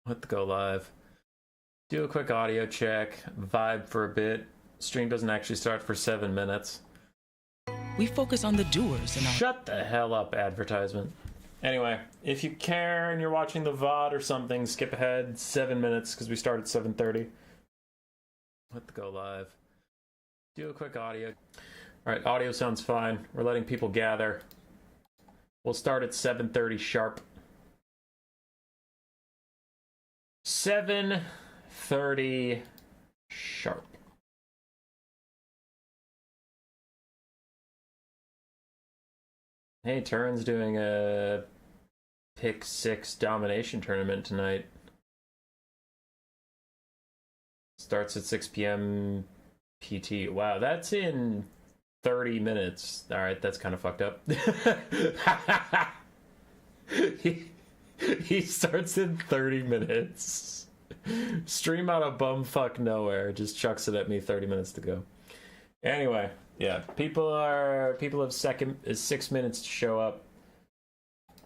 Let the go live. Do a quick audio check. Vibe for a bit. Stream doesn't actually start for 7 minutes. We focus on the doers and Shut the hell up, advertisement. Anyway, if you care and you're watching the VOD or something, skip ahead 7 minutes because we start at 7:30. Let the go live. Do a quick audio. Alright, audio sounds fine. We're letting people gather. We'll start at 7:30 sharp. 7:30 sharp. Hey, Turin's doing a pick 6 domination tournament tonight. Starts at 6 p.m. PT. Wow, that's in 30 minutes. Alright, that's kind of fucked up. He starts in 30 minutes. Stream out of bumfuck nowhere. Just chucks it at me 30 minutes to go. Anyway, yeah. People have 6 minutes to show up.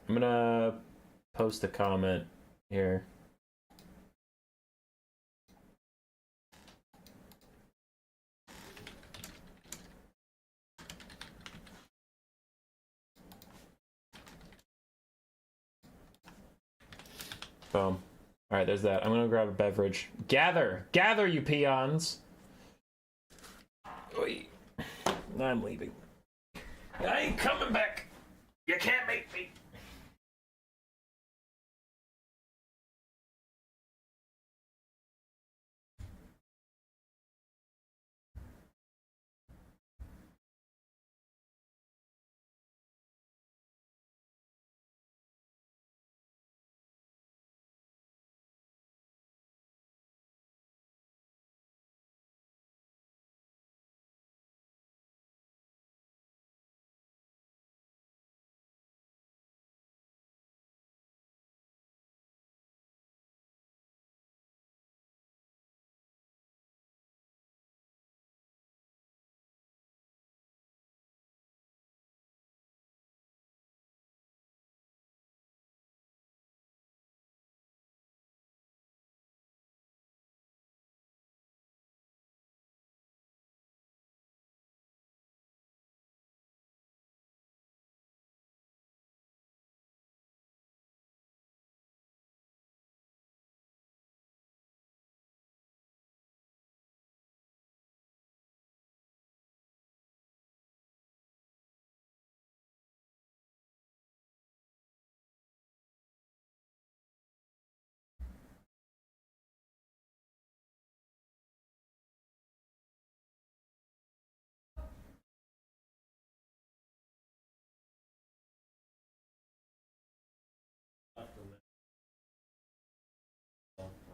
I'm gonna post a comment here. Boom. Alright, there's that. I'm gonna grab a beverage. Gather! Gather, you peons! Oy. I'm leaving. I ain't coming back! You can't make me!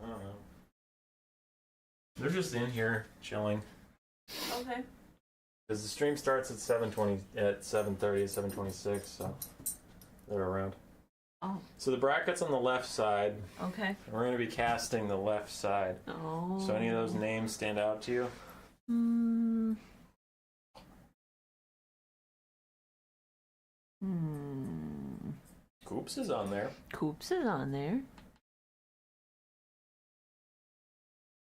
I don't know. They're just in here chilling. Okay. Because the stream starts at 7:20, at 7:30, 7:26, so they're around. Oh. So the bracket's on the left side. Okay. We're going to be casting the left side. Oh. So any of those names stand out to you? Hmm. Coops is on there. Coops is on there.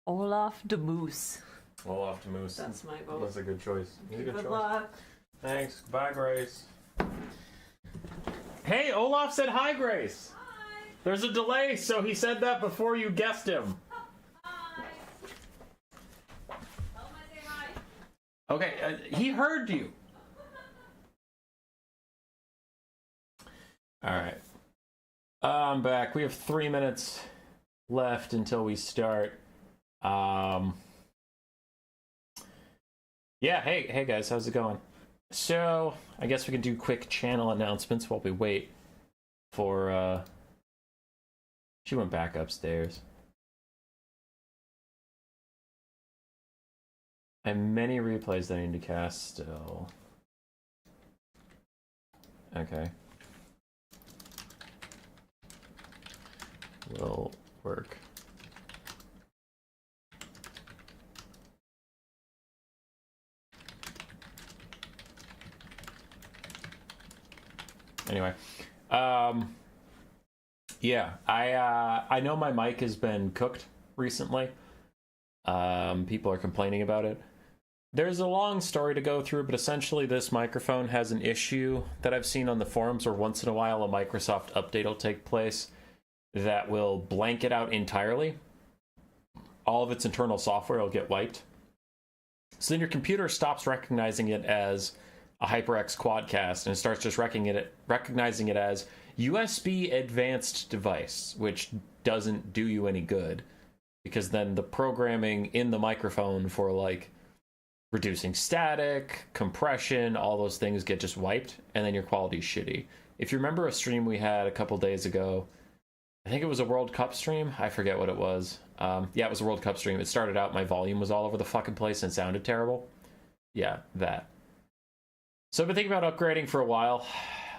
Olaf de Moose. Olaf de Moose. That's my vote. That's a good choice. He's a good choice. luck. Thanks. Bye, Grace. Hey, Olaf said hi, Grace. Hi. There's a delay, so he said that before you guessed him. Hi. Tell him I say hi. Okay, he heard you. Alright. I'm back. We have 3 minutes left until we start. Yeah, hey guys, how's it going? So, I guess we can do quick channel announcements while we wait for, she went back upstairs. I have many replays that I need to cast still. Okay. Will work. Anyway, Yeah, I know my mic has been cooked recently. People are complaining about it. There's a long story to go through, but essentially this microphone has an issue that I've seen on the forums where once in a while a Microsoft update will take place that will blank it out entirely. All of its internal software will get wiped. So then your computer stops recognizing it as a HyperX Quadcast and starts just recognizing it as USB advanced device, which doesn't do you any good, because then the programming in the microphone for like reducing static, compression, all those things get just wiped, and then your quality's shitty. If you remember a stream we had a couple days ago, I think it was a World Cup stream, I forget what it was. Yeah, it was a World Cup stream. It started out, my volume was all over the fucking place and it sounded terrible. Yeah, that. So I've been thinking about upgrading for a while.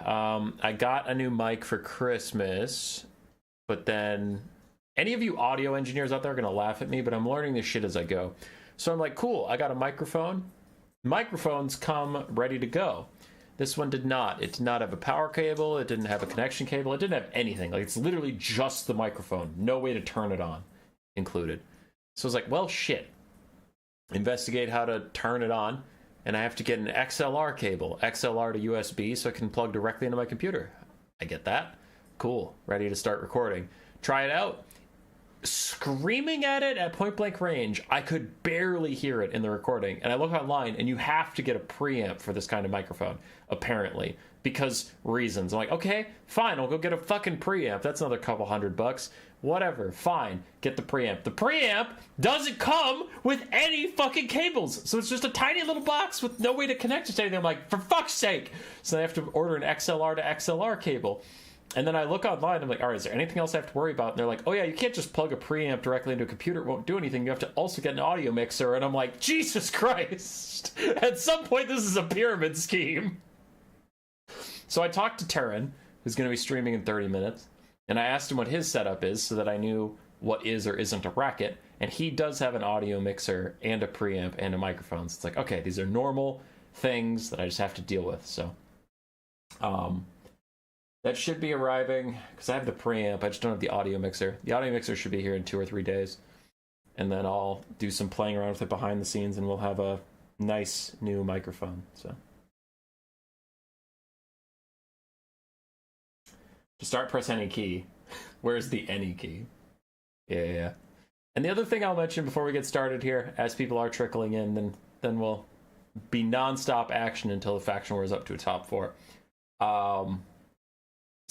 I got a new mic for Christmas, but then any of you audio engineers out there are going to laugh at me, but I'm learning this shit as I go. So I'm like, cool, I got a microphone. Microphones come ready to go. This one did not. It did not have a power cable. It didn't have a connection cable. It didn't have anything. Like, it's literally just the microphone. No way to turn it on included. So I was like, well, shit. Investigate how to turn it on. And I have to get an XLR cable, XLR to USB, so I can plug directly into my computer. I get that. Cool. Ready to start recording. Try it out. Screaming at it at point blank range, I could barely hear it in the recording. And I look online, and you have to get a preamp for this kind of microphone, apparently, because reasons. I'm like, okay, fine, I'll go get a fucking preamp. That's another couple $100. Whatever, fine, get the preamp. The preamp doesn't come with any fucking cables, so it's just a tiny little box with no way to connect it to anything. I'm like, for fuck's sake! So I have to order an XLR to XLR cable. And then I look online, I'm like, all right, is there anything else I have to worry about? And they're like, oh yeah, you can't just plug a preamp directly into a computer, it won't do anything. You have to also get an audio mixer. And I'm like, Jesus Christ! At some point, this is a pyramid scheme. So I talked to Terran, who's going to be streaming in 30 minutes. And I asked him what his setup is so that I knew what is or isn't a racket. And he does have an audio mixer and a preamp and a microphone. So it's like, okay, these are normal things that I just have to deal with. So, that should be arriving, because I have the preamp, I just don't have the audio mixer. The audio mixer should be here in 2 or 3 days. And then I'll do some playing around with it behind the scenes, and we'll have a nice new microphone. So, to start, press any key. Where's the any key? Yeah. And the other thing I'll mention before we get started here, as people are trickling in, then we'll be non-stop action until the faction war is up to a top 4.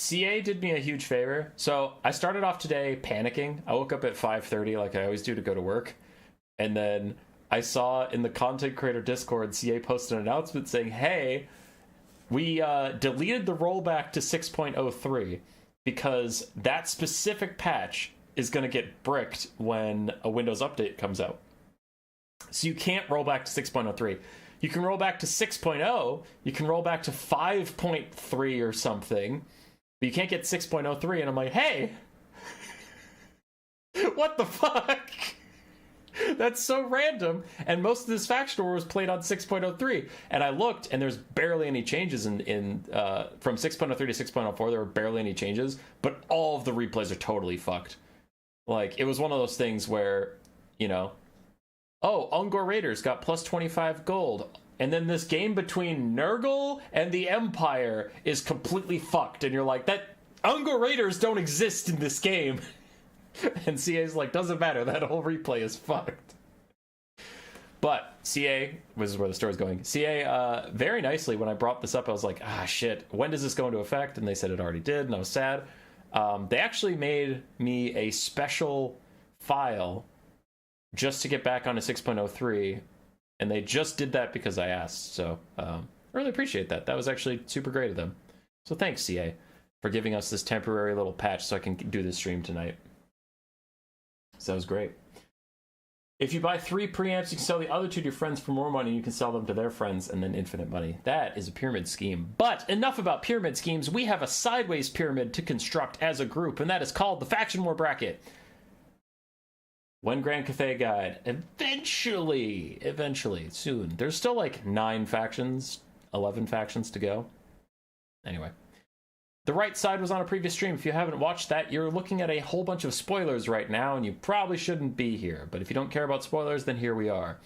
CA did me a huge favor. So I started off today panicking. I woke up at 5:30 like I always do to go to work. And then I saw in the content creator Discord, CA posted an announcement saying, hey, we deleted the rollback to 6.03 because that specific patch is going to get bricked when a Windows update comes out. So you can't roll back to 6.03. You can roll back to 6.0. You can roll back to 5.3 or something. But you can't get 6.03, and I'm like, hey, what the fuck? That's so random. And most of this faction war was played on 6.03. And I looked, and there's barely any changes from 6.03 to 6.04. There were barely any changes, but all of the replays are totally fucked. Like, it was one of those things where, you know, oh, Ungor Raiders got plus 25 gold. And then this game between Nurgle and the Empire is completely fucked. And you're like, that Ungor Raiders don't exist in this game. And CA's like, doesn't matter. That whole replay is fucked. But CA, this is where the story's going. CA, very nicely, when I brought this up, I was like, ah, shit. When does this go into effect? And they said it already did, and I was sad. They actually made me a special file just to get back onto 6.03. And they just did that because I asked. So I really appreciate that. That was actually super great of them. So thanks, CA, for giving us this temporary little patch so I can do this stream tonight. So that was great. If you buy 3 preamps, you can sell the other 2 to your friends for more money. You can sell them to their friends and then infinite money. That is a pyramid scheme. But enough about pyramid schemes. We have a sideways pyramid to construct as a group, and that is called the Faction War Bracket. When Grand Cathay Guide. Eventually, soon. There's still like 9 factions, 11 factions to go. Anyway. The right side was on a previous stream. If you haven't watched that, you're looking at a whole bunch of spoilers right now, and you probably shouldn't be here. But if you don't care about spoilers, then here we are.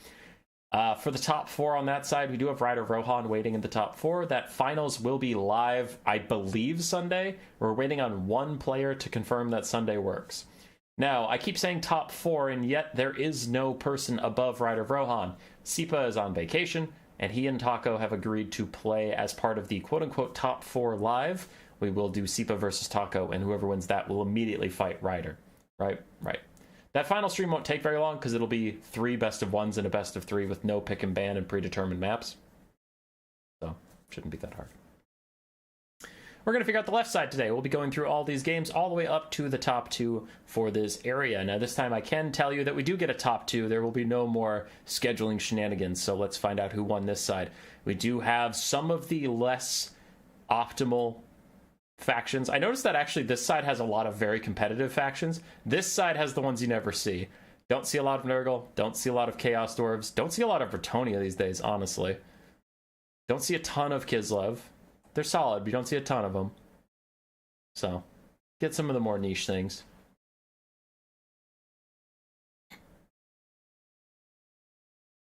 For the top 4 on that side, we do have Ryder Rohan waiting in the top 4. That finals will be live, I believe, Sunday. We're waiting on one player to confirm that Sunday works. Now, I keep saying top 4, and yet there is no person above Ryder Rohan. Sipa is on vacation, and he and Taco have agreed to play as part of the quote-unquote top 4 live. We will do Sipa versus Taco, and whoever wins that will immediately fight Ryder. Right. That final stream won't take very long, because it'll be 3 best of 1s and a best of 3 with no pick and ban and predetermined maps. So, shouldn't be that hard. We're going to figure out the left side today. We'll be going through all these games all the way up to the top 2 for this area. Now, this time I can tell you that we do get a top 2. There will be no more scheduling shenanigans, so let's find out who won this side. We do have some of the less optimal factions. I noticed that actually this side has a lot of very competitive factions. This side has the ones you never see. Don't see a lot of Nurgle. Don't see a lot of Chaos Dwarves. Don't see a lot of Bretonnia these days, honestly. Don't see a ton of Kislev. They're solid, but you don't see a ton of them. So, get some of the more niche things.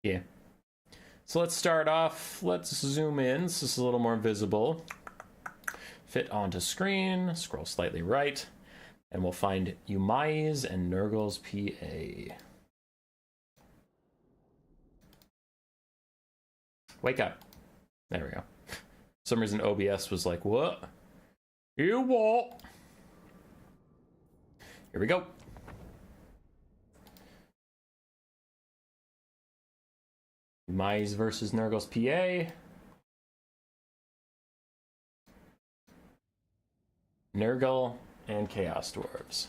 Yeah. So let's start off. Let's zoom in so this is a little more visible. Fit onto screen, scroll slightly right, and we'll find Umai's and Nurgle's PA. Wake up. There we go. For some reason OBS was like, what? You what? Here we go. Umai's versus Nurgle's PA. Nurgle and Chaos Dwarves.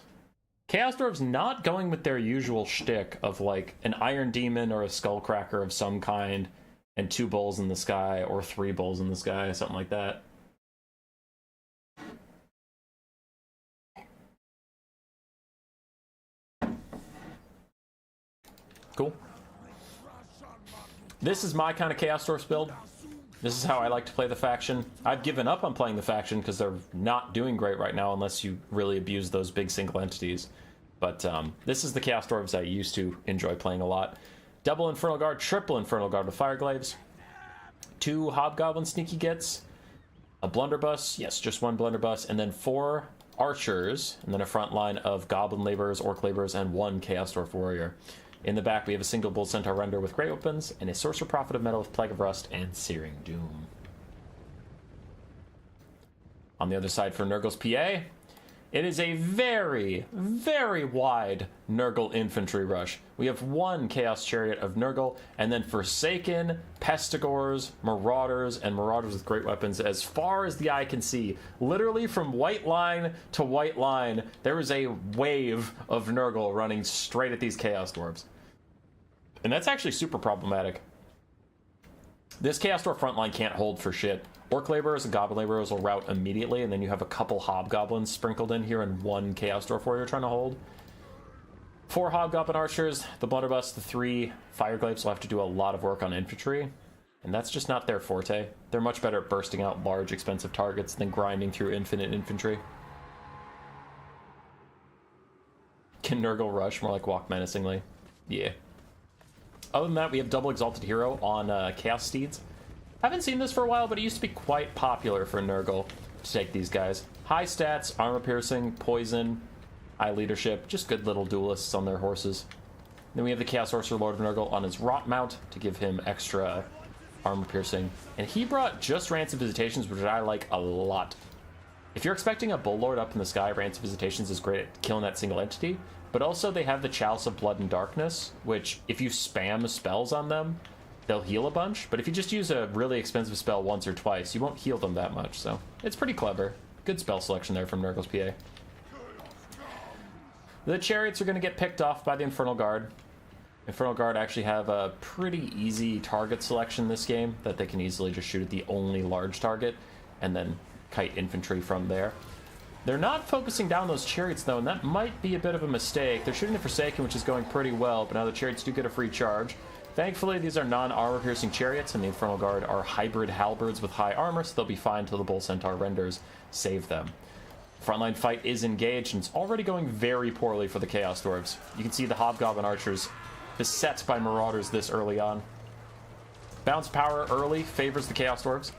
Chaos Dwarves not going with their usual shtick of like an Iron Demon or a Skullcracker of some kind and 2 bulls in the sky or 3 bulls in the sky, something like that. Cool. This is my kind of Chaos Dwarfs build. This is how I like to play the faction. I've given up on playing the faction because they're not doing great right now unless you really abuse those big single entities. But this is the Chaos Dwarves I used to enjoy playing a lot. Double Infernal Guard, triple Infernal Guard with Fireglaves. 2 Hobgoblin Sneaky Gits. A Blunderbuss, yes, just 1 Blunderbuss. And then 4 Archers. And then a front line of Goblin Laborers, Orc Laborers, and 1 Chaos Dwarf Warrior. In the back, we have a single Bull Centaur Render with Great Weapons, and a Sorcerer Prophet of Metal with Plague of Rust and Searing Doom. On the other side for Nurgle's PA, it is a very, very wide Nurgle infantry rush. We have 1 Chaos Chariot of Nurgle, and then Forsaken, Pestigors, Marauders, and Marauders with Great Weapons as far as the eye can see. Literally from white line to white line, there is a wave of Nurgle running straight at these Chaos Dwarves. And that's actually super problematic. This Chaos Dwarf front line can't hold for shit. Orc Laborers and Goblin Laborers will rout immediately, and then you have a couple Hobgoblins sprinkled in here and 1 Chaos Dwarf Warrior trying to hold. 4 Hobgoblin Archers, the Blunderbuss, the 3 Fireglaves will have to do a lot of work on infantry, and that's just not their forte. They're much better at bursting out large, expensive targets than grinding through infinite infantry. Can Nurgle rush? More like walk menacingly. Yeah. Other than that, we have double Exalted Hero on Chaos Steeds. Haven't seen this for a while, but it used to be quite popular for Nurgle to take these guys. High stats, armor piercing, poison, high leadership, just good little duelists on their horses. Then we have the Chaos Sorcerer Lord of Nurgle on his Rot mount to give him extra armor piercing. And he brought just Rancid Visitations, which I like a lot. If you're expecting a Bull Lord up in the sky, Rancid Visitations is great at killing that single entity. But also they have the Chalice of Blood and Darkness, which if you spam spells on them, they'll heal a bunch, but if you just use a really expensive spell once or twice, you won't heal them that much, so it's pretty clever. Good spell selection there from Nurgle's PA. The Chariots are going to get picked off by the Infernal Guard. Infernal Guard actually have a pretty easy target selection this game, that they can easily just shoot at the only large target, and then kite infantry from there. They're not focusing down those Chariots, though, and that might be a bit of a mistake. They're shooting the Forsaken, which is going pretty well, but now the Chariots do get a free charge. Thankfully, these are non-armor-piercing chariots, and the Infernal Guard are hybrid halberds with high armor, so they'll be fine till the Bull Centaur renders save them. Frontline fight is engaged, and it's already going very poorly for the Chaos Dwarves. You can see the Hobgoblin Archers beset by Marauders this early on. Bounce power early favors the Chaos Dwarves.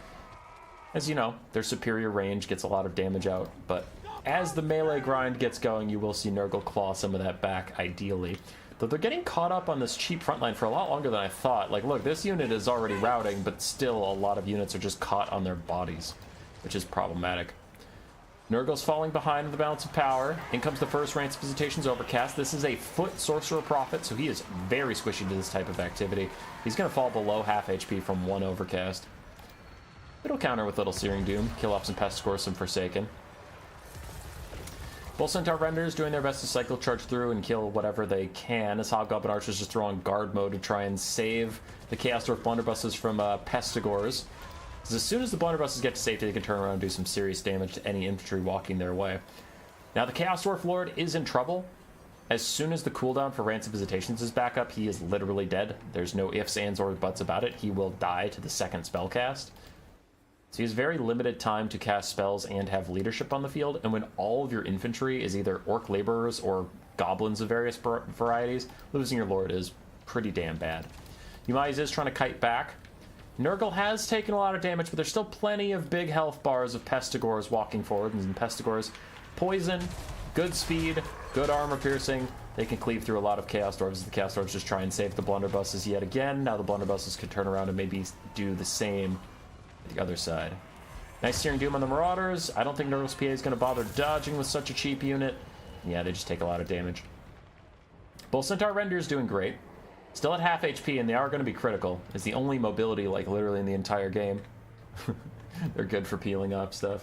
As you know, their superior range gets a lot of damage out, but as the melee grind gets going, you will see Nurgle claw some of that back, ideally. Though they're getting caught up on this cheap frontline for a lot longer than I thought. Like, look, this unit is already routing, but still a lot of units are just caught on their bodies, which is problematic. Nurgle's falling behind in the balance of power. In comes the first Rance of Visitation's Overcast. This is a foot Sorcerer Prophet, so he is very squishy to this type of activity. He's going to fall below half HP from one Overcast. It'll counter with Little Searing Doom, kill off some Pestigore, some Forsaken. Bull Centaur Renders doing their best to cycle charge through and kill whatever they can, as Hobgoblin Archers just throw on guard mode to try and save the Chaos Dwarf Blunderbusses from Pestigores. Because as soon as the Blunderbusses get to safety, they can turn around and do some serious damage to any infantry walking their way. Now, the Chaos Dwarf Lord is in trouble. As soon as the cooldown for Rance of Visitations is back up, he is literally dead. There's no ifs, ands, or buts about it. He will die to the second spell cast. So he has very limited time to cast spells and have leadership on the field, and when all of your infantry is either Orc Laborers or Goblins of various varieties, losing your Lord is pretty damn bad. Umai's is trying to kite back. Nurgle has taken a lot of damage, but there's still plenty of big health bars of Pestigores walking forward, and Pestigores, poison, good speed, good armor piercing. They can cleave through a lot of Chaos Dwarves as the Chaos Dwarves just try and save the Blunderbusses yet again. Now the Blunderbusses can turn around and maybe do the same the other side. Nice Searing Doom on the Marauders. I don't think Nurgle's PA is going to bother dodging with such a cheap unit. Yeah, they just take a lot of damage. Bull Centaur Render's doing great. Still at half HP, and they are going to be critical. It's the only mobility, like, literally in the entire game. They're good for peeling up stuff.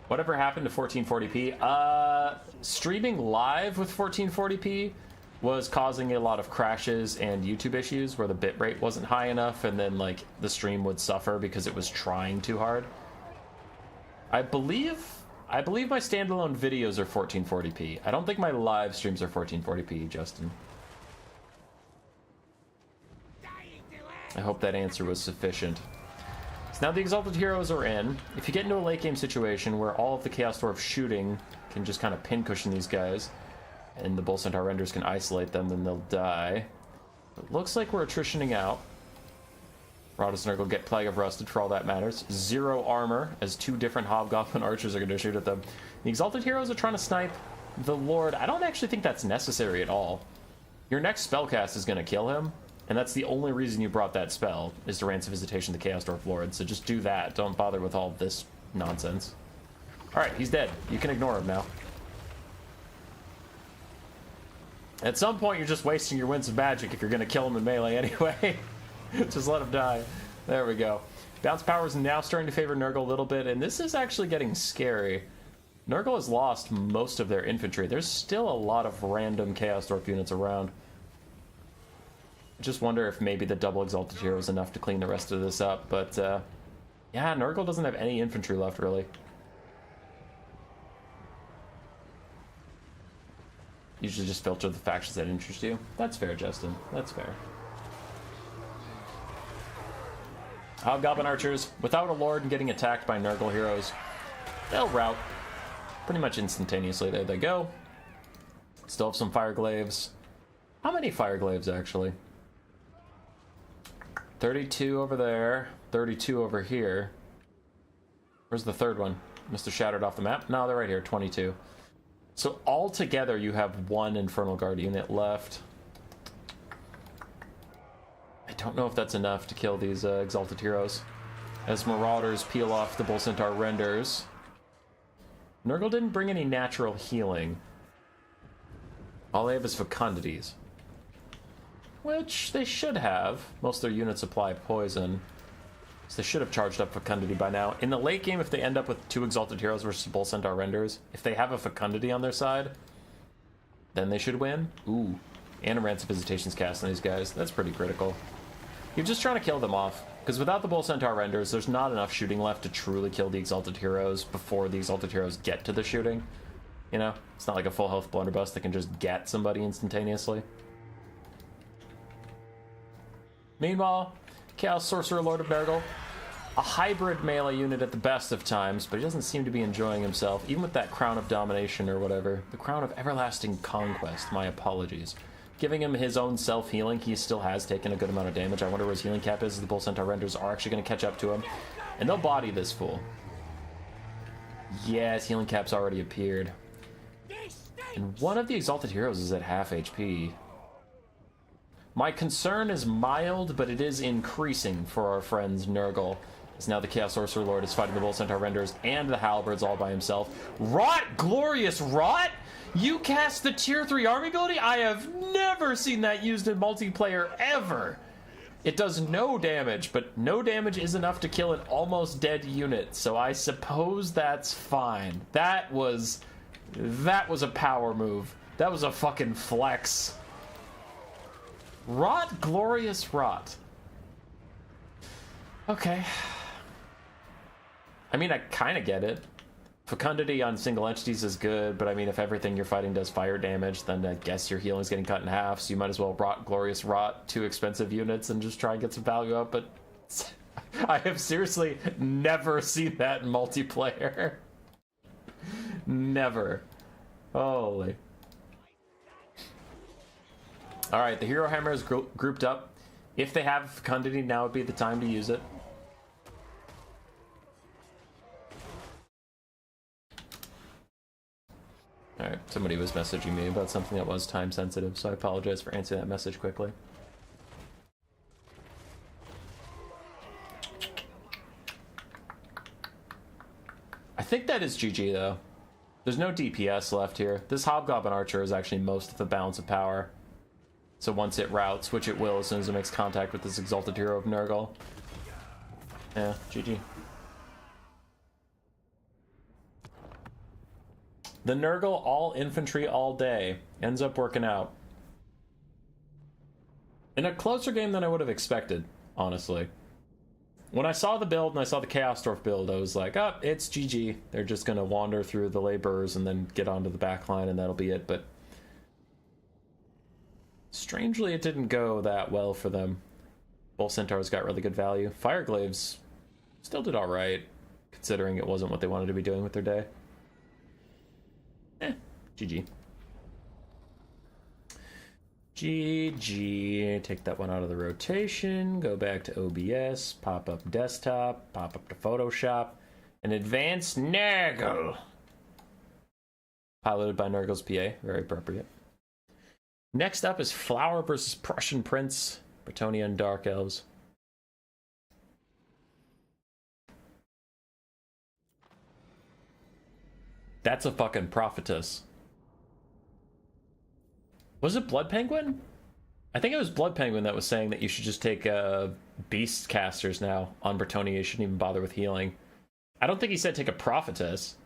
Whatever happened to 1440p? Streaming live with 1440p was causing a lot of crashes and YouTube issues where the bitrate wasn't high enough, and then like the stream would suffer because it was trying too hard. I believe my standalone videos are 1440p. I don't think my live streams are 1440p, Justin. I hope that answer was sufficient. So now the Exalted Heroes are in. If you get into a late game situation where all of the Chaos Dwarf shooting can just kind of pincushion these guys, and the Bull Centaur Renders can isolate them, then they'll die. It looks like we're attritioning out. Marauders and Nurgle get Plague of Rusted for all that matters. 0 armor, as 2 different Hobgoblin Archers are going to shoot at them. The Exalted Heroes are trying to snipe the Lord. I don't actually think that's necessary at all. Your next spellcast is going to kill him, and that's the only reason you brought that spell, is to Rance of Visitation the Chaos Dwarf Lord. So just do that. Don't bother with all this nonsense. Alright, he's dead. You can ignore him now. At some point, you're just wasting your Winds of Magic if you're going to kill him in melee anyway. Just let him die. There we go. Bounce power is now starting to favor Nurgle a little bit, and this is actually getting scary. Nurgle has lost most of their infantry. There's still a lot of random Chaos Dwarf units around. I just wonder if maybe the double Exalted Hero is enough to clean the rest of this up, but yeah, Nurgle doesn't have any infantry left, really. You should just filter the factions that interest you. That's fair, Justin. That's fair. Hobgoblin Archers, without a Lord and getting attacked by Nurgle heroes, they'll rout pretty much instantaneously. There they go. Still have some Fire Glaives. How many Fire Glaives, actually? 32 over there, 32 over here. Where's the third one? Must have shattered off the map. No, they're right here, 22. So altogether, you have 1 Infernal Guard unit left. I don't know if that's enough to kill these Exalted Heroes. As Marauders peel off the Bull Centaur Renders. Nurgle didn't bring any natural healing. All they have is Fecundities. Which they should have. Most of their units apply poison. So they should have charged up Fecundity by now. In the late game, if they end up with 2 Exalted Heroes versus Bull Centaur Renders, if they have a Fecundity on their side, then they should win. Ooh. And a Rance of Visitation's cast on these guys. That's pretty critical. You're just trying to kill them off. Because without the Bull Centaur Renders, there's not enough shooting left to truly kill the Exalted Heroes before the Exalted Heroes get to the shooting. You know? It's not like a full health blunderbuss that can just get somebody instantaneously. Meanwhile, Chaos Sorcerer Lord of Nurgle, a hybrid melee unit at the best of times, but he doesn't seem to be enjoying himself, even with that Crown of Domination or whatever. The Crown of Everlasting Conquest, my apologies. Giving him his own self-healing, he still has taken a good amount of damage. I wonder where his healing cap is, as the Bull Centaur Renders are actually going to catch up to him. And they'll body this fool. Yeah, his healing cap's already appeared. And one of the Exalted Heroes is at half HP. My concern is mild, but it is increasing for our friends Nurgle. As now the Chaos Sorcerer Lord is fighting the Bull Centaur Renders and the Halberds all by himself. Rot! Glorious Rot! You cast the tier 3 army ability? I have never seen that used in multiplayer ever! It does no damage, but no damage is enough to kill an almost dead unit, so I suppose that's fine. That was a power move. That was a fucking flex. Rot, glorious rot. Okay. I mean, I kind of get it. Fecundity on single entities is good, but I mean, if everything you're fighting does fire damage, then I guess your healing's getting cut in half, so you might as well rot, glorious rot, 2 expensive units and just try and get some value up, but I have seriously never seen that in multiplayer. Never. Holy. Alright, the Hero Hammer is grouped up. If they have Fecundity, now would be the time to use it. Alright, somebody was messaging me about something that was time sensitive, so I apologize for answering that message quickly. I think that is GG though. There's no DPS left here. This Hobgoblin Archer is actually most of the balance of power. So once it routes, which it will as soon as it makes contact with this Exalted Hero of Nurgle. Yeah, GG. The Nurgle all infantry all day ends up working out. In a closer game than I would have expected, honestly. When I saw the build and I saw the Chaos Dwarf build, I was like, oh, it's GG. They're just going to wander through the laborers and then get onto the back line and that'll be it. But strangely, it didn't go that well for them. Bull Centaurs got really good value. Fireglaves still did alright, considering it wasn't what they wanted to be doing with their day. GG. GG. Take that one out of the rotation. Go back to OBS. Pop up desktop. Pop up to Photoshop. And advance Nurgle. Piloted by Nurgle's PA. Very appropriate. Next up is Flower versus Prussian Prince. Bretonnia and Dark Elves. That's a fucking prophetess. Was it Blood Penguin? I think it was Blood Penguin that was saying that you should just take beast casters now on Bretonnia. You shouldn't even bother with healing. I don't think he said take a prophetess.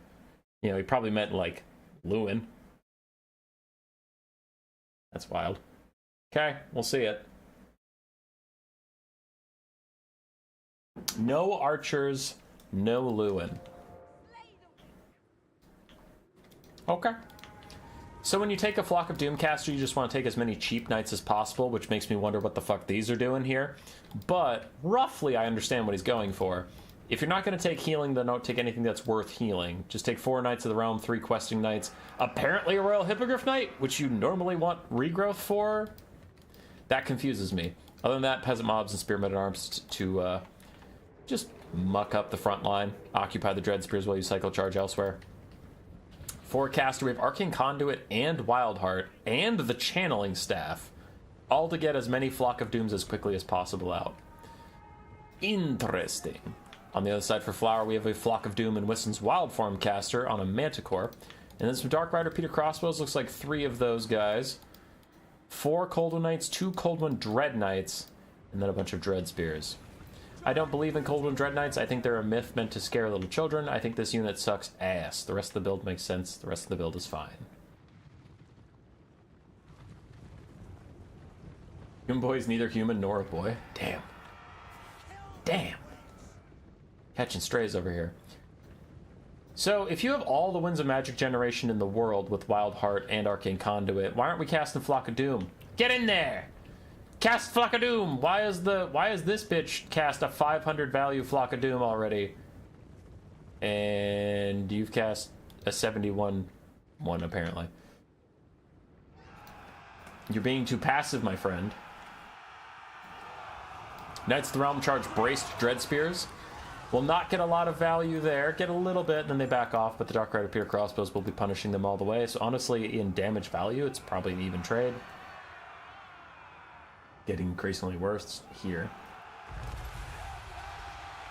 You know, he probably meant like Lewin. That's wild. Okay, we'll see it. No archers, no Lewin. Okay. So when you take a Flock of Doomcaster, you just want to take as many cheap knights as possible, which makes me wonder what the fuck these are doing here. But roughly, I understand what he's going for. If you're not going to take healing, then don't take anything that's worth healing. Just take 4 Knights of the Realm, 3 Questing Knights, apparently a Royal Hippogriff Knight, which you normally want regrowth for. That confuses me. Other than that, Peasant Mobs and Spearmen at Arms to just muck up the front line, occupy the Dread Spears while you cycle charge elsewhere. For caster, we have Arcane Conduit and Wildheart and the Channeling Staff, all to get as many Flock of Dooms as quickly as possible out. Interesting. On the other side for Flower, we have a Flock of Doom and Wiston's Wild Form caster on a Manticore. And then some Dark Rider Peter Crossbows, looks like 3 of those guys. 4 Cold One Knights, 2 Cold One Dread Knights, and then a bunch of Dread Spears. I don't believe in Cold One Dread Knights. I think they're a myth meant to scare little children. I think this unit sucks ass. The rest of the build makes sense. The rest of the build is fine. Human Boy is neither human nor a boy. Damn. Damn. Catching strays over here. So, if you have all the Winds of Magic generation in the world with Wild Heart and Arcane Conduit, why aren't we casting Flock of Doom? Get in there! Cast Flock of Doom! Why is this bitch cast a 500 value Flock of Doom already? And you've cast a 71 one, apparently. You're being too passive, my friend. Knights of the Realm charge braced Dread Spears. Will not get a lot of value there. Get a little bit, and then they back off, but the Dark Rider Peter Crossbows will be punishing them all the way. So honestly, in damage value, it's probably an even trade. Getting increasingly worse here.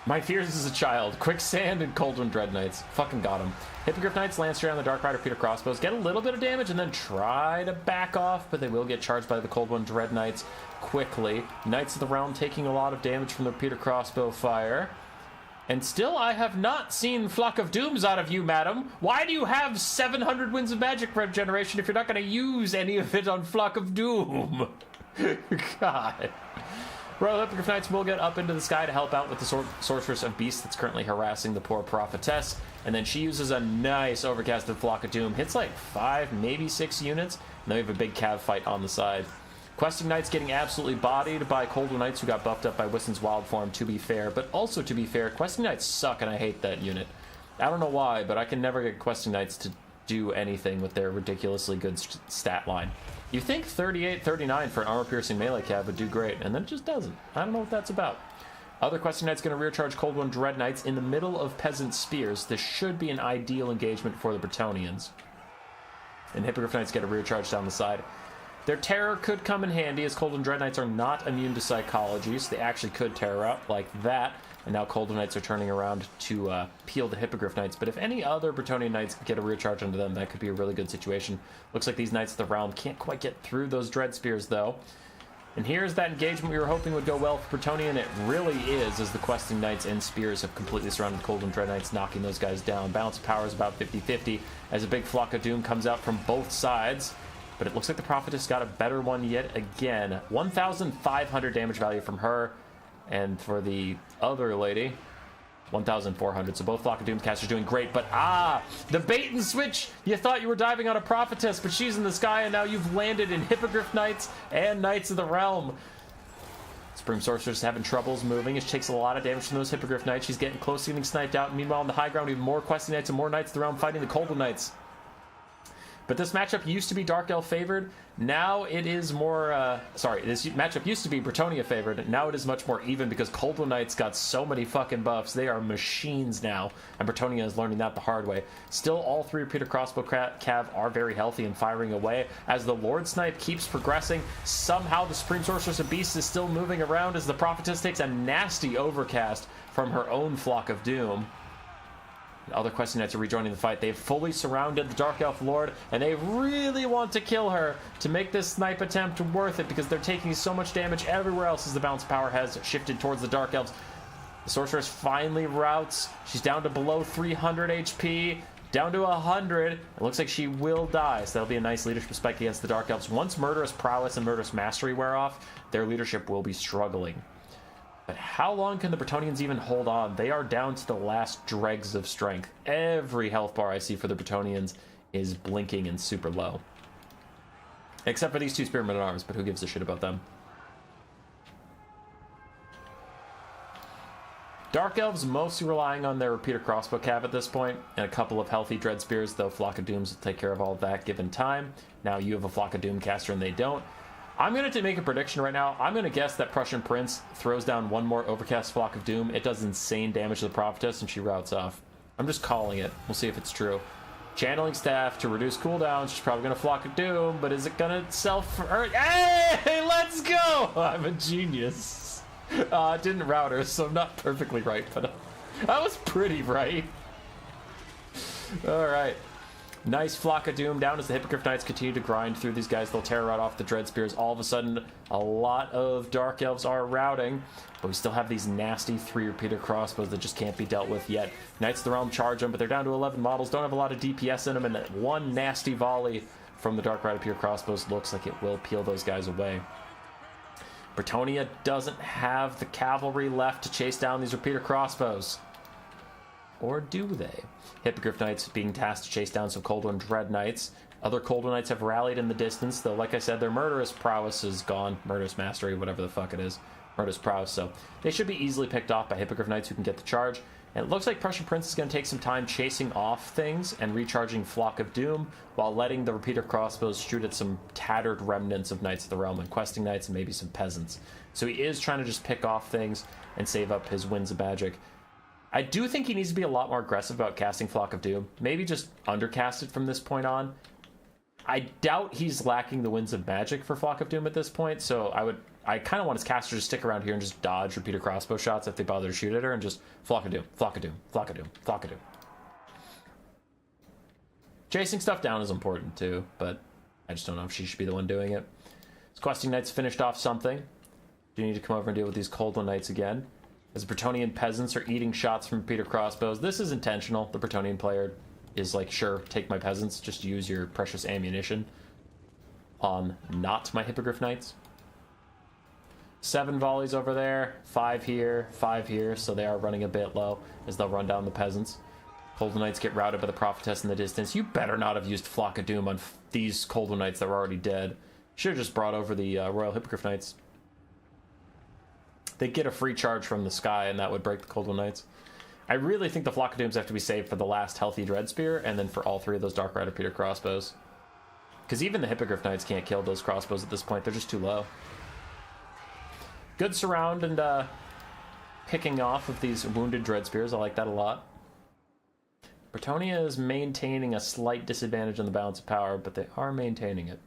My fears as a child. Quicksand and Coldwind Dread Knights. Fucking got him. Hippogriff Knights, Lancer on the Dark Rider Peter Crossbows. Get a little bit of damage and then try to back off, but they will get charged by the Coldwind Dread Knights quickly. Knights of the Realm taking a lot of damage from their Peter Crossbow fire. And still, I have not seen Flock of Dooms out of you, madam. Why do you have 700 Winds of Magic regeneration if you're not going to use any of it on Flock of Doom? God. Royal Hippogriff Knights will get up into the sky to help out with the Sorceress of Beast that's currently harassing the poor Prophetess. And then she uses a nice overcasted Flock of Doom. Hits like 5, maybe 6 units. And then we have a big cav fight on the side. Questing Knights getting absolutely bodied by Coldwind Knights who got buffed up by Wiston's Wild Form, to be fair. But also, to be fair, Questing Knights suck and I hate that unit. I don't know why, but I can never get Questing Knights to do anything with their ridiculously good stat line. You think 38, 39 for an armor-piercing melee cav would do great, and then it just doesn't. I don't know what that's about. Other Questing Knight's going to rear charge Coldwind Dread Knights in the middle of Peasant Spears. This should be an ideal engagement for the Bretonnians. And Hippogriff Knights get a rear charge down the side. Their terror could come in handy, as Coldwind Dread Knights are not immune to psychology, so they actually could terror up like that. And now Coldwind Knights are turning around to peel the Hippogriff Knights. But if any other Bretonnian Knights get a rear charge onto them, that could be a really good situation. Looks like these Knights of the Realm can't quite get through those Dread Spears, though. And here's that engagement we were hoping would go well for Bretonnia, and it really is, as the Questing Knights and Spears have completely surrounded Coldwind Dread Knights, knocking those guys down. Balance of power is about 50-50, as a big Flock of Doom comes out from both sides. But it looks like the Prophetess got a better one yet again. 1,500 damage value from her. And for the other lady, 1,400. So both Flock of Doom casters doing great. But the bait and switch! You thought you were diving on a Prophetess, but she's in the sky, and now you've landed in Hippogriff Knights and Knights of the Realm. Supreme Sorceress having troubles moving. It takes a lot of damage from those Hippogriff Knights. She's getting close to getting sniped out. Meanwhile, on the high ground, we have more Questing Knights and more Knights of the Realm fighting the Coldwind Knights. But this matchup used to be Dark Elf favored. Now it is more, this matchup used to be Bretonnia favored. Now it is much more even because Coldwind Knights got so many fucking buffs. They are machines now, and Bretonnia is learning that the hard way. Still, all three Peter Crossbow Cav are very healthy and firing away. As the Lord Snipe keeps progressing, somehow the Supreme Sorceress of Beast is still moving around as the Prophetess takes a nasty overcast from her own Flock of Doom. Other Questing Knights are rejoining the fight. They've fully surrounded the Dark Elf Lord, and they really want to kill her to make this snipe attempt worth it because they're taking so much damage everywhere else as the balance of power has shifted towards the Dark Elves. The Sorceress finally routs. She's down to below 300 HP, down to 100. It looks like she will die, so that'll be a nice leadership spike against the Dark Elves. Once Murderous Prowess and Murderous Mastery wear off, their leadership will be struggling. But how long can the Bretonnians even hold on? They are down to the last dregs of strength. Every health bar I see for the Bretonnians is blinking and super low. Except for these two Spearmen at Arms, but who gives a shit about them? Dark Elves mostly relying on their repeater crossbow cav at this point, and a couple of healthy Dread Spears, though Flock of Dooms will take care of all of that given time. Now you have a Flock of Doom caster and they don't. I'm going to make a prediction right now. I'm going to guess that Prussian Prince throws down one more overcast Flock of Doom. It does insane damage to the Prophetess, and she routes off. I'm just calling it. We'll see if it's true. Channeling Staff to reduce cooldowns. She's probably going to Flock of Doom, but is it going to self... Hey, let's go! I'm a genius. Didn't route her, so I'm not perfectly right, but I was pretty right. All right. Nice Flock of Doom down as the Hippogriff Knights continue to grind through these guys. They'll tear right off the Dread Spears. All of a sudden, a lot of Dark Elves are routing, but we still have these nasty 3 repeater crossbows that just can't be dealt with yet. Knights of the Realm charge them, but they're down to 11 models. Don't have a lot of DPS in them, and that one nasty volley from the Dark Rider Peter crossbows looks like it will peel those guys away. Bretonnia doesn't have the cavalry left to chase down these repeater crossbows. Or do they? Hippogriff Knights being tasked to chase down some Coldwind Dread Knights. Other Cold Knights have rallied in the distance, though, like I said, their murderous prowess is gone. Murderous mastery, whatever the fuck it is. Murderous prowess, so they should be easily picked off by Hippogriff Knights who can get the charge. And it looks like Prussian Prince is going to take some time chasing off things and recharging Flock of Doom while letting the repeater crossbows shoot at some tattered remnants of Knights of the Realm and questing knights and maybe some peasants. So he is trying to just pick off things and save up his Winds of Magic. I do think he needs to be a lot more aggressive about casting Flock of Doom. Maybe just undercast it from this point on. I doubt he's lacking the Winds of Magic for Flock of Doom at this point, so I kind of want his caster to stick around here and just dodge repeater crossbow shots if they bother to shoot at her, and just Flock of Doom, Flock of Doom, Flock of Doom, Flock of Doom. Chasing stuff down is important too, but I just don't know if she should be the one doing it. His questing knights finished off something. Do you need to come over and deal with these Coldland Knights again? As Bretonnian peasants are eating shots from repeater crossbows. This is intentional. The Bretonnian player is like, sure, take my peasants, just use your precious ammunition on not my Hippogriff Knights. 7 volleys over there, 5 here, 5 here, so they are running a bit low as they'll run down the peasants. Coldland Knights get routed by the Prophetess in the distance. You better not have used Flock of Doom on these Coldland Knights that were already dead. Should have just brought over the Royal Hippogriff Knights. They'd get a free charge from the sky, and that would break the Coldland Knights. I really think the Flock of Dooms have to be saved for the last healthy Dread Spear, and then for all 3 of those Dark Rider Peter crossbows. Because even the Hippogriff Knights can't kill those crossbows at this point. They're just too low. Good surround and picking off of these wounded Dread Spears. I like that a lot. Bretonnia is maintaining a slight disadvantage on the balance of power, but they are maintaining it.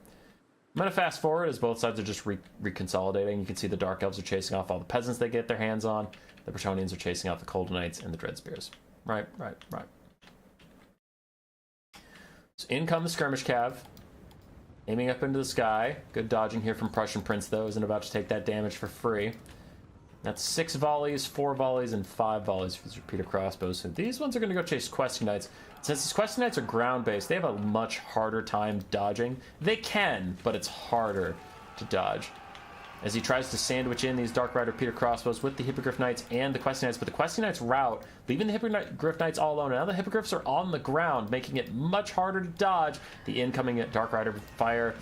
I'm going to fast forward as both sides are just reconsolidating. You can see the Dark Elves are chasing off all the peasants they get their hands on. The Bretonnians are chasing out the Cold Knights and the Dread Spears. Right. So in come the Skirmish Cav. Aiming up into the sky. Good dodging here from Prussian Prince, though. Isn't about to take that damage for free. That's 6 volleys, 4 volleys, and 5 volleys for these repeater crossbows. So these ones are going to go chase Questing Knights. Since these Questing Knights are ground-based, they have a much harder time dodging. They can, but it's harder to dodge. As he tries to sandwich in these Dark Rider Peter crossbows with the Hippogriff Knights and the Questing Knights, but the Questing Knights route, leaving the Hippogriff Knights all alone. Now the Hippogriffs are on the ground, making it much harder to dodge the incoming Dark Rider fire.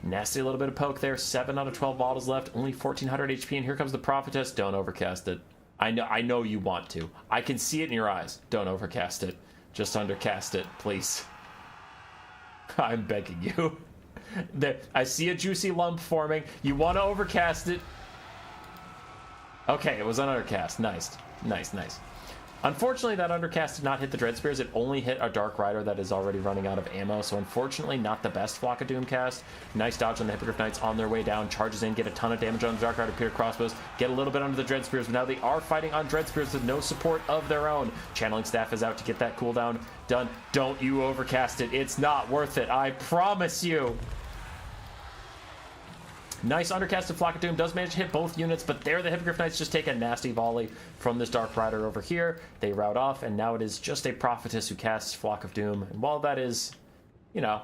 Nasty little bit of poke there. 7 out of 12 bottles left, only 1400 HP, and here comes the Prophetess. Don't overcast it. I know you want to. I can see it in your eyes. Don't overcast it. Just undercast it, please. I'm begging you. I see a juicy lump forming. You want to overcast it. Okay, it was an undercast. Nice. Unfortunately, that undercast did not hit the Dread Spears. It only hit a Dark Rider that is already running out of ammo. So unfortunately, not the best Flock of Doom cast. Nice dodge on the Hippogriff Knights on their way down. Charges in, get a ton of damage on the Dark Rider Peter crossbows. Get a little bit under the Dread Spears, but now they are fighting on Dread Spears with no support of their own. Channeling Staff is out to get that cooldown done. Don't you overcast it. It's not worth it. I promise you. Nice undercasted Flock of Doom does manage to hit both units, but there the Hippogriff Knights just take a nasty volley from this Dark Rider over here. They rout off, and now it is just a Prophetess who casts Flock of Doom. And while that is, you know,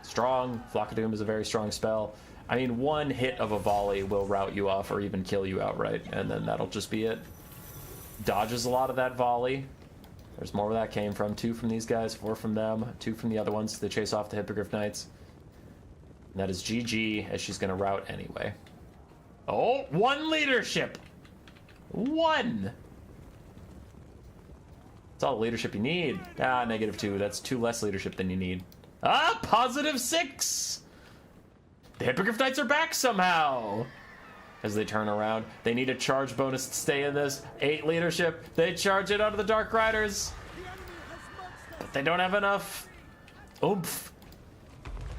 strong, Flock of Doom is a very strong spell. I mean, 1 hit of a volley will rout you off or even kill you outright, and then that'll just be it. Dodges a lot of that volley. There's more where that came from. 2 from these guys, 4 from them, 2 from the other ones. They chase off the Hippogriff Knights. And that is GG, as she's going to rout anyway. Oh, 1 leadership! 1! That's all the leadership you need. Ah, -2. That's 2 less leadership than you need. Ah, +6! The Hippogriff Knights are back somehow! As they turn around. They need a charge bonus to stay in this. 8 leadership. They charge it onto the Dark Riders. But they don't have enough oomph.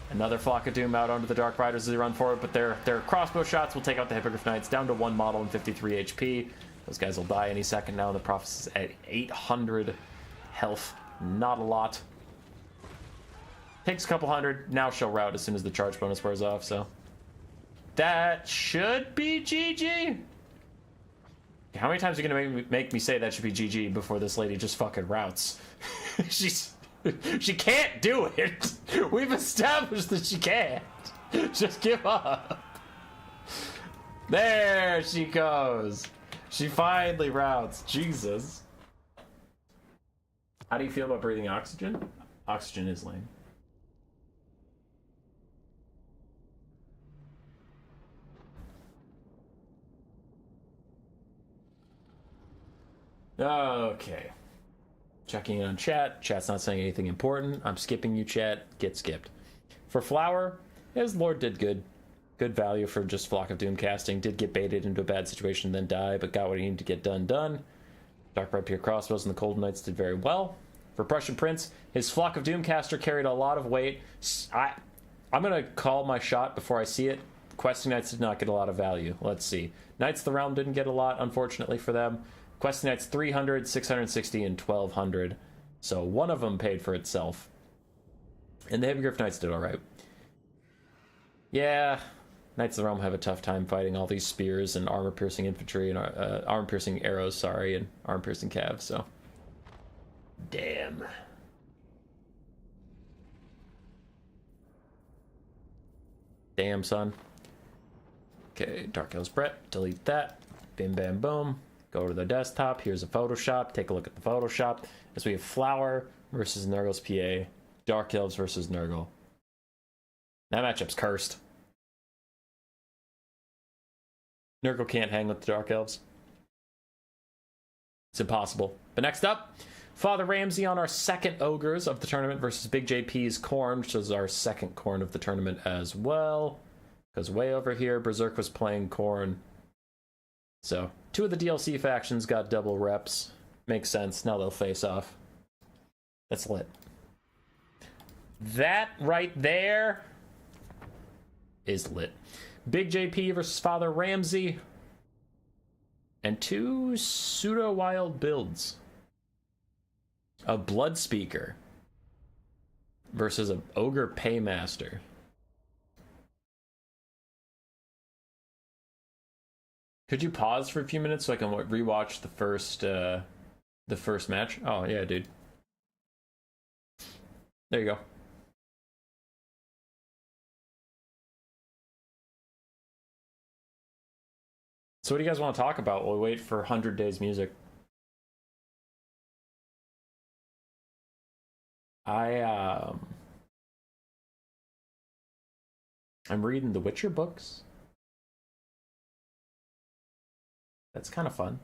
Another Flock of Doom out onto the Dark Riders as they run forward, but their crossbow shots will take out the Hippogriff Knights down to 1 model and 53 HP. Those guys will die any second now, and the Prophetess is at 800 health. Not a lot. Takes a couple hundred. Now she'll rout as soon as the charge bonus wears off, so. That should be GG. How many times are you going to make me say that should be GG before this lady just fucking routs? She can't do it. We've established that she can't. Just give up. There she goes. She finally routs. Jesus. How do you feel about breathing oxygen? Oxygen is lame. Okay. Checking in on chat. Chat's not saying anything important. I'm skipping you, chat. Get skipped. For Flower, his Lord did good. Good value for just Flock of Doom casting. Did get baited into a bad situation, then die, but got what he needed to get done. Dark Rapier Crossbows and the Cold Knights did very well. For Prussian Prince, his Flock of Doom caster carried a lot of weight. I'm going to call my shot before I see it. Questing Knights did not get a lot of value. Let's see. Knights of the Realm didn't get a lot, unfortunately for them. Questing Knights 300, 660, and 1200. So one of them paid for itself. And the Hippogriff Knights did alright. Yeah, Knights of the Realm have a tough time fighting all these spears and armor-piercing infantry and armor-piercing arrows, and armor-piercing calves, so. Damn. Damn, son. Okay, Dark Elves Brett, delete that. Bim bam boom. Go to the desktop. Here's a Photoshop. Take a look at the Photoshop. As we have Flower versus Nurgle's PA. Dark Elves versus Nurgle. That matchup's cursed. Nurgle can't hang with the Dark Elves. It's impossible. But next up, Father Ramsey on our second Ogres of the tournament versus Big JP's Khorne, which is our second Khorne of the tournament as well. Because way over here, Berserk was playing Khorne. So, two of the DLC factions got double reps. Makes sense. Now they'll face off. That's lit. That right there is lit. Big JP versus Father Ramsey. And two pseudo-wild builds. A Blood Speaker versus an Ogre Paymaster. Could you pause for a few minutes so I can rewatch the first match? Oh yeah, dude. There you go. So what do you guys want to talk about while we wait for 100 Days music? I'm reading the Witcher books. That's kind of fun.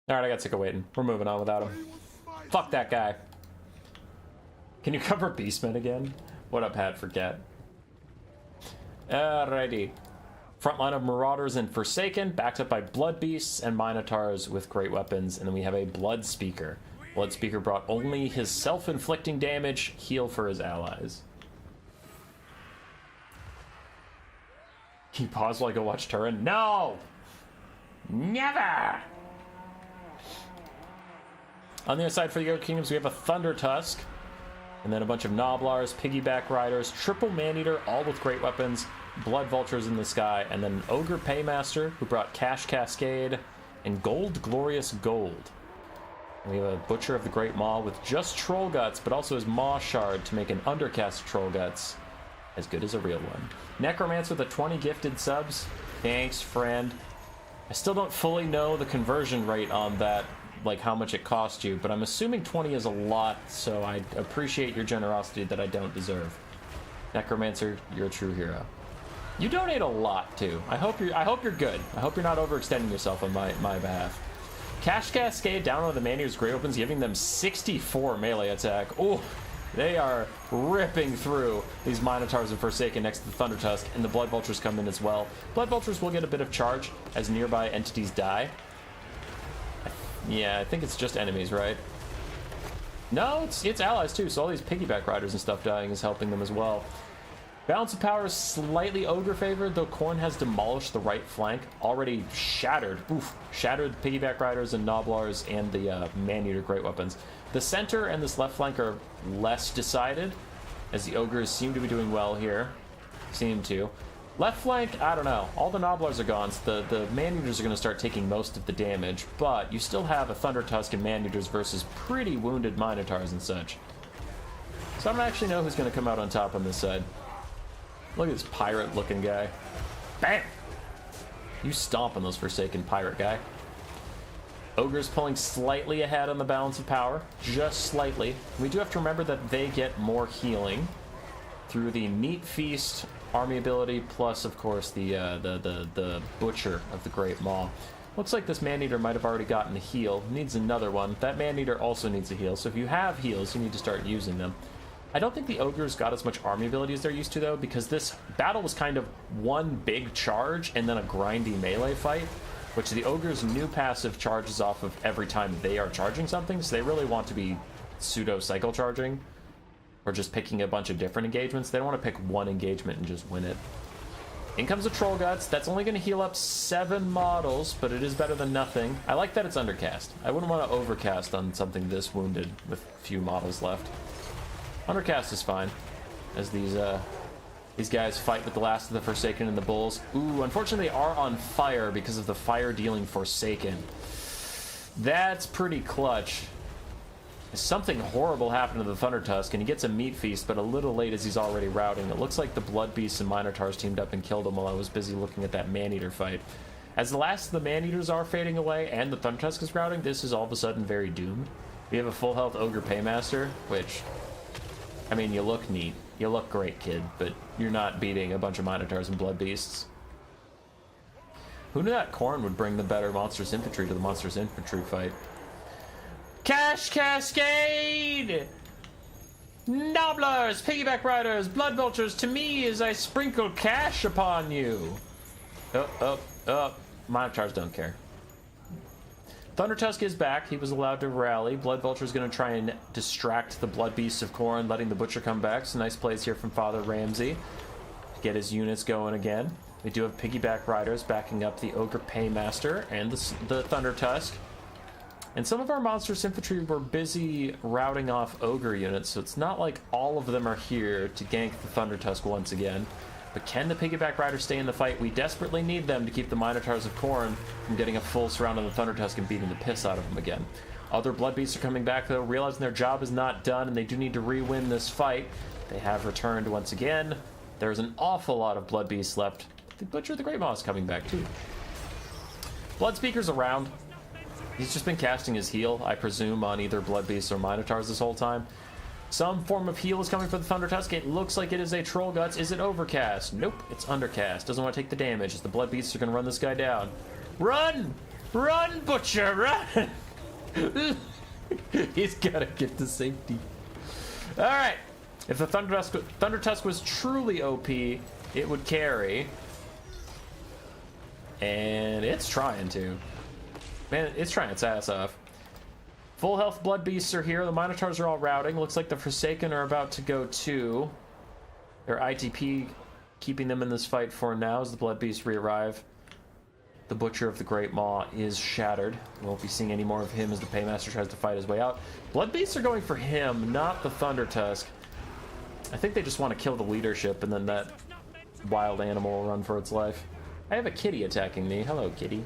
Alright, I got sick of waiting. We're moving on without him. Fuck that guy. Can you cover Beastmen again? What up, Hat Forget? Alrighty. Front line of Marauders and Forsaken, backed up by Blood Beasts and Minotaurs with great weapons, and then we have a Blood Speaker. Blood Speaker brought only his self-inflicting damage, heal for his allies. Can you pause while I go watch Turin? No! Never! On the other side for the Yoke Kingdoms, we have a Thunder Tusk, and then a bunch of Gnoblars, Piggyback Riders, Triple Maneater, all with great weapons, Blood Vultures in the sky, and then an Ogre Paymaster, who brought Cash Cascade and Gold Glorious Gold. And we have a Butcher of the Great Maw with just Troll Guts, but also his Maw Shard to make an Undercast Troll Guts as good as a real one. Necromancer with a 20 gifted subs. Thanks, friend. I still don't fully know the conversion rate on that, like how much it cost you, but I'm assuming 20 is a lot, so I appreciate your generosity that I don't deserve. Necromancer, you're a true hero. You donate a lot too. I hope you're good. I hope you're not overextending yourself on my behalf. Cash Cascade down on the Maneater's Great Weapons, giving them 64 melee attack. Oh, they are ripping through these Minotaurs and Forsaken next to the Thunder Tusk, and the Blood Vultures come in as well. Blood Vultures will get a bit of charge as nearby entities die. Yeah, I think it's just enemies, right? No, it's allies too, so all these Piggyback Riders and stuff dying is helping them as well. Balance of power is slightly Ogre favored, though Khorne has demolished the right flank. Already shattered. Oof. Shattered the Piggyback Riders and Gnoblars and the Maneater Great Weapons. The center and this left flank are less decided, as the Ogres seem to be doing well here. Seem to. Left flank, I don't know. All the Gnoblars are gone, so the Maneaters are going to start taking most of the damage, but you still have a Thunder Tusk and Maneaters versus pretty wounded Minotaurs and such. So I don't actually know who's going to come out on top on this side. Look at this pirate-looking guy. Bam! You stomp on those Forsaken pirate guy. Ogres pulling slightly ahead on the balance of power. Just slightly. We do have to remember that they get more healing. through the Meat Feast army ability, plus, of course, the Butcher of the Great Maw. Looks like this Maneater might have already gotten a heal. Needs another one. That Maneater also needs a heal, so if you have heals, you need to start using them. I don't think the Ogres got as much army ability as they're used to, though, because this battle was kind of one big charge and then a grindy melee fight, which the Ogres' new passive charges off of every time they are charging something, so they really want to be pseudo-cycle charging, or just picking a bunch of different engagements. They don't want to pick one engagement and just win it. In comes the Troll Guts. That's only going to heal up 7 models, but it is better than nothing. I like that it's undercast. I wouldn't want to overcast on something this wounded with few models left. Undercast is fine, as these guys fight with the last of the Forsaken and the Bulls. Ooh, unfortunately they are on fire because of the fire-dealing Forsaken. That's pretty clutch. Something horrible happened to the Thunder Tusk, and he gets a Meat Feast, but a little late as he's already routing. It looks like the Blood Beasts and Minotaurs teamed up and killed him while I was busy looking at that Maneater fight. As the last of the Maneaters are fading away and the Thunder Tusk is routing, this is all of a sudden very doomed. We have a full health Ogre Paymaster, which, I mean, you look neat. You look great, kid, but you're not beating a bunch of Minotaurs and Blood Beasts. Who knew that Khorne would bring the better Monstrous Infantry to the Monstrous Infantry fight? Cash Cascade! Nobblers, Piggyback Riders, Blood Vultures, to me as I sprinkle cash upon you. Minotaurs don't care. Thunder Tusk is back. He was allowed to rally. Blood Vulture is going to try and distract the Blood Beasts of Khorne, letting the Butcher come back. So nice plays here from Father Ramsey to get his units going again. We do have Piggyback Riders backing up the Ogre Paymaster and the Thunder Tusk. And some of our Monstrous Infantry were busy routing off Ogre units, so it's not like all of them are here to gank the Thunder Tusk once again. But can the Piggyback Riders stay in the fight? We desperately need them to keep the Minotaurs of Khorne from getting a full surround on the Thunder Tusk and beating the piss out of them again. Other Blood Beasts are coming back, though, realizing their job is not done, and they do need to re-win this fight. They have returned once again. There's an awful lot of Blood Beasts left. The Butcher of the Great Maw is coming back, too. Bloodspeaker's around. He's just been casting his heal, I presume, on either Blood Beasts or Minotaurs this whole time. Some form of heal is coming for the Thunder Tusk. It looks like it is a Troll Guts. Is it Overcast? Nope, it's Undercast. Doesn't want to take the damage as the Blood Beasts are going to run this guy down. Run! Run, Butcher, run! He's got to get to safety. Alright. If the Thunder Tusk was truly OP, it would carry. And it's trying to. Man, it's trying its ass off. Full health Blood Beasts are here. The Minotaurs are all routing. Looks like the Forsaken are about to go too. Their ITP keeping them in this fight for now as the Blood Beasts re-arrive. The Butcher of the Great Maw is shattered. We won't be seeing any more of him as the Paymaster tries to fight his way out. Blood Beasts are going for him, not the Thunder Tusk. I think they just want to kill the leadership, and then that wild animal will run for its life. I have a kitty attacking me. Hello, kitty.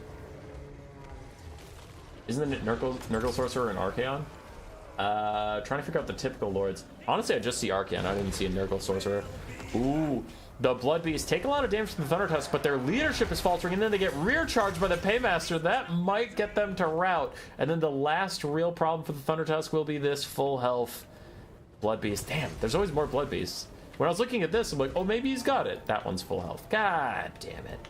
Isn't it Nurgle Sorcerer and Archaon? Trying to figure out the typical lords. Honestly, I just see Archaon. I didn't see a Nurgle Sorcerer. Ooh, the Blood Beasts take a lot of damage from the Thunder Tusk, but their leadership is faltering, and then they get rear charged by the Paymaster. That might get them to rout. And then the last real problem for the Thunder Tusk will be this full health Blood Beast. Damn, there's always more Blood Beasts. When I was looking at this, I'm like, oh, maybe he's got it. That one's full health. God damn it.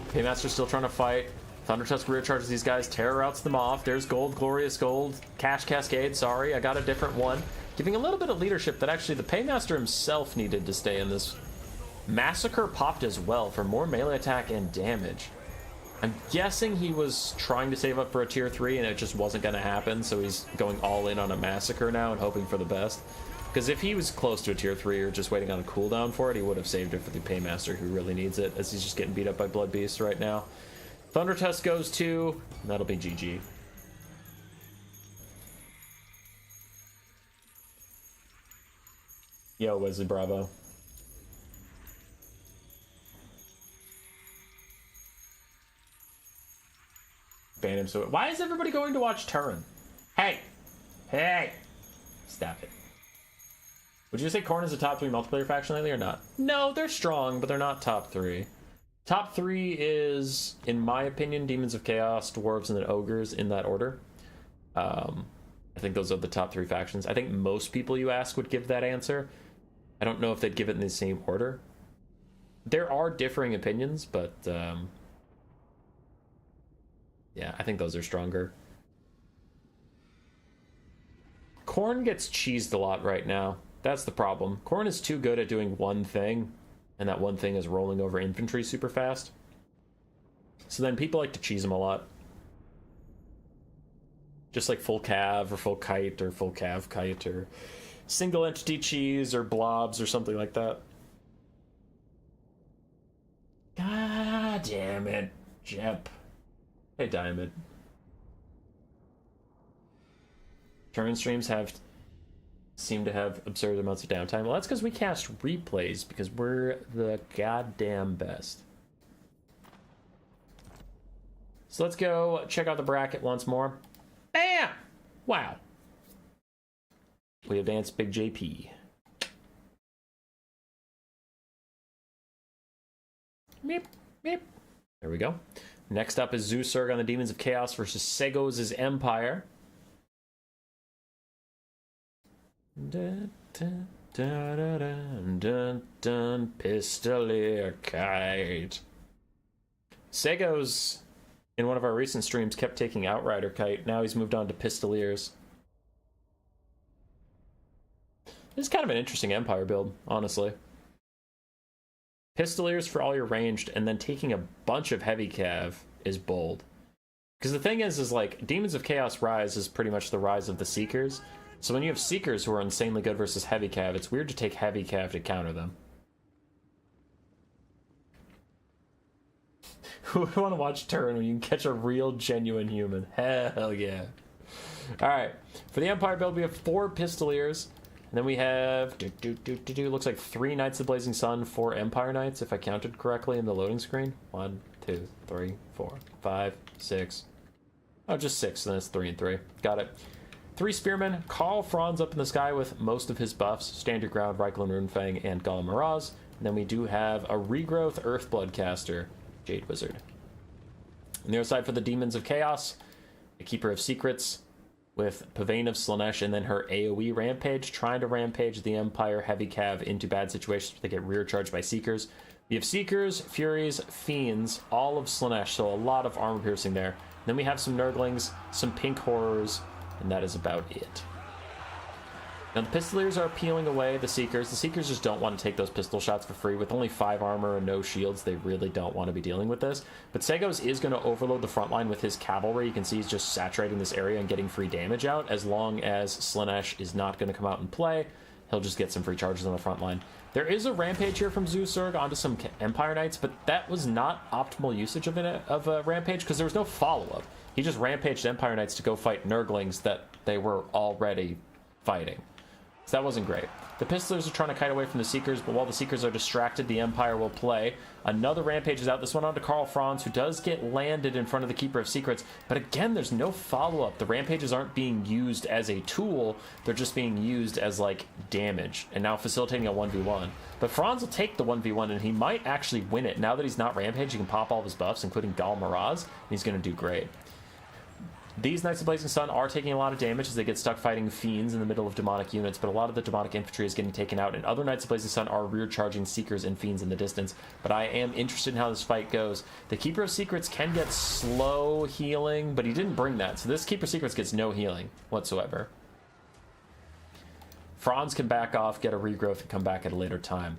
Paymaster's still trying to fight. Thunder Tusk rear charges these guys, terror routs them off. There's gold, glorious gold, cash cascade. Sorry, I got a different one. Giving a little bit of leadership that actually the Paymaster himself needed to stay in this. Massacre popped as well for more melee attack and damage. I'm guessing he was trying to save up for a tier 3 and it just wasn't going to happen, so he's going all in on a Massacre now and hoping for the best. Because if he was close to a tier 3 or just waiting on a cooldown for it, he would have saved it for the Paymaster who really needs it, as he's just getting beat up by Blood Beasts right now. Thunder Tusk goes too, and that'll be GG. Yo, Wesley Bravo. Ban him so. Why is everybody going to watch Turin? Hey! Hey! Stop it. Would you say Khorne is a top 3 multiplayer faction lately or not? No, they're strong, but they're not top 3. Top 3 is, in my opinion, Demons of Chaos, Dwarves, and then Ogres in that order. I think those are the top 3 factions. I think most people you ask would give that answer. I don't know if they'd give it in the same order. There are differing opinions, but yeah, I think those are stronger. Khorne gets cheesed a lot right now. That's the problem. Khorne is too good at doing one thing, and that one thing is rolling over infantry super fast. So then people like to cheese him a lot. Just like full cav or full kite or full cav kite or single entity cheese or blobs or something like that. God damn it, Jep. Hey, Diamond. Turn streams seem to have absurd amounts of downtime. Well, that's because we cast replays, because we're the goddamn best. So let's go check out the bracket once more. Bam! Wow. We advanced Big JP. Meep, meep. There we go. Next up is Zusurg on the Demons of Chaos versus Segos' Empire. Dun, dun, dun, dun, dun, dun, Pistolier Kite. Segos, in one of our recent streams, kept taking Outrider Kite. Now he's moved on to Pistoliers. This is kind of an interesting Empire build, honestly. Pistoliers for all your ranged, and then taking a bunch of heavy cav is bold. Because the thing is like, Demons of Chaos Rise is pretty much the rise of the Seekers. So when you have Seekers who are insanely good versus heavy cav, it's weird to take heavy cav to counter them. Who would want to watch Turn when you can catch a real, genuine human? Hell yeah. Alright, for the Empire build, we have 4 Pistoliers. And then we have, looks like 3 Knights of the Blazing Sun, 4 Empire Knights, if I counted correctly in the loading screen. 1, 2, 3, 4, 5, 6. Oh, just 6, then it's 3 and 3. Got it. 3 Spearmen, Carl Franz up in the sky with most of his buffs, Stand Your Ground, Reichel and Runefang, and Golem Miraz. And then we do have a Regrowth Earthblood caster, Jade Wizard. On the other side for the Demons of Chaos, a Keeper of Secrets, with Pavane of Slaanesh, and then her AoE Rampage, trying to rampage the Empire Heavy Cav into bad situations where they get rear charged by Seekers. We have Seekers, Furies, Fiends, all of Slaanesh, so a lot of armor piercing there. And then we have some Nurglings, some Pink Horrors, and that is about it. Now the Pistoliers are peeling away the Seekers. The Seekers just don't want to take those pistol shots for free. With only 5 armor and no shields, they really don't want to be dealing with this. But Segos is going to overload the front line with his cavalry. You can see he's just saturating this area and getting free damage out. As long as Slaanesh is not going to come out and play, he'll just get some free charges on the front line. There is a Rampage here from Zusurg onto some Empire Knights, but that was not optimal usage of a Rampage because there was no follow-up. He just Rampaged Empire Knights to go fight Nurglings that they were already fighting. So that wasn't great. The Pistolers are trying to kite away from the Seekers, but while the Seekers are distracted, the Empire will play. Another Rampage is out. This one onto Carl Franz, who does get landed in front of the Keeper of Secrets. But again, there's no follow-up. The Rampages aren't being used as a tool. They're just being used as, like, damage. And now facilitating a 1v1. But Franz will take the 1v1, and he might actually win it. Now that he's not Rampage, he can pop all of his buffs, including Gal Miraz, and he's going to do great. These Knights of Blazing Sun are taking a lot of damage as they get stuck fighting Fiends in the middle of demonic units, but a lot of the demonic infantry is getting taken out, and other Knights of Blazing Sun are rear-charging Seekers and Fiends in the distance. But I am interested in how this fight goes. The Keeper of Secrets can get slow healing, but he didn't bring that, so this Keeper of Secrets gets no healing whatsoever. Franz can back off, get a regrowth, and come back at a later time.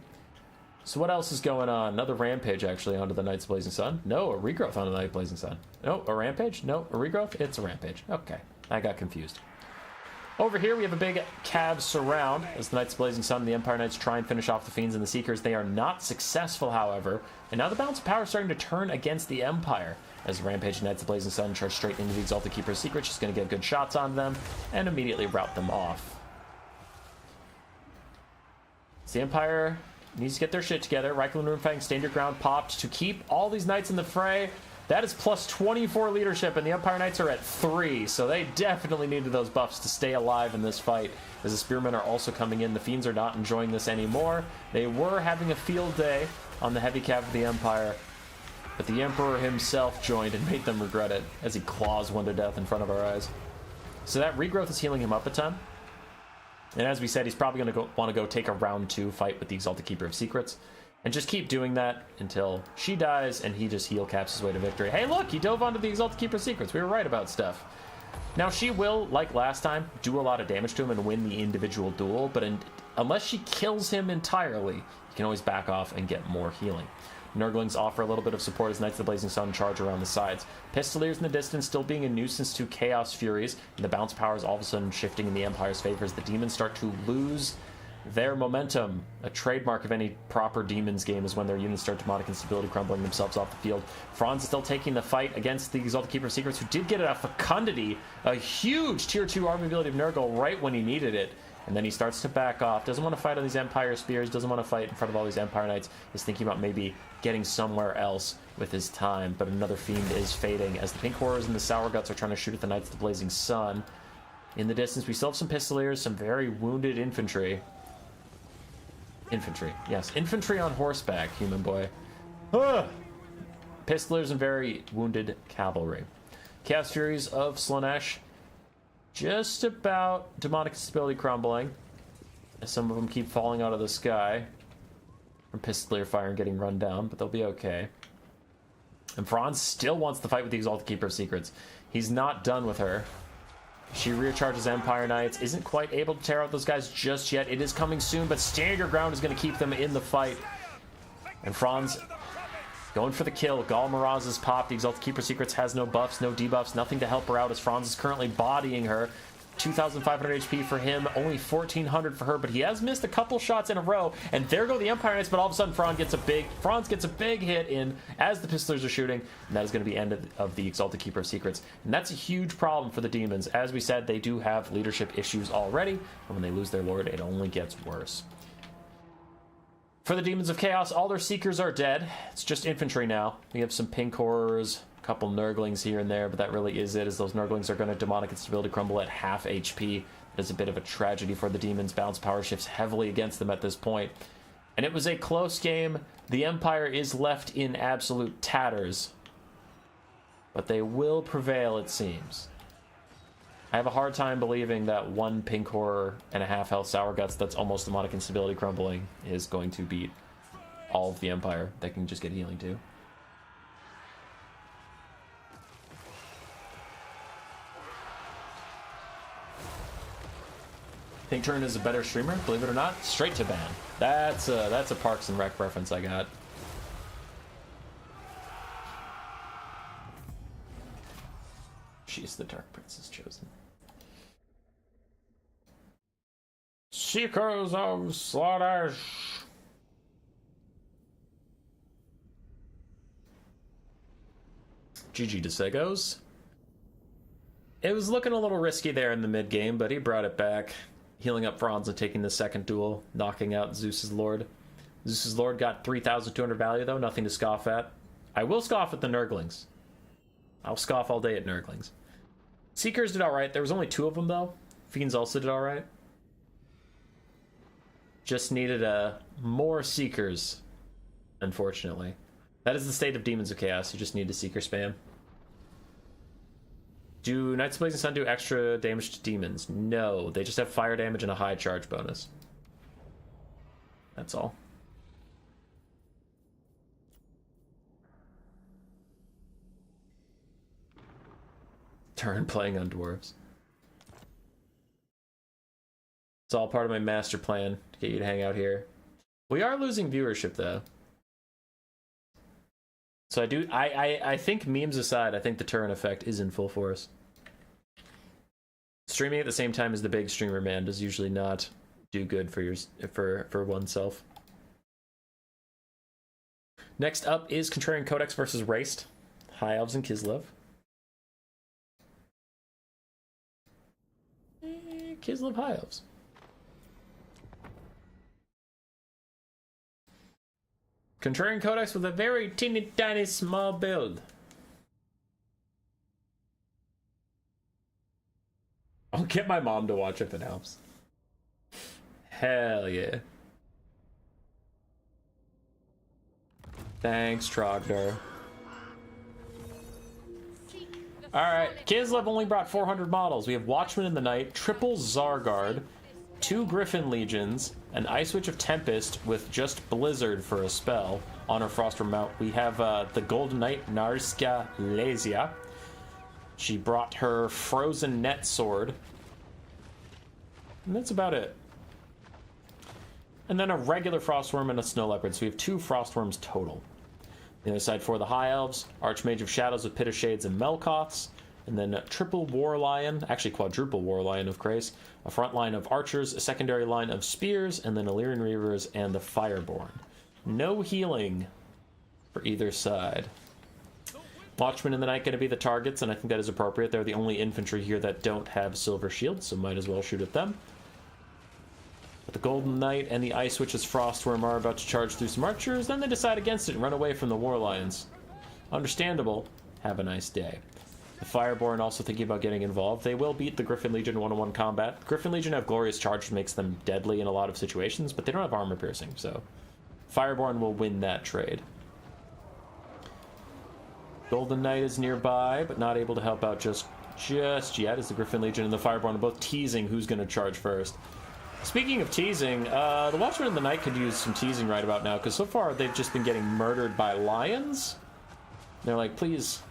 So what else is going on? Another Rampage, actually, onto the Knights of Blazing Sun. No, a regrowth onto the Knights of Blazing Sun. No, a Rampage? No, a regrowth? It's a Rampage. Okay, I got confused. Over here, we have a big Cav surround as the Knights of Blazing Sun and the Empire Knights try and finish off the Fiends and the Seekers. They are not successful, however, and now the balance of power is starting to turn against the Empire. As Rampage and Knights of Blazing Sun charge straight into the Exalted Keeper of Secrets, she's going to get good shots on them and immediately rout them off. So the Empire needs to get their shit together. Reichel and Runefang, Stand Your Ground popped to keep all these Knights in the fray. That is plus 24 leadership, and the Empire Knights are at 3, so they definitely needed those buffs to stay alive in this fight, as the Spearmen are also coming in. The Fiends are not enjoying this anymore. They were having a field day on the heavy cav of the Empire, but the Emperor himself joined and made them regret it, as he claws one to death in front of our eyes. So that regrowth is healing him up a ton. And as we said, he's probably going to want to go take a round 2 fight with the Exalted Keeper of Secrets. And just keep doing that until she dies and he just heal caps his way to victory. Hey, look, he dove onto the Exalted Keeper of Secrets. We were right about stuff. Now, she will, like last time, do a lot of damage to him and win the individual duel, but unless she kills him entirely, you can always back off and get more healing. Nurglings offer a little bit of support as Knights of the Blazing Sun charge around the sides. Pistoliers in the distance still being a nuisance to Chaos Furies, and the bounce power is all of a sudden shifting in the Empire's favor as the demons start to lose their momentum. A trademark of any proper demons game is when their units start demonic instability crumbling themselves off the field. Franz is still taking the fight against the Exalted Keeper of Secrets, who did get a fecundity, a huge tier 2 army ability of Nurgle right when he needed it. And then he starts to back off, doesn't want to fight on these Empire Spears, doesn't want to fight in front of all these Empire Knights, is thinking about maybe getting somewhere else with his time. But another Fiend is fading as the Pink Horrors and the Sour Guts are trying to shoot at the Knights of the Blazing Sun. In the distance, we still have some Pistoliers, some very wounded infantry. Infantry, yes. Infantry on horseback, human boy. Pistoliers and very wounded cavalry. Chaos Furies of Slaanesh just about demonic instability crumbling. Some of them keep falling out of the sky from Pistolier fire and getting run down, but they'll be okay. And Franz still wants to fight with the Exalted Keeper of Secrets. He's not done with her. She recharges Empire Knights, isn't quite able to tear out those guys just yet. It is coming soon, but stand your ground is going to keep them in the fight. And Franz going for the kill. Gal Miraz is popped. The Exalted Keeper Secrets has no buffs, no debuffs, nothing to help her out as Franz is currently bodying her. 2,500 HP for him, only 1,400 for her, but he has missed a couple shots in a row, and there go the Empire Knights, but all of a sudden Franz gets a big hit in as the Pistolers are shooting, and that is going to be end of the Exalted Keeper of Secrets. And that's a huge problem for the demons. As we said, they do have leadership issues already, and when they lose their lord, it only gets worse. For the Demons of Chaos, all their Seekers are dead. It's just infantry now. We have some Pink Horrors, a couple Nurglings here and there, but that really is it, as those Nurglings are going to demonic instability crumble at half HP. It is a bit of a tragedy for the demons. Bounce power shifts heavily against them at this point. And it was a close game. The Empire is left in absolute tatters. But they will prevail, it seems. I have a hard time believing that one Pink Horror and a half health Sour Guts that's almost demonic instability crumbling is going to beat all of the Empire that can just get healing too. Pink Turn is a better streamer, believe it or not. Straight to ban. That's a Parks and Rec reference I got. She is the Dark Princess chosen. Seekers of Slaanesh. GG to Segos. It was looking a little risky there in the mid game, but he brought it back. Healing up Franz and taking the second duel, knocking out Zeus's Lord. Zeus's Lord got 3,200 value though, nothing to scoff at. I will scoff at the Nurglings. I'll scoff all day at Nurglings. Seekers did alright. There was only 2 of them though. Fiends also did alright. Just needed more Seekers, unfortunately. That is the state of Demons of Chaos. You just need to Seeker spam. Do Knights of Blazing Sun do extra damage to demons? No, they just have fire damage and a high charge bonus. That's all. Turn playing on Dwarves. It's all part of my master plan to get you to hang out here. We are losing viewership though. So I think, memes aside, I think the Turin effect is in full force. Streaming at the same time as the big streamer man does usually not do good for oneself. Next up is Contrarian Codex versus Raced. High Elves and Kislev. Kislev High Elves. Contrarian Codex with a very teeny tiny small build. I'll get my mom to watch if it helps. Hell yeah. Thanks, Trogdor. Alright, Kislev only brought 400 models. We have Watchman in the Night, Triple Zargard, 2 Griffin Legions, an Ice Witch of Tempest with just Blizzard for a spell on her Frostworm mount. We have the Golden Knight Narska Lesia. She brought her Frozen Net Sword. And that's about it. And then a regular Frostworm and a Snow Leopard, so we have 2 Frostworms total. The other side for the High Elves, Archmage of Shadows with Pit of Shades and Melkoths. And then a triple War Lion, actually quadruple War Lion of Grace, a front line of Archers, a secondary line of Spears, and then Illyrian Reavers and the Fireborn. No healing for either side. Watchmen in the Night going to be the targets, and I think that is appropriate. They're the only infantry here that don't have silver shields, so might as well shoot at them. But the Golden Knight and the Ice Witch's Frostworm are about to charge through some archers, then they decide against it and run away from the War Lions. Understandable. Have a nice day. The Fireborn also thinking about getting involved. They will beat the Griffin Legion 1-on-1 combat. Griffin Legion have Glorious Charge, which makes them deadly in a lot of situations, but they don't have armor piercing, so Fireborn will win that trade. Golden Knight is nearby, but not able to help out just yet, as the Griffin Legion and the Fireborn are both teasing who's going to charge first. Speaking of teasing, the Watchmen in the Night could use some teasing right about now, because so far they've just been getting murdered by lions. They're like, please,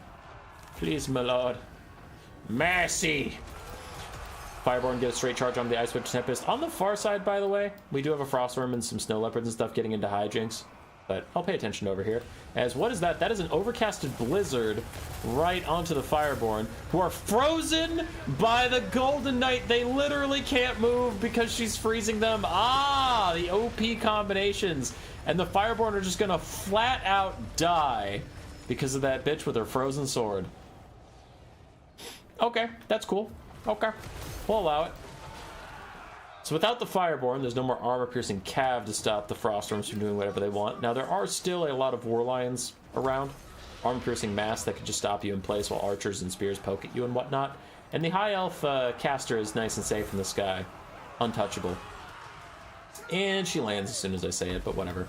my lord, mercy. Fireborn get a straight charge on the Ice Witch Tempest. On the far side, by the way, we do have a Frostworm and some Snow Leopards and stuff getting into hijinks. But I'll pay attention over here. As what is that? That is an overcasted blizzard right onto the Fireborn, who are frozen by the Golden Knight. They literally can't move because she's freezing them. Ah, the OP combinations. And the Fireborn are just gonna flat out die because of that bitch with her frozen sword. Okay, that's cool. Okay, we'll allow it. So without the Fireborn, there's no more armor-piercing cav to stop the Frostworms from doing whatever they want. Now, there are still a lot of War Lions around. Armor-piercing mass that can just stop you in place while archers and spears poke at you and whatnot. And the High Elf caster is nice and safe in the sky. Untouchable. And she lands as soon as I say it, but whatever.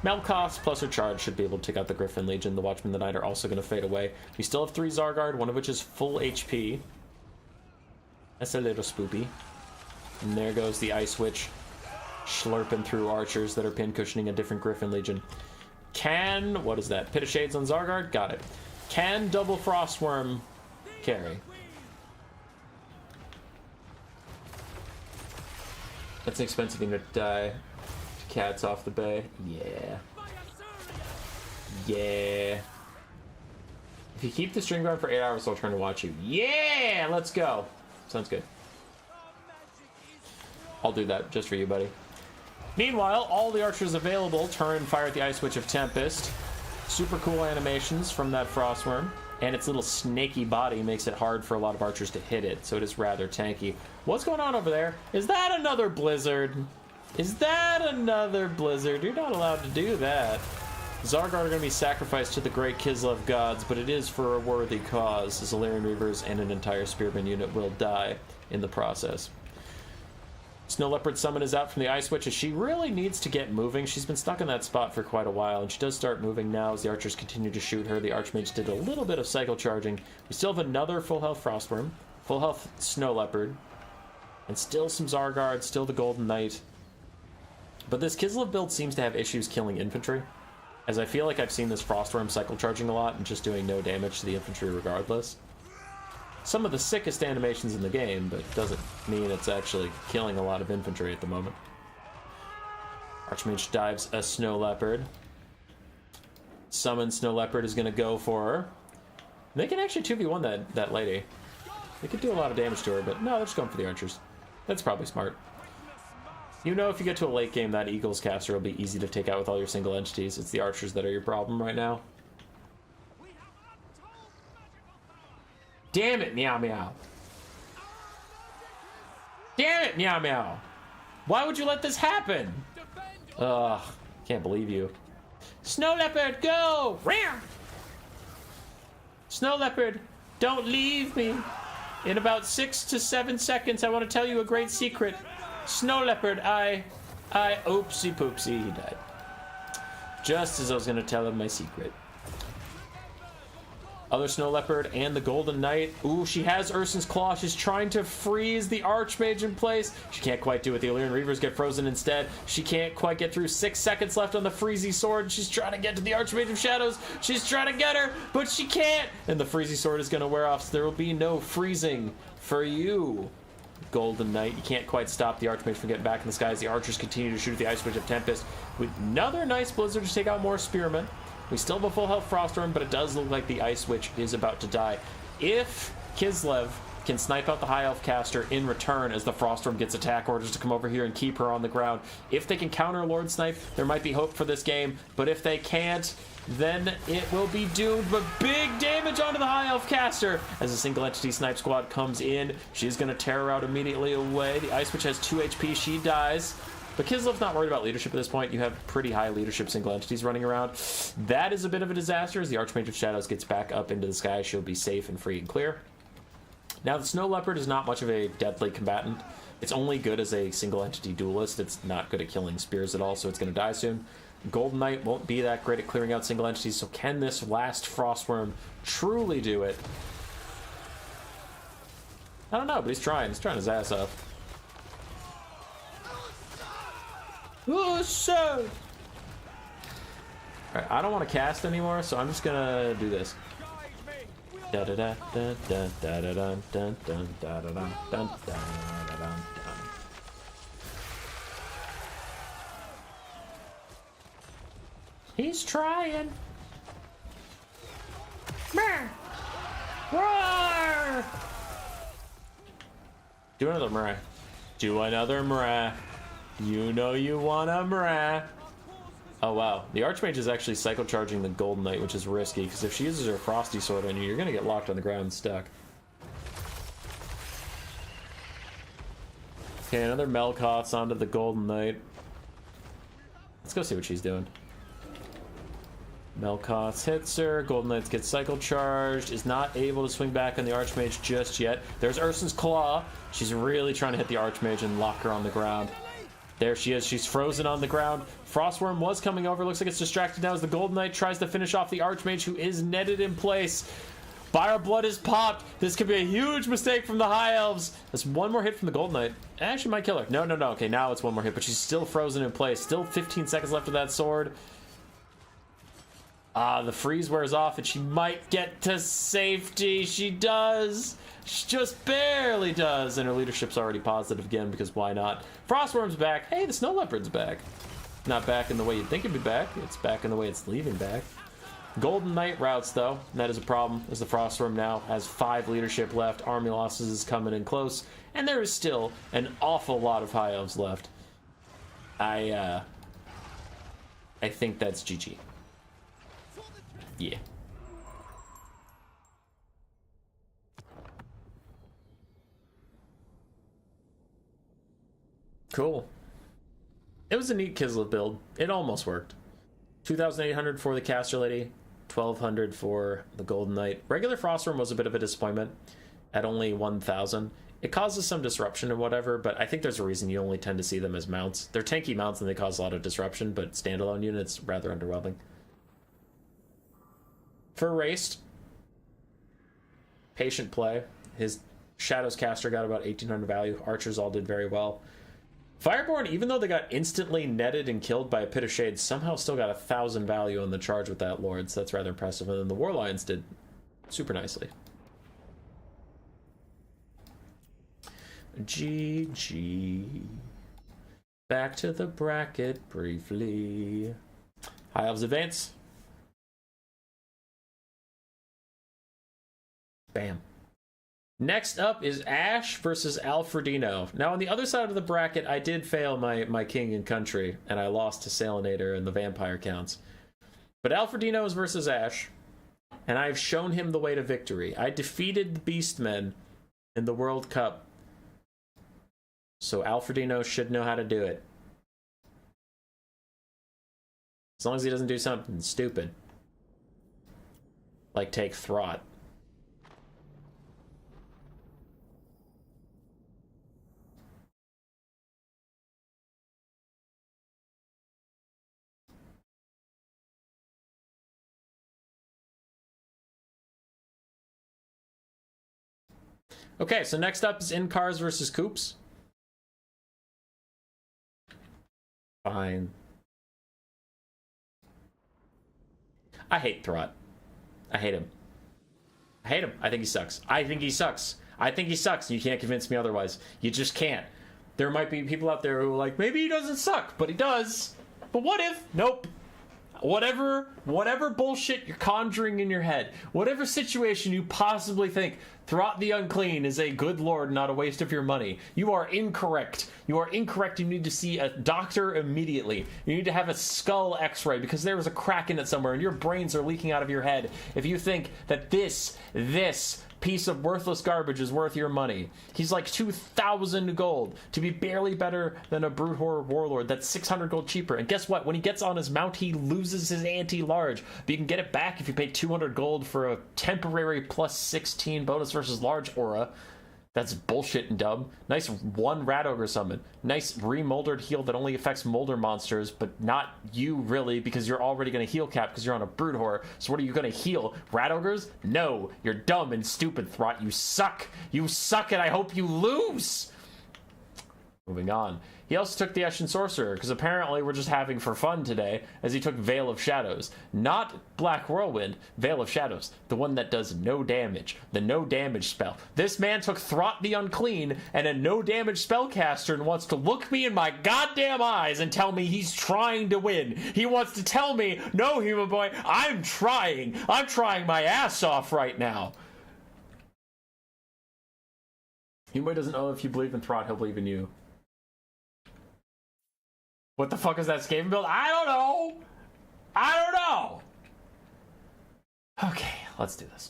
Melkoths plus her charge should be able to take out the Griffin Legion. The Watchmen of the Night are also going to fade away. We still have 3 Zargard, one of which is full HP. That's a little spoopy. And there goes the Ice Witch, slurping through archers that are pin-cushioning a different Griffin Legion. Can, what is that, Pit of Shades on Zargard? Got it. Can double Frostworm carry? That's an expensive thing to die. Cats off the bay. Yeah. Yeah. If you keep the string going for 8 hours, I'll turn to watch you. Yeah! Let's go. Sounds good. I'll do that just for you, buddy. Meanwhile, all the archers available turn and fire at the Ice Witch of Tempest. Super cool animations from that Frostworm. And its little snaky body makes it hard for a lot of archers to hit it, so it is rather tanky. What's going on over there? Is that another blizzard? Is that another blizzard? You're not allowed to do that. Zargard are going to be sacrificed to the great Kislev gods, but it is for a worthy cause, as Illyrian Reavers and an entire Spearman unit will die in the process. Snow Leopard summon is out from the Ice Witch as she really needs to get moving. She's been stuck in that spot for quite a while, and she does start moving now as the archers continue to shoot her. The Archmage did a little bit of cycle charging. We still have another full health Frostworm, full health Snow Leopard, and still some Zargard, still the Golden Knight. But this Kislev build seems to have issues killing infantry, as I feel like I've seen this Frostworm cycle charging a lot and just doing no damage to the infantry regardless. Some of the sickest animations in the game, but doesn't mean it's actually killing a lot of infantry at the moment. Archmage dives a Snow Leopard. Summon Snow Leopard is going to go for her. They can actually 2v1 that lady. They could do a lot of damage to her, but no, they're just going for the archers. That's probably smart. You know, if you get to a late game, that Eagles caster will be easy to take out with all your single entities. It's the archers that are your problem right now. Damn it, meow meow. Damn it, meow meow. Why would you let this happen? Ugh, can't believe you. Snow Leopard, go! Ram! Snow Leopard, don't leave me. In about 6 to 7 seconds, I want to tell you a great secret. Snow Leopard, I oopsie poopsie, he died. Just as I was going to tell him my secret. Other Snow Leopard and the Golden Knight. Ooh, she has Urson's Claw. She's trying to freeze the Archmage in place. She can't quite do it. The Illyrian Reavers get frozen instead. She can't quite get through. 6 seconds left on the Freezy Sword. She's trying to get to the Archmage of Shadows. She's trying to get her, but she can't. And the Freezy Sword is going to wear off, so there will be no freezing for you, Golden Knight. You can't quite stop the Archmage from getting back in the skies. The archers continue to shoot at the Ice Witch of Tempest with another nice Blizzard to take out more Spearmen. We still have a full health Froststorm, but it does look like the Ice Witch is about to die. If Kislev can snipe out the High Elf caster in return as the Froststorm gets attack orders to come over here and keep her on the ground, if they can counter Lord Snipe, there might be hope for this game, but if they can't, then it will be doomed. But big damage onto the High Elf caster as a single entity Snipe Squad comes in. She's going to tear her out immediately away. The Ice Witch has 2 HP. She dies. But Kislev's not worried about leadership at this point. You have pretty high leadership single entities running around. That is a bit of a disaster as the Archmage of Shadows gets back up into the sky. She'll be safe and free and clear. Now, the Snow Leopard is not much of a deadly combatant. It's only good as a single entity duelist. It's not good at killing spears at all, so it's going to die soon. Golden Knight won't be that great at clearing out single entities, so can this last Frostworm truly do it? I don't know, but he's trying. He's trying his ass off. Oh, so! Alright, I don't want to cast anymore, so I'm just gonna do this. Da da da da da da da da da da da da da da da. He's trying. Roar! Do another Murray. Do another Murray. You know you want a Murray. Oh wow, the Archmage is actually cycle charging the Golden Knight, which is risky, because if she uses her Frosty Sword on you, you're going to get locked on the ground and stuck. Okay, another Melkoth's onto the Golden Knight. Let's go see what she's doing. Melkoth hits her. Golden Knight gets cycle charged. Is not able to swing back on the Archmage just yet. There's Urson's Claw. She's really trying to hit the Archmage and lock her on the ground. There she is. She's frozen on the ground. Frostworm was coming over. Looks like it's distracted now as the Golden Knight tries to finish off the Archmage, who is netted in place. Fire Blood is popped. This could be a huge mistake from the High Elves. That's one more hit from the Golden Knight. Actually might kill her. No. Okay, now it's one more hit, but she's still frozen in place. Still 15 seconds left of that sword. The freeze wears off, and she might get to safety. She does. She just barely does, and her leadership's already positive again, because why not? Frostworm's back. Hey, the Snow Leopard's back. Not back in the way you'd think it'd be back. It's back in the way it's leaving back. Golden Knight routes, though. And that is a problem, as the Frostworm now has 5 leadership left. Army losses is coming in close, and there is still an awful lot of High Elves left. I think that's GG. Yeah. Cool. It was a neat Kislev build. It almost worked. 2,800 for the Caster Lady, 1,200 for the Golden Knight. Regular Frostworm was a bit of a disappointment at only 1,000. It causes some disruption and whatever, but I think there's a reason you only tend to see them as mounts. They're tanky mounts and they cause a lot of disruption, but standalone units, rather underwhelming. For Raced, patient play. His Shadows caster got about 1,800 value. Archers all did very well. Fireborn, even though they got instantly netted and killed by a Pit of Shade, somehow still got 1,000 value on the charge with that Lord, so that's rather impressive. And then the War Lions did super nicely. GG. Back to the bracket briefly. High Elves advance. Bam. Next up is Ash versus Alfredino. Now, on the other side of the bracket, I did fail my king and country, and I lost to Salinator and the vampire counts. But Alfredino is versus Ash, and I've shown him the way to victory. I defeated the Beastmen in the World Cup, so Alfredino should know how to do it. As long as he doesn't do something stupid. Like take Throt. Okay, so next up is in-cars versus coops. Fine. I hate Throt. I hate him. I hate him. I think he sucks. I think he sucks. I think he sucks. You can't convince me otherwise. You just can't. There might be people out there who are like, maybe he doesn't suck, but he does. But what if? Nope. Whatever bullshit you're conjuring in your head, whatever situation you possibly think Throt the Unclean is a good lord, not a waste of your money, you are incorrect. You are incorrect. You need to see a doctor immediately. You need to have a skull x-ray because there is a crack in it somewhere and your brains are leaking out of your head if you think that this piece of worthless garbage is worth your money. He's like 2,000 gold to be barely better than a brute horror warlord that's 600 gold cheaper. And guess what? When he gets on his mount, he loses his anti-large, but you can get it back if you pay 200 gold for a temporary plus 16 bonus versus large aura. That's bullshit and dumb. Nice one rat ogre summon. Nice remoldered heal that only affects molder monsters, but not you really, because you're already going to heal cap because you're on a brood horror. So what are you going to heal? Rat ogres? No, you're dumb and stupid, Throt. You suck. You suck, and I hope you lose. Moving on. He also took the Eshin Sorcerer, because apparently we're just having for fun today, as he took Veil of Shadows. Not Black Whirlwind, Veil of Shadows, the one that does no damage, the no damage spell. This man took Throt the Unclean and a no damage spellcaster and wants to look me in my goddamn eyes and tell me he's trying to win. He wants to tell me, no, human boy, I'm trying my ass off right now. Human boy doesn't know if you believe in Throt, he'll believe in you. What the fuck is that Skaven build? I don't know. Okay, let's do this.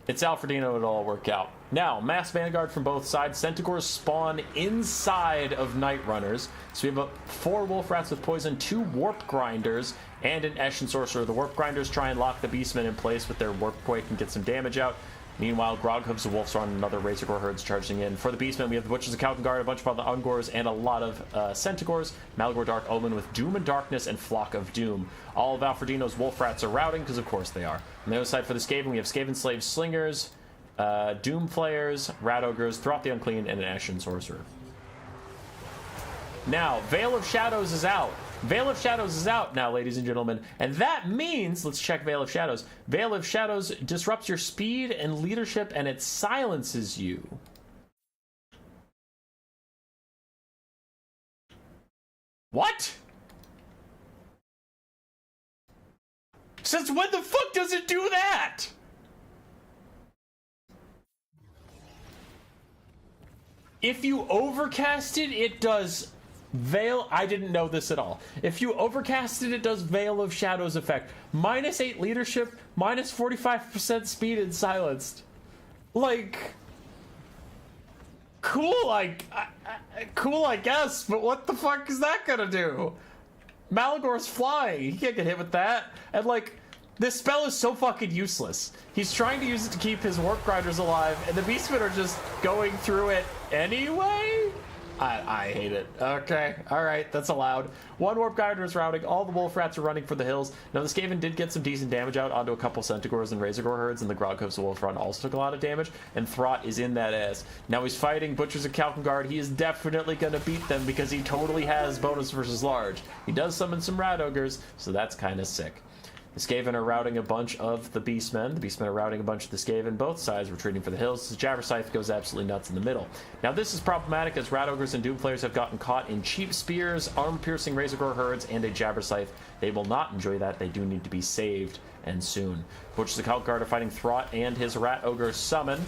It's Alfredino, it'll all work out. Now, Mass Vanguard from both sides. Centaurs spawn inside of Night Runners. So we have 4 Wolf Rats with poison, 2 Warp Grinders, and an Eshin Sorcerer. The Warp Grinders try and lock the Beastmen in place with their Warp Quake and get some damage out. Meanwhile, Groghooves the Wolves are on another Razor Gore herds charging in. For the Beastmen, we have the Butchers of Kalkengard, a bunch of other Ungors, and a lot of Centaurs. Malgor Dark Omen with Doom and Darkness and Flock of Doom. All of Alfredino's Wolf Rats are routing, because of course they are. On the other side for the Skaven, we have Skaven Slave Slingers, Doom Flayers, Rat Ogres, Throt the Unclean, and an Eshin Sorcerer. Now, Veil of Shadows is out. Veil of Shadows is out now, ladies and gentlemen. And that means, let's check Veil of Shadows. Veil of Shadows disrupts your speed and leadership, and it silences you. What? Since when the fuck does it do that? If you overcast it, it does Veil. I didn't know this at all. If you overcast it, it does Veil of Shadows effect. -8 leadership, -45% speed and silenced. Like, cool, cool, I guess, but what the fuck is that gonna do? Malagor's flying. He can't get hit with that. And like, this spell is so fucking useless. He's trying to use it to keep his Warp Grinders alive, and the Beastmen are just going through it anyway? I hate it. Okay, alright, that's allowed. 1 Warp Grinder is routing, all the Wolf Rats are running for the hills. Now the Skaven did get some decent damage out onto a couple Centaurs and Razor Gore herds, and the Groghooves the Wolf Run also took a lot of damage, and Throt is in that ass. Now he's fighting Butchers of Kalkengard. He is definitely gonna beat them because he totally has bonus versus large. He does summon some Rat Ogres, so that's kinda sick. The Skaven are routing a bunch of the Beastmen. The Beastmen are routing a bunch of the Skaven. Both sides retreating for the hills. The Jabberscythe goes absolutely nuts in the middle. Now this is problematic as Rat Ogres and Doom Players have gotten caught in cheap spears, arm-piercing Razor Gore herds, and a Jabberscythe. They will not enjoy that. They do need to be saved, and soon. Butchers of Kalkengard are fighting Throt and his Rat Ogre summon.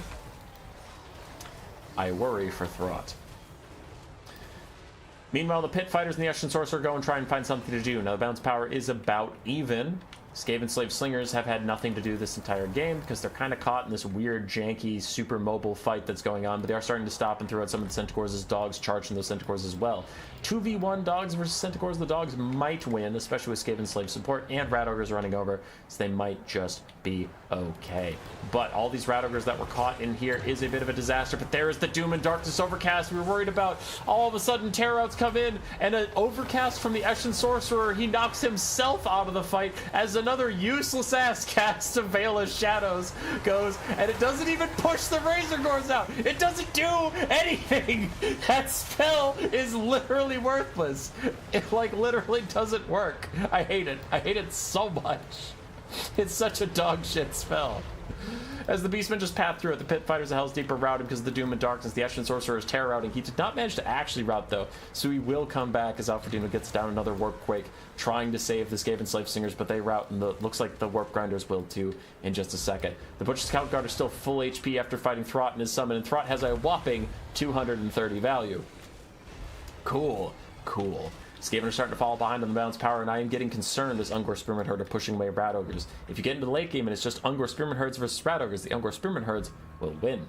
I worry for Throt. Meanwhile, the Pit Fighters and the Eshin Sorcerer go and try and find something to do. Now the bounce power is about even. Skaven Slave Slingers have had nothing to do this entire game because they're kind of caught in this weird, janky, super mobile fight that's going on, but they are starting to stop and throw out some of the Centaurs as dogs charging those Centaurs as well. 2v1 dogs versus Centaurs. The dogs might win, especially with Skaven Slave support and Rat Ogres running over, so they might just be okay. But all these Rat Ogres that were caught in here is a bit of a disaster, but there is the Doom and Darkness Overcast we were worried about. All of a sudden, Terror Outs come in, and an Overcast from the Eshin Sorcerer, he knocks himself out of the fight as another another useless ass cast of Veil of Shadows goes, and it doesn't even push the Razor Gores out. It doesn't do anything. That spell is literally worthless. It like literally doesn't work. I hate it. I hate it so much. It's such a dog shit spell. As the Beastmen just path through it, the Pit Fighters of Hell's Deep are routed because of the Doom and Darkness. The Ashen Sorcerer is terror routing. He did not manage to actually route, though, so he will come back as Alfredino gets down another Warp Quake, trying to save the Skaven Slave Singers, but they route, and looks like the Warp Grinders will, too, in just a second. The Butcher Scout Guard are still full HP after fighting Throt in his summon, and Throt has a whopping 230 value. Cool. Cool. Skaven are starting to fall behind on the balance power, and I am getting concerned as Ungor Spearman Herd are pushing away Rat Ogres. If you get into the late game and it's just Ungor Spearman Herds versus Rat Ogres, the Ungor Spearman Herds will win.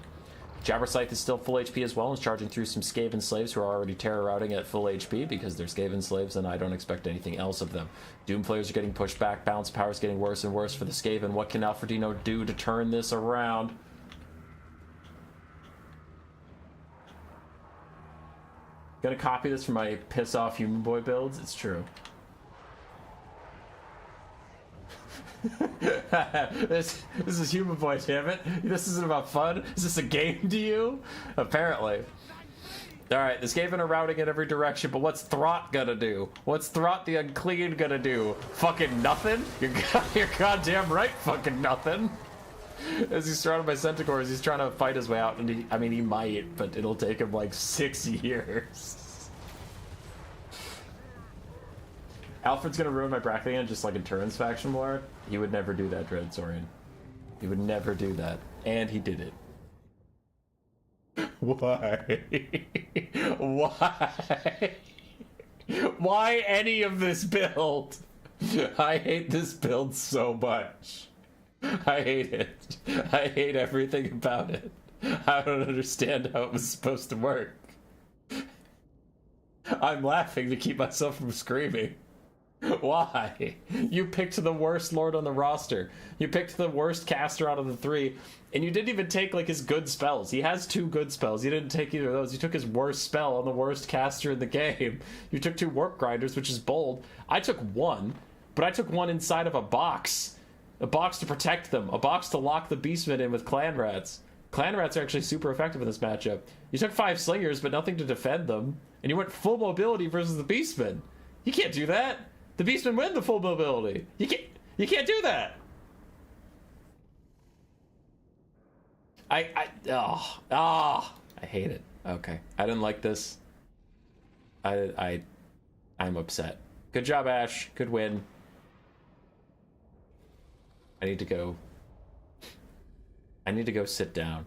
Jabberscythe is still full HP as well and is charging through some Skaven slaves who are already terror routing at full HP because they're Skaven slaves and I don't expect anything else of them. Doom Flayers are getting pushed back, balance power is getting worse and worse for the Skaven. What can Alfredino do to turn this around? Gonna copy this from my piss off human boy builds. It's true. this is human boy, damn it. This isn't about fun. Is this a game to you? Apparently. Alright, the Skaven are routing in every direction, but what's Throt gonna do? What's Throt the Unclean gonna do? Fucking nothing? You're goddamn right, fucking nothing. As he's surrounded by Centaurs, he's trying to fight his way out, and he might, but it'll take him like 6 years. Alfred's gonna ruin my bracketing just like in Turin's faction war. He would never do that, Dread Saurian. He would never do that. And he did it. Why? Why? Why any of this build? I hate this build so much. I hate it. I hate everything about it. I don't understand how it was supposed to work. I'm laughing to keep myself from screaming. Why? You picked the worst lord on the roster. You picked the worst caster out of the 3, and you didn't even take like his good spells. He has 2 good spells. You didn't take either of those. You took his worst spell on the worst caster in the game. You took 2 Warp Grinders, which is bold. I took 1, but I took 1 inside of a box. A box to protect them. A box to lock the Beastmen in with Clan Rats. Clan Rats are actually super effective in this matchup. You took 5 Slingers, but nothing to defend them. And you went full mobility versus the Beastmen. You can't do that. The Beastmen win the full mobility. You can't do that. I hate it. Okay. I didn't like this. I'm upset. Good job, Ash. Good win. I need to go sit down.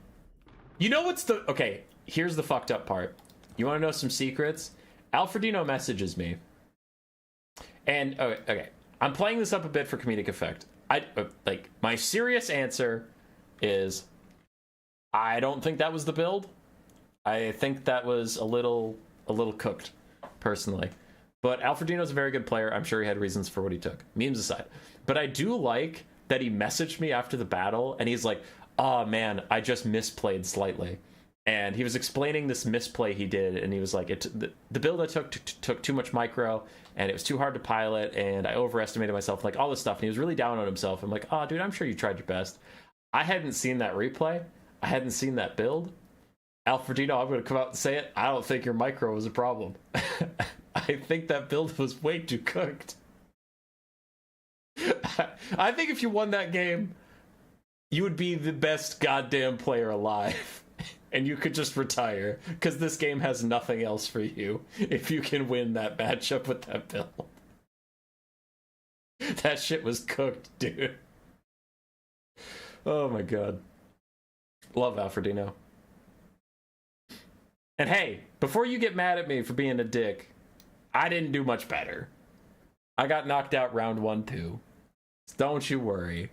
You know what's the... Okay, here's the fucked up part. You want to know some secrets? Alfredino messages me. And, okay, I'm playing this up a bit for comedic effect. My serious answer is I don't think that was the build. I think that was a little cooked, personally. But Alfredino's a very good player. I'm sure he had reasons for what he took. Memes aside. But I do like that he messaged me after the battle, and he's like, oh man, I just misplayed slightly. And he was explaining this misplay he did, and he was like, the build I took too much micro, and it was too hard to pilot, and I overestimated myself, like all this stuff. And he was really down on himself. I'm like, oh dude, I'm sure you tried your best. I hadn't seen that replay. I hadn't seen that build. Alfredino, I'm going to come out and say it. I don't think your micro was a problem. I think that build was way too cooked. I think if you won that game, you would be the best goddamn player alive. And you could just retire, because this game has nothing else for you if you can win that matchup with that build. That shit was cooked, dude. Oh my god. Love Alfredino. And hey, before you get mad at me for being a dick, I didn't do much better. I got knocked out round 1 too. So don't you worry.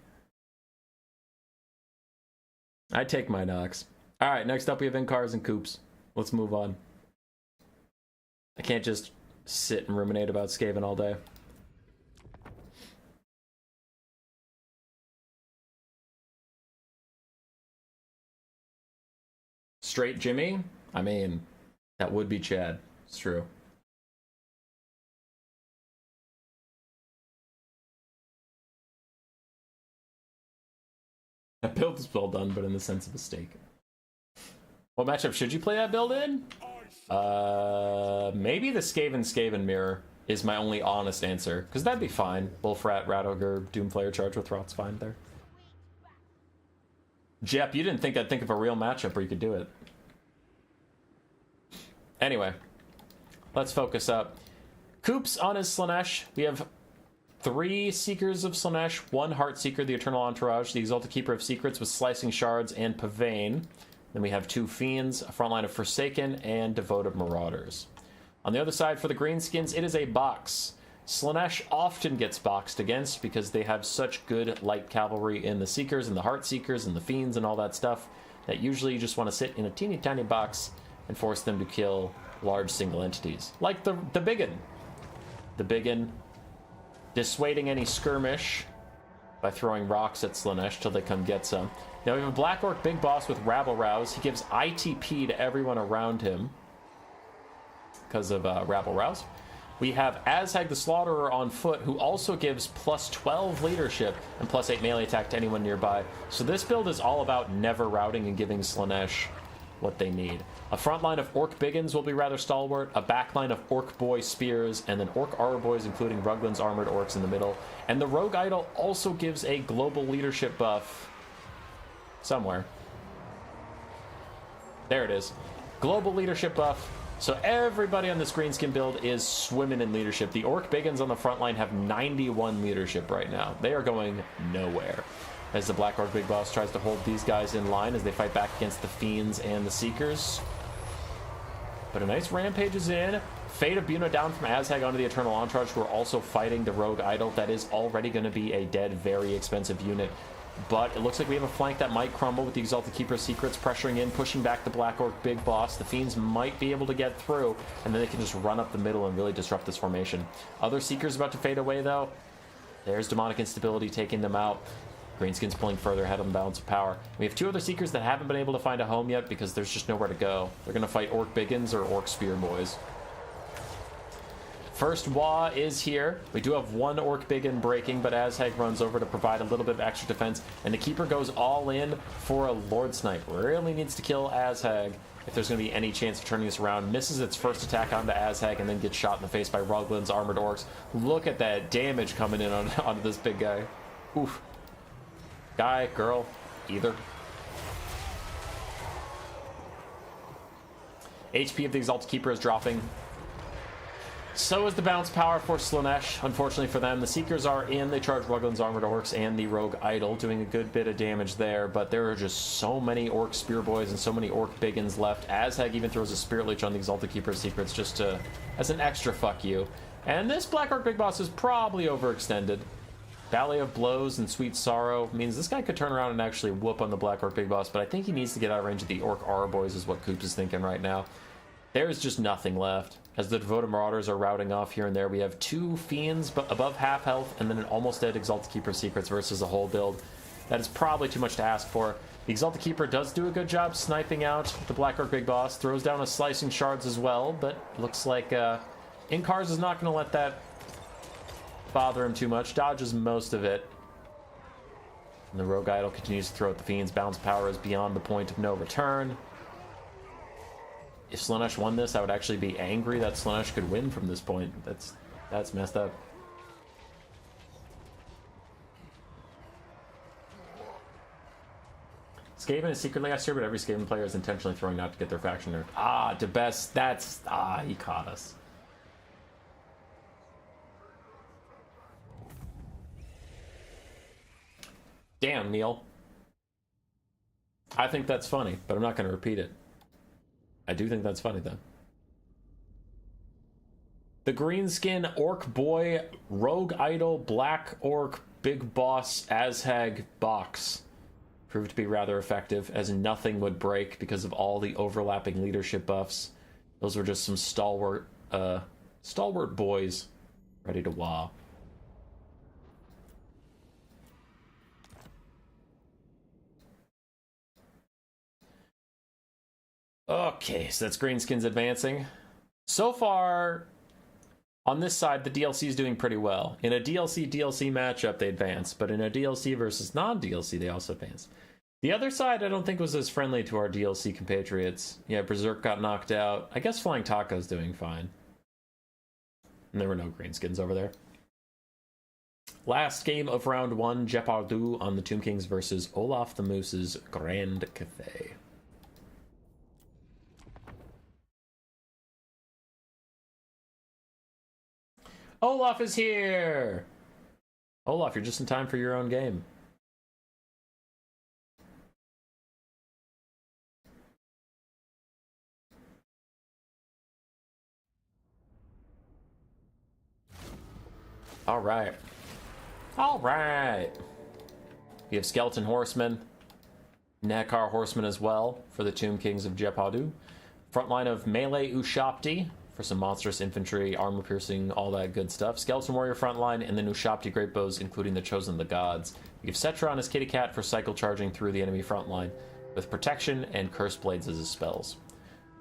I take my knocks. Alright, next up we have Incars and Coops. Let's move on. I can't just sit and ruminate about Skaven all day. Straight Jimmy? I mean, that would be Chad. It's true. That build is well done, but in the sense of a stake. What matchup should you play that build in? Maybe the Skaven mirror is my only honest answer, because that'd be fine. Wolfrat, Rat Ogre, Doomflayer charge with Rot's fine there. Jep, you didn't think I'd think of a real matchup where you could do it. Anyway, let's focus up. Coops on his Slaanesh. We have 3 Seekers of Slaanesh, 1 Heartseeker, the Eternal Entourage, the Exalted Keeper of Secrets with Slicing Shards and Pavane. Then we have 2 Fiends, a front line of Forsaken, and Devoted Marauders. On the other side, for the Greenskins, it is a box. Slaanesh often gets boxed against because they have such good light cavalry in the Seekers and the Heartseekers and the Fiends and all that stuff that usually you just want to sit in a teeny tiny box and force them to kill large single entities. Like the Biggin. The Biggin dissuading any skirmish by throwing rocks at Slaanesh till they come get some. Now we have a Black Orc Big Boss with Rabble Rouse. He gives ITP to everyone around him because of Rabble Rouse. We have Azhag the Slaughterer on foot, who also gives plus 12 leadership and plus 8 melee attack to anyone nearby. So this build is all about never routing and giving Slaanesh what they need. A front line of Orc Biggins will be rather stalwart, a back line of Orc Boy Spears, and then Orc Armor Boys, including Ruglin's Armored Orcs in the middle. And the Rogue Idol also gives a global leadership buff somewhere. There it is. Global leadership buff. So everybody on this Greenskin build is swimming in leadership. The Orc Biggins on the front line have 91 leadership right now. They are going nowhere as the Black Orc Big Boss tries to hold these guys in line as they fight back against the Fiends and the Seekers. But a nice rampage is in. Fate of Buna down from Azhag onto the Eternal Entourage, who are also fighting the Rogue Idol. That is already going to be a dead, very expensive unit. But it looks like we have a flank that might crumble with the Exalted Keeper of Secrets pressuring in, pushing back the Black Orc Big Boss. The Fiends might be able to get through, and then they can just run up the middle and really disrupt this formation. Other Seekers about to fade away, though. There's Demonic Instability taking them out. Greenskins pulling further ahead on the balance of power. We have 2 other Seekers that haven't been able to find a home yet because there's just nowhere to go. They're going to fight Orc Biggins or Orc Spear Boys. First Wa is here. We do have 1 Orc Biggin breaking, but Azhag runs over to provide a little bit of extra defense, and the Keeper goes all in for a Lord Snipe. Really needs to kill Azhag if there's going to be any chance of turning this around. Misses its first attack onto Azhag and then gets shot in the face by Ruglin's Armored Orcs. Look at that damage coming in onto this big guy. Oof. Guy, girl, either. HP of the Exalted Keeper is dropping. So is the bounce power for Slaanesh. Unfortunately for them, the Seekers are in. They charge Ruglin's Armored Orcs and the Rogue Idol, doing a good bit of damage there. But there are just so many Orc Spear Boys and so many Orc Biggins left. Azhag even throws a Spirit Leech on the Exalted Keeper of Secrets just to, as an extra fuck you. And this Black Orc Big Boss is probably overextended. Ballet of Blows and Sweet Sorrow means this guy could turn around and actually whoop on the Black Orc Big Boss, but I think he needs to get out of range of the Orc Aura Boys is what Coops is thinking right now. There's just nothing left. As the Devoted Marauders are routing off here and there, we have 2 Fiends above half health and then an almost dead Exalted Keeper of Secrets versus a whole build. That is probably too much to ask for. The Exalted Keeper does do a good job sniping out the Black Orc Big Boss, throws down a Slicing Shards as well, but looks like Incars is not going to let that bother him too much. Dodges most of it. And the Rogue Idol continues to throw at the Fiends. Bounce power is beyond the point of no return. If Slaanesh won this, I would actually be angry that Slaanesh could win from this point. That's messed up. Skaven is secretly S tier, but every Skaven player is intentionally throwing out to get their faction nerfed. Ah, DeBest, he caught us. Damn, Neil. I think that's funny, but I'm not going to repeat it. I do think that's funny, though. The Greenskin Orc Boy Rogue Idol Black Orc Big Boss Azhag box proved to be rather effective, as nothing would break because of all the overlapping leadership buffs. Those were just some stalwart boys ready to wah. Okay, so that's Greenskins advancing. So far, on this side, the DLC is doing pretty well. In a DLC-DLC matchup, they advance, but in a DLC versus non-DLC, they also advance. The other side I don't think was as friendly to our DLC compatriots. Yeah, Berserk got knocked out. I guess Flying Taco's doing fine. And there were no Greenskins over there. Last game of round 1, Jeopardy on the Tomb Kings versus Olaf the Moose's Grand Cathay. Olaf is here! Olaf, you're just in time for your own game. Alright. Alright! We have Skeleton Horsemen, Nakar Horsemen as well for the Tomb Kings of Jeopardy. Front line of Melee Ushapti for some monstrous infantry, armor piercing, all that good stuff. Skeleton Warrior front line, and then Ushapti Great Bows, including the Chosen of the Gods. You have Cetra on his Kitty Cat for cycle charging through the enemy front line, with Protection and Curse Blades as his spells.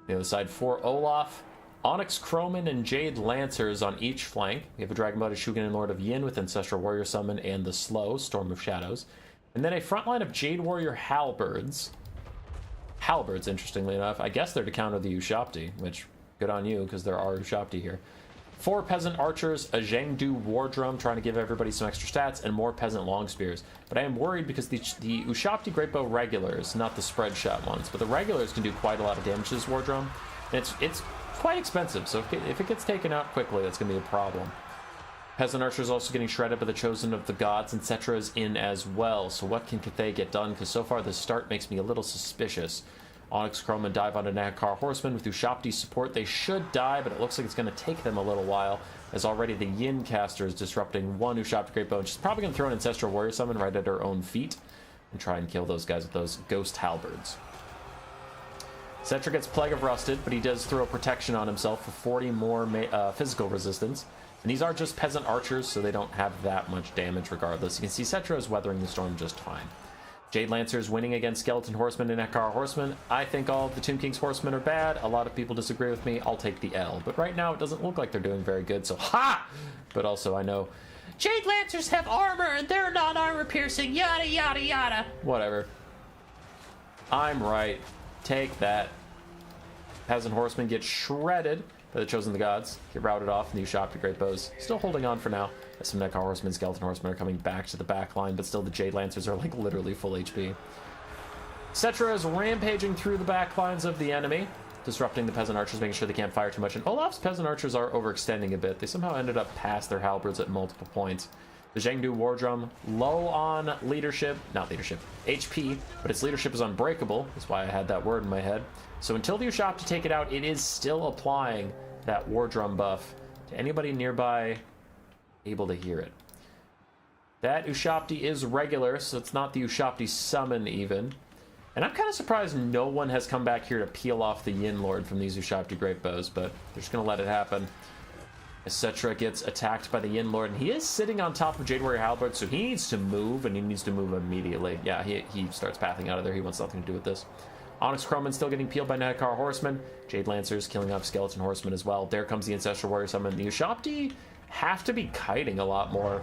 The other side for Olaf, Onyx Croman and Jade Lancers on each flank. We have a Dragon-Blooded Shugen and Lord of Yin with Ancestral Warrior Summon and the Slow, Storm of Shadows. And then a front line of Jade Warrior Halberds. Halberds, interestingly enough. I guess they're to counter the Ushapti, which, good on you, because there are Ushapti here. 4 Peasant Archers, a Zhengdu War Drum trying to give everybody some extra stats, and more Peasant Long Spears. But I am worried because the Ushapti Greatbow regulars, not the spread shot ones, but the regulars can do quite a lot of damage to this War Drum. And it's quite expensive, so if it gets taken out quickly, that's going to be a problem. Peasant Archer is also getting shredded by the Chosen of the Gods, and Cetra is in as well. So what can Cathay get done? Because so far the start makes me a little suspicious. Onyx Croman dive onto Nakar Horsemen. With Ushapti's support, they should die, but it looks like it's going to take them a little while, as already the Yin caster is disrupting one Ushapti Great Bow, and she's probably going to throw an Ancestral Warrior Summon right at her own feet and try and kill those guys with those Ghost Halberds. Cetra gets Plague of Rusted, but he does throw Protection on himself for 40 more physical resistance. And these are just Peasant Archers, so they don't have that much damage regardless. You can see Cetra is weathering the storm just fine. Jade Lancers winning against Skeleton Horsemen and Ekar Horsemen. I think all of the Tomb King's Horsemen are bad. A lot of people disagree with me. I'll take the L. But right now, it doesn't look like they're doing very good, so ha! But also, I know Jade Lancers have armor, and they're not armor piercing, yada yada yada. Whatever. I'm right. Take that. Peasant Horsemen get shredded by the Chosen of the Gods. Get routed off, and the Ushapti Great Bows still holding on for now. As some Nekar Horsemen, Skeleton Horsemen are coming back to the back line, but still the Jade Lancers are like literally full HP. Cetra is rampaging through the back lines of the enemy, disrupting the Peasant Archers, making sure they can't fire too much. And Olaf's Peasant Archers are overextending a bit. They somehow ended up past their halberds at multiple points. The Zhengdu War Drum, low on leadership, not leadership, HP, but its leadership is unbreakable. That's why I had that word in my head. So until the Ushapti take it out, it is still applying that War Drum buff to anybody nearby able to hear it. That Ushapti is regular, so it's not the Ushapti summon even. And I'm kind of surprised no one has come back here to peel off the Yin Lord from these Ushapti Great Bows, but they're just going to let it happen. As Cetra gets attacked by the Yin Lord, and he is sitting on top of Jade Warrior Halberd, so he needs to move, and he needs to move immediately. Yeah, he starts pathing out of there. He wants nothing to do with this. Onyx Croman still getting peeled by Nekar Horsemen. Jade Lancers killing off Skeleton Horsemen as well. There comes the Ancestral Warrior Summon. The Ushapti have to be kiting a lot more.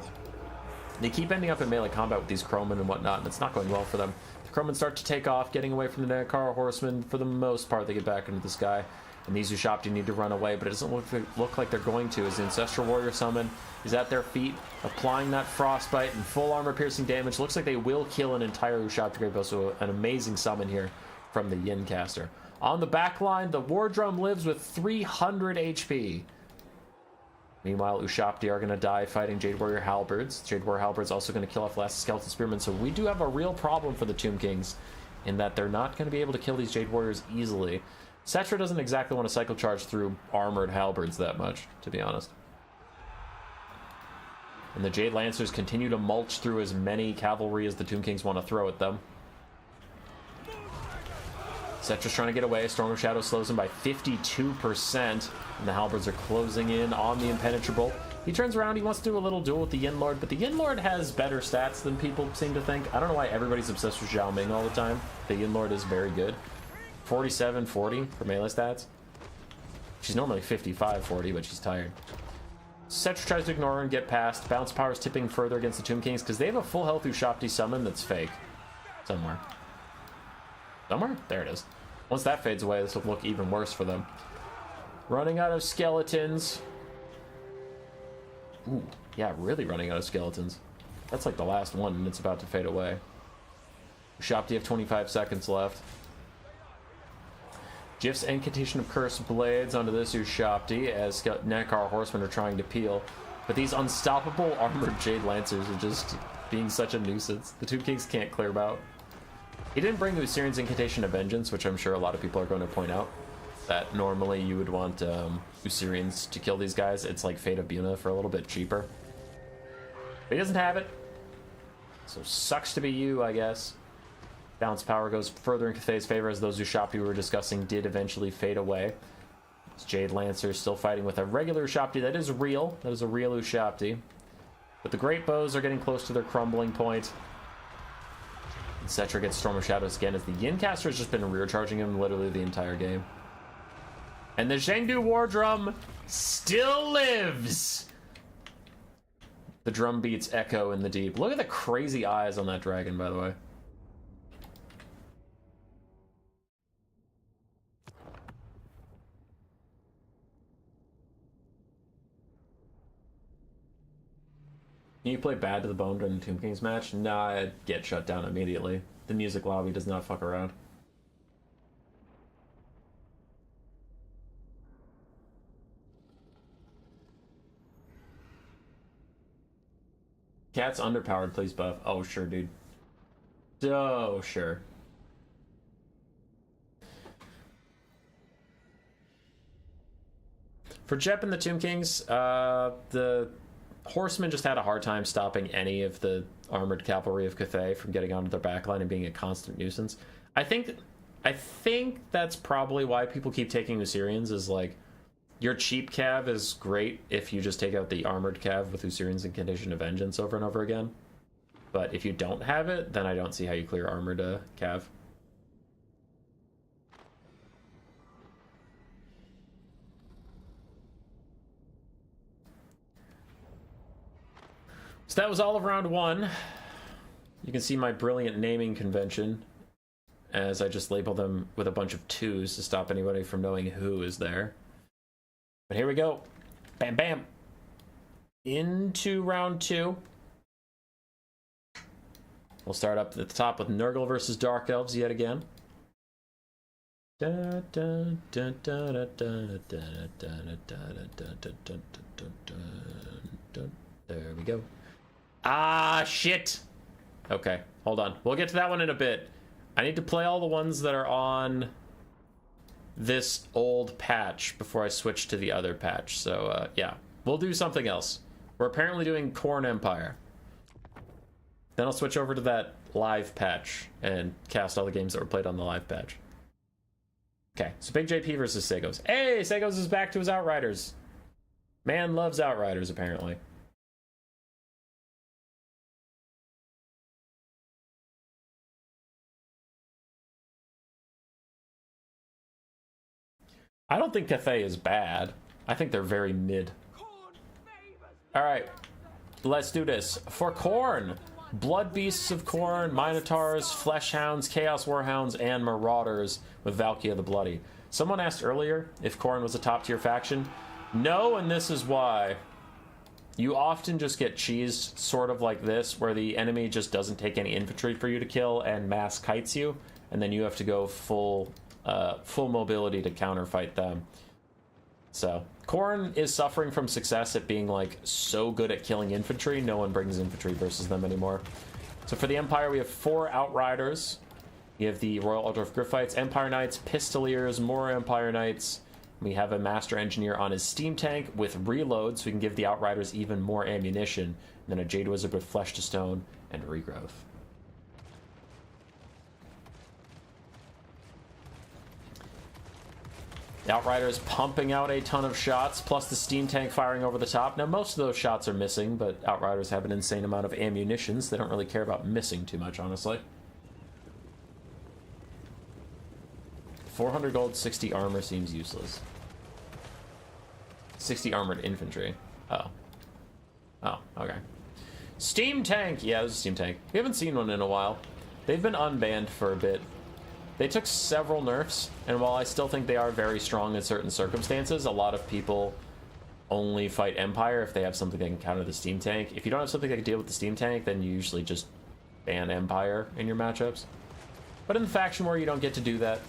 They keep ending up in melee combat with these Croman and whatnot, and it's not going well for them. The Croman start to take off, getting away from the Nekar Horsemen. For the most part, they get back into the sky. And these Ushapti need to run away, but it doesn't look like they're going to, as the Ancestral Warrior Summon is at their feet, applying that Frostbite and full armor-piercing damage. Looks like they will kill an entire Ushapti Great Bow, so an amazing summon here from the Yin caster. On the back line, the War Drum lives with 300 HP. Meanwhile, Ushapti are going to die fighting Jade Warrior Halberds. Jade Warrior Halberds also going to kill off last Skeleton Spearmen, so we do have a real problem for the Tomb Kings in that they're not going to be able to kill these Jade Warriors easily. Cetra doesn't exactly want to cycle charge through armored halberds that much, to be honest. And the Jade Lancers continue to mulch through as many cavalry as the Tomb Kings want to throw at them. Cetra's trying to get away. Storm of Shadow slows him by 52%, and the halberds are closing in on the Impenetrable. He turns around, he wants to do a little duel with the Yin Lord, but the Yin Lord has better stats than people seem to think. I don't know why everybody's obsessed with Zhao Ming all the time. The Yin Lord is very good. 47-40 for melee stats. She's normally 55-40, but she's tired. Cetra tries to ignore her and get past. Bounce power's tipping further against the Tomb Kings because they have a full health Ushapti summon that's fake. Somewhere. Somewhere? There it is. Once that fades away, this will look even worse for them. Running out of skeletons. Ooh, yeah, really running out of skeletons. That's like the last one, and it's about to fade away. Shop, do you have 25 seconds left? Jif's Incantation of Cursed Blades onto this Ushopti as Nekar Horsemen are trying to peel. But these unstoppable armored Jade Lancers are just being such a nuisance. The Two Kings can't clear them out. He didn't bring Usirian's Incantation of Vengeance, which I'm sure a lot of people are going to point out. That normally you would want Usirians to kill these guys. It's like Fate of Buna for a little bit cheaper. But he doesn't have it. So sucks to be you, I guess. Balance power goes further in Cathay's favor as those Ushabti we were discussing did eventually fade away. This Jade Lancer is still fighting with a regular Ushabti that is real. That is a real Ushabti. But the Great Bows are getting close to their crumbling point. And Cetra gets Storm of Shadows again as the Yincaster has just been rear charging him literally the entire game. And the Zhengdu War Drum still lives! The drum beats echo in the deep. Look at the crazy eyes on that dragon, by the way. Can you play Bad to the Bone during the Tomb Kings match? Nah, I'd get shut down immediately. The music lobby does not fuck around. Cat's underpowered, please buff. Oh, sure, dude. Oh, sure. For Jep and the Tomb Kings, the Horsemen just had a hard time stopping any of the armored cavalry of Cathay from getting onto their backline and being a constant nuisance. I think that's probably why people keep taking Usirians, is like, your cheap cav is great if you just take out the armored cav with Usirian's Incantation of Vengeance over and over again. But if you don't have it, then I don't see how you clear armored cav. So that was all of round one. You can see my brilliant naming convention as I just label them with a bunch of 2s to stop anybody from knowing who is there. But here we go. Bam, bam. Into round 2. We'll start up at the top with Nurgle versus Dark Elves yet again. There we go. Ah, shit! Okay, hold on. We'll get to that one in a bit. I need to play all the ones that are on this old patch before I switch to the other patch. So, yeah. We'll do something else. We're apparently doing Khorne Empire. Then I'll switch over to that live patch and cast all the games that were played on the live patch. Okay, so Big JP versus Sagos. Hey, Sagos is back to his Outriders. Man loves Outriders, apparently. I don't think Cathay is bad. I think they're very mid. Alright, let's do this. For Khorne, Blood Beasts of Khorne, Minotaurs, Fleshhounds, Chaos Warhounds, and Marauders with Valkia the Bloody. Someone asked earlier if Khorne was a top-tier faction. No, and this is why. You often just get cheesed sort of like this, where the enemy just doesn't take any infantry for you to kill and mass kites you, and then you have to go full mobility to counterfight them. So Khorne is suffering from success at being like so good at killing infantry, no one brings infantry versus them anymore. So for the Empire, we have 4 Outriders. You have the Royal Order of Gryphites, Empire Knights, Pistoliers, more Empire Knights. We have a Master Engineer on his steam tank with reload, so we can give the Outriders even more ammunition. And then a Jade Wizard with Flesh to Stone and Regrowth. The Outriders pumping out a ton of shots, plus the steam tank firing over the top. Now, most of those shots are missing, but Outriders have an insane amount of ammunition, so they don't really care about missing too much, honestly. 400 gold, 60 armor seems useless. 60 armored infantry. Oh. Oh, okay. Steam tank! Yeah, there's a steam tank. We haven't seen one in a while. They've been unbanned for a bit. They took several nerfs, and while I still think they are very strong in certain circumstances, a lot of people only fight Empire if they have something that can counter the Steam Tank. If you don't have something that can deal with the Steam Tank, then you usually just ban Empire in your matchups. But in the faction war, you don't get to do that.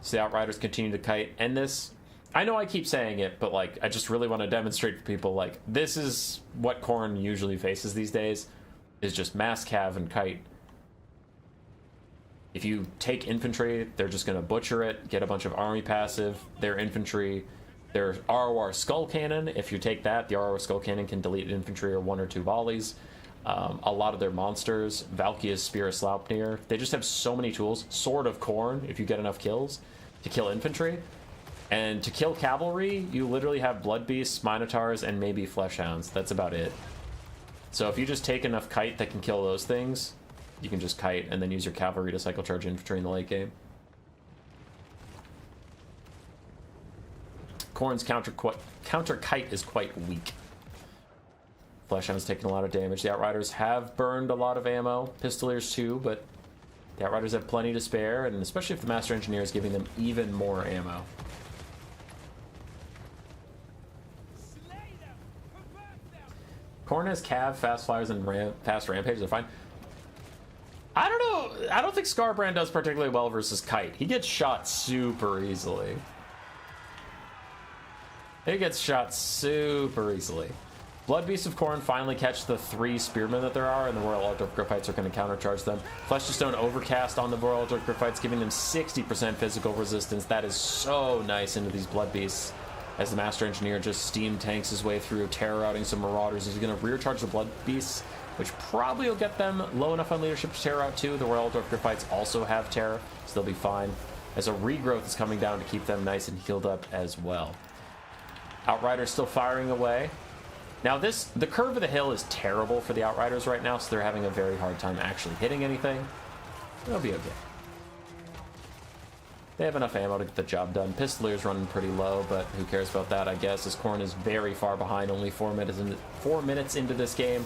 So the Outriders continue to kite, and this, I know I keep saying it, but like, I just really want to demonstrate for people, like, this is what Khorne usually faces these days, is just mass cav and kite. If you take infantry, they're just going to butcher it, get a bunch of army passive, their infantry, their ROR Skull Cannon. If you take that, the ROR Skull Cannon can delete infantry or 1 or 2 volleys. A lot of their monsters, Valkyria's Spear of Sleipnir, they just have so many tools. Sword of Khorne, if you get enough kills, to kill infantry. And to kill cavalry, you literally have Blood Beasts, Minotaurs, and maybe Fleshhounds. That's about it. So if you just take enough kite that can kill those things, you can just kite and then use your cavalry to cycle charge infantry in the late game. Khorne's counter kite is quite weak. Fleshhound's taking a lot of damage. The Outriders have burned a lot of ammo. Pistoliers too, but the Outriders have plenty to spare, and especially if the Master Engineer is giving them even more ammo. Khorne has Cav, Fast Flyers, and Fast Rampage. They're fine. I don't know. I don't think Scarbrand does particularly well versus Kite. He gets shot super easily. He gets shot super easily. Blood Beasts of Khorne finally catch the 3 spearmen that there are, and the Royal Altar of Griphites are going to countercharge them. Flesh to Stone Overcast on the Royal Altar of Griphites, giving them 60% physical resistance. That is so nice into these Blood Beasts, as the Master Engineer just steam tanks his way through, terror-outing some Marauders. He's going to rear charge the Blood Beasts, which probably will get them low enough on leadership to terror out too. The Royal Altar of Griphites also have terror, so they'll be fine, as a regrowth is coming down to keep them nice and healed up as well. Outriders still firing away. Now the curve of the hill is terrible for the Outriders right now, so they're having a very hard time actually hitting anything. They'll be okay. They have enough ammo to get the job done. Pistolier's running pretty low, but who cares about that, I guess, as Khorne is very far behind, only 4 minutes into this game.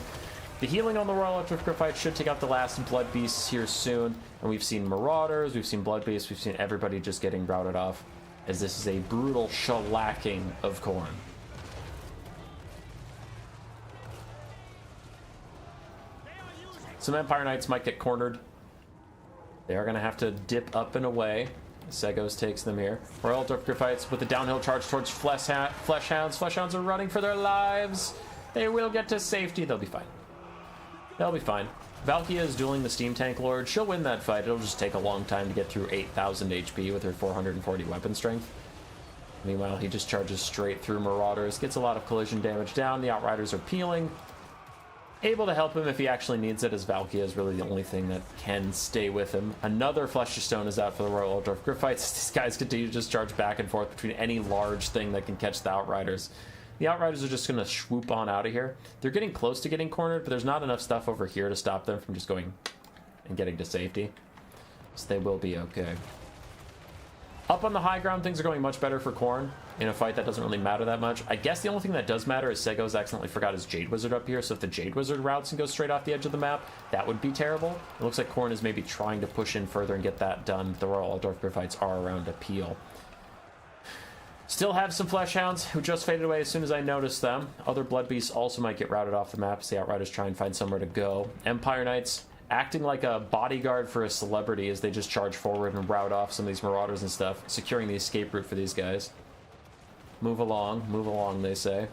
The healing on the Royal Altar of Griphites should take out the last Blood Beasts here soon, and we've seen Marauders, we've seen Blood Beasts, we've seen everybody just getting routed off, as this is a brutal shellacking of Khorne. Some Empire Knights might get cornered. They are going to have to dip up and away. Segos takes them here. Royal Altar of Griphites with the downhill charge towards Fleshhounds. Fleshhounds are running for their lives. They will get to safety. They'll be fine. They'll be fine. Valkyria is dueling the Steam Tank Lord. She'll win that fight. It'll just take a long time to get through 8,000 HP with her 440 weapon strength. Meanwhile, he just charges straight through Marauders. Gets a lot of collision damage down. The Outriders are peeling. Able to help him if he actually needs it, as Valkyria is really the only thing that can stay with him. Another Flesh to Stone is out for the Royal Altar of Griphites. These guys continue to just charge back and forth between any large thing that can catch the Outriders. The Outriders are just going to swoop on out of here. They're getting close to getting cornered, but there's not enough stuff over here to stop them from just going and getting to safety. So they will be okay. Up on the high ground, things are going much better for Khorne in a fight that doesn't really matter that much. I guess the only thing that does matter is Segos accidentally forgot his Jade Wizard up here, so if the Jade Wizard routes and goes straight off the edge of the map, that would be terrible. It looks like Khorne is maybe trying to push in further and get that done. The Royal Altar of Griphites are around a peel. Still have some Fleshhounds who just faded away as soon as I noticed them. Other Blood Beasts also might get routed off the map as the Outriders try and find somewhere to go. Empire Knights acting like a bodyguard for a celebrity as they just charge forward and rout off some of these Marauders and stuff, securing the escape route for these guys. Move along, they say.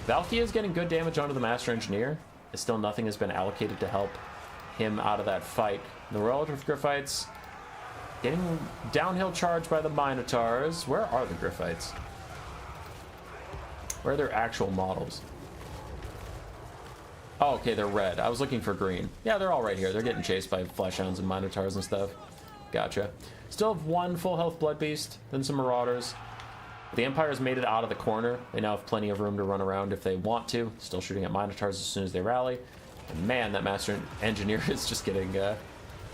Valkyria is getting good damage onto the Master Engineer. Still nothing has been allocated to help him out of that fight. The Royal Altar of Griphites getting downhill charged by the Minotaurs. Where are the Griphites? Where are their actual models? Oh, okay, they're red. I was looking for green. Yeah, they're all right here. They're getting chased by Fleshhounds and Minotaurs and stuff. Gotcha. Still have one full health Blood Beast, then some Marauders. The Empire's made it out of the corner. They now have plenty of room to run around if they want to. Still shooting at Minotaurs as soon as they rally. And man, that Master Engineer is just getting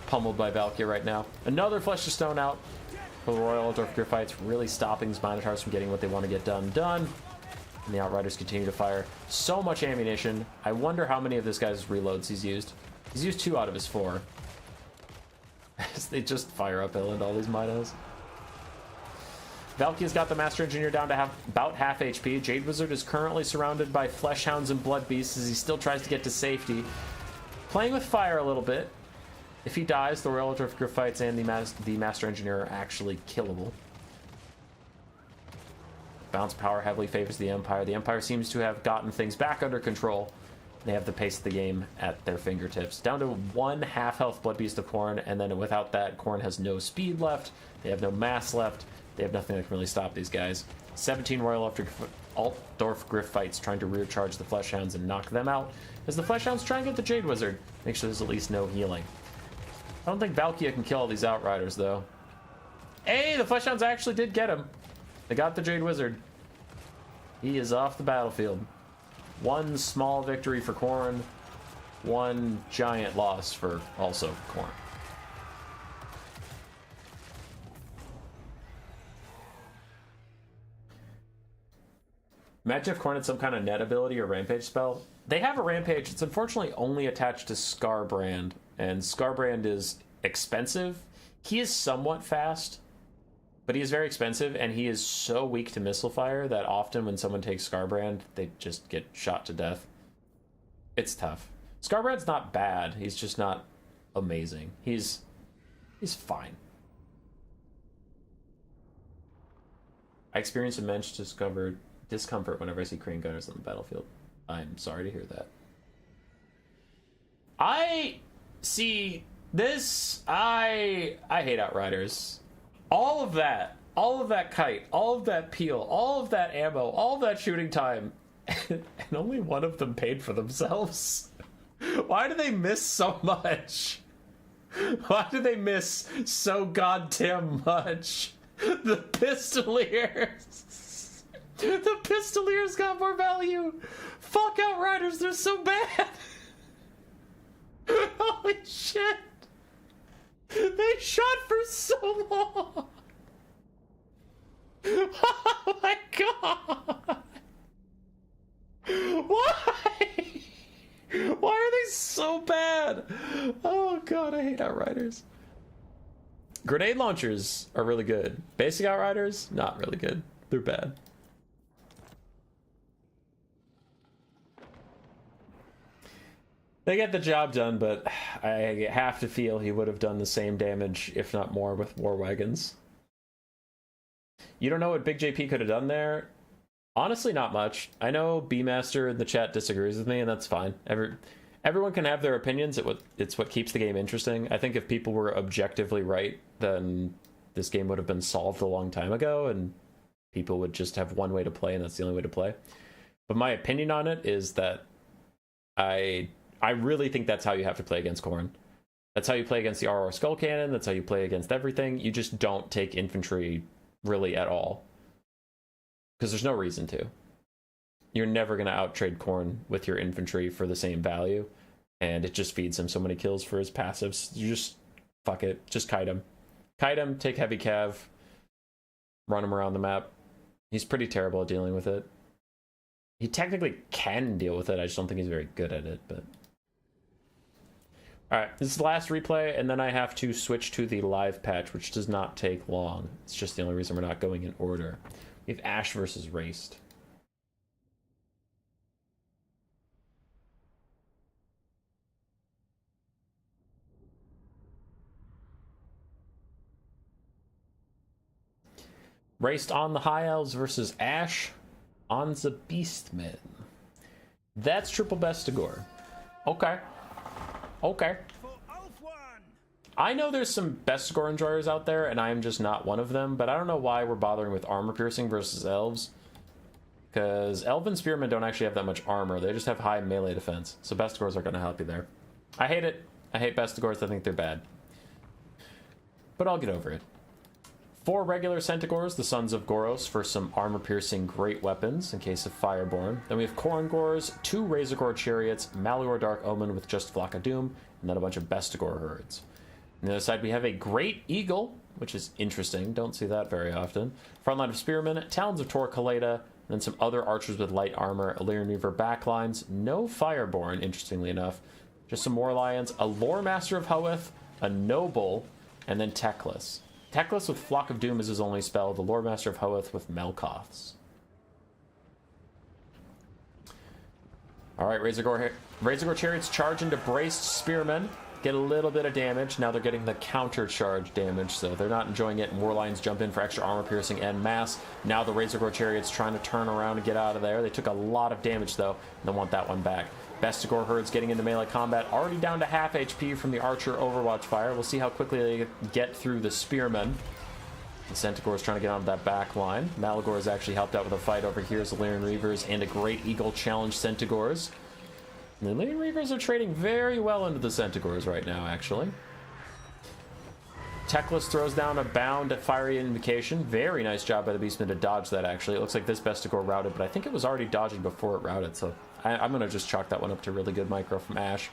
pummeled by Valkyria right now. Another Flesh to Stone out for the Royal Altar of Griphites, really stopping these Minotaurs from getting what they want to get done. And the Outriders continue to fire so much ammunition. I wonder how many of this guy's reloads he's used. He's used 2 out of his 4. They just fire uphill into all these Minos. Valky's got the Master Engineer down to about half HP. Jade Wizard is currently surrounded by Flesh Hounds and Blood Beasts as he still tries to get to safety. Playing with fire a little bit. If he dies, the Royal Dwarf Griffites and the Master Engineer are actually killable. Balance power heavily favors the Empire. The Empire seems to have gotten things back under control. They have the pace of the game at their fingertips. Down to 1 half health Blood Beast of Khorne, and then without that, Khorne has no speed left. They have no mass left. They have nothing that can really stop these guys. 17 Royal Altdorf Griffites trying to rear charge the Flesh Hounds and knock them out, as the Flesh Hounds try and get the Jade Wizard. Make sure there's at least no healing. I don't think Valkia can kill all these Outriders, though. Hey, the Flesh Hounds actually did get him. They got the Jade Wizard. He is off the battlefield. 1 small victory for Khorne. 1 giant loss for also Khorne. Imagine if Khorne had some kind of net ability or rampage spell. They have a rampage. It's unfortunately only attached to Scarbrand, and Scarbrand is expensive. He is somewhat fast, but he is very expensive, and he is so weak to missile fire that often when someone takes Scarbrand, they just get shot to death. It's tough. Scarbrand's not bad. He's just not amazing. He's fine. I experience immense discomfort whenever I see Crane Gunners on the battlefield. I'm sorry to hear that. I see this. I hate Outriders. All of that kite, all of that peel, all of that ammo, all of that shooting time, and only one of them paid for themselves. Why do they miss so much? Why do they miss so goddamn much? The Pistoliers. The Pistoliers got more value. Fuck Outriders, they're so bad. Holy shit. They shot for so long. Oh my god. Why? Why are they so bad? Oh god, I hate Outriders. Grenade launchers are really good. Basic Outriders, not really good. They're bad. They get the job done, but I have to feel he would have done the same damage, if not more, with war wagons. You don't know what Big JP could have done there? Honestly, not much. I know B-Master in the chat disagrees with me, and that's fine. Everyone can have their opinions. It's what keeps the game interesting. I think if people were objectively right, then this game would have been solved a long time ago, and people would just have one way to play, and that's the only way to play. But my opinion on it is that I really think that's how you have to play against Khorne. That's how you play against the RR Skull Cannon. That's how you play against everything. You just don't take infantry really at all. Because there's no reason to. You're never going to outtrade Khorne with your infantry for the same value. And it just feeds him so many kills for his passives. You just, fuck it. Just kite him. Kite him, take heavy cav. Run him around the map. He's pretty terrible at dealing with it. He technically can deal with it. I just don't think he's very good at it, but... Alright, this is the last replay, and then I have to switch to the live patch, which does not take long. It's just the only reason we're not going in order. We have Ash versus Raced. Raced on the High Elves versus Ash on the Beastmen. That's triple Bestigor. Okay. Okay. I know there's some Bestigor enjoyers out there, and I am just not one of them, but I don't know why we're bothering with armor piercing versus elves. Because elven spearmen don't actually have that much armor, they just have high melee defense, so Bestigors are going to help you there. I hate it. I hate Bestigors, I think they're bad. But I'll get over it. 4 regular Centigors, the Sons of Goros, for some armor-piercing great weapons in case of Fireborn. Then we have Korngors, 2 Razorgore Chariots, Malor Dark Omen with just Flock of Doom, and then a bunch of Bestigor herds. On the other side, we have a Great Eagle, which is interesting. Don't see that very often. Frontline of Spearmen, Talons of Tor Kaleda, and then some other archers with light armor, Illyrian Reaver backlines. No Fireborn, interestingly enough. Just some more Lions, a Lore Master of Hoeth, a Noble, and then Teclis. Teclis with Flock of Doom is his only spell, the Lore Master of Hoeth with Melkoths. Alright, Razorgore Chariots charge into Braced Spearmen. Get a little bit of damage. Now they're getting the counter charge damage, so they're not enjoying it. And Warlions jump in for extra armor piercing and mass. Now the Razorgore Chariots trying to turn around and get out of there. They took a lot of damage though, and they want that one back. Bestigor Herds getting into melee combat, already down to half HP from the Archer Overwatch Fire. We'll see how quickly they get through the Spearmen. The Centaur's trying to get onto that back line. Malagor has actually helped out with a fight over here as Illyrian Reavers and a Great Eagle challenge Centaurs. The Illyrian Reavers are trading very well into the Centaurs right now, actually. Teclis throws down a bound at Fiery Invocation. Very nice job by the Beastmen to dodge that, actually. It looks like this Bestigor routed, but I think it was already dodging before it routed, so I'm going to just chalk that one up to really good micro from Ash.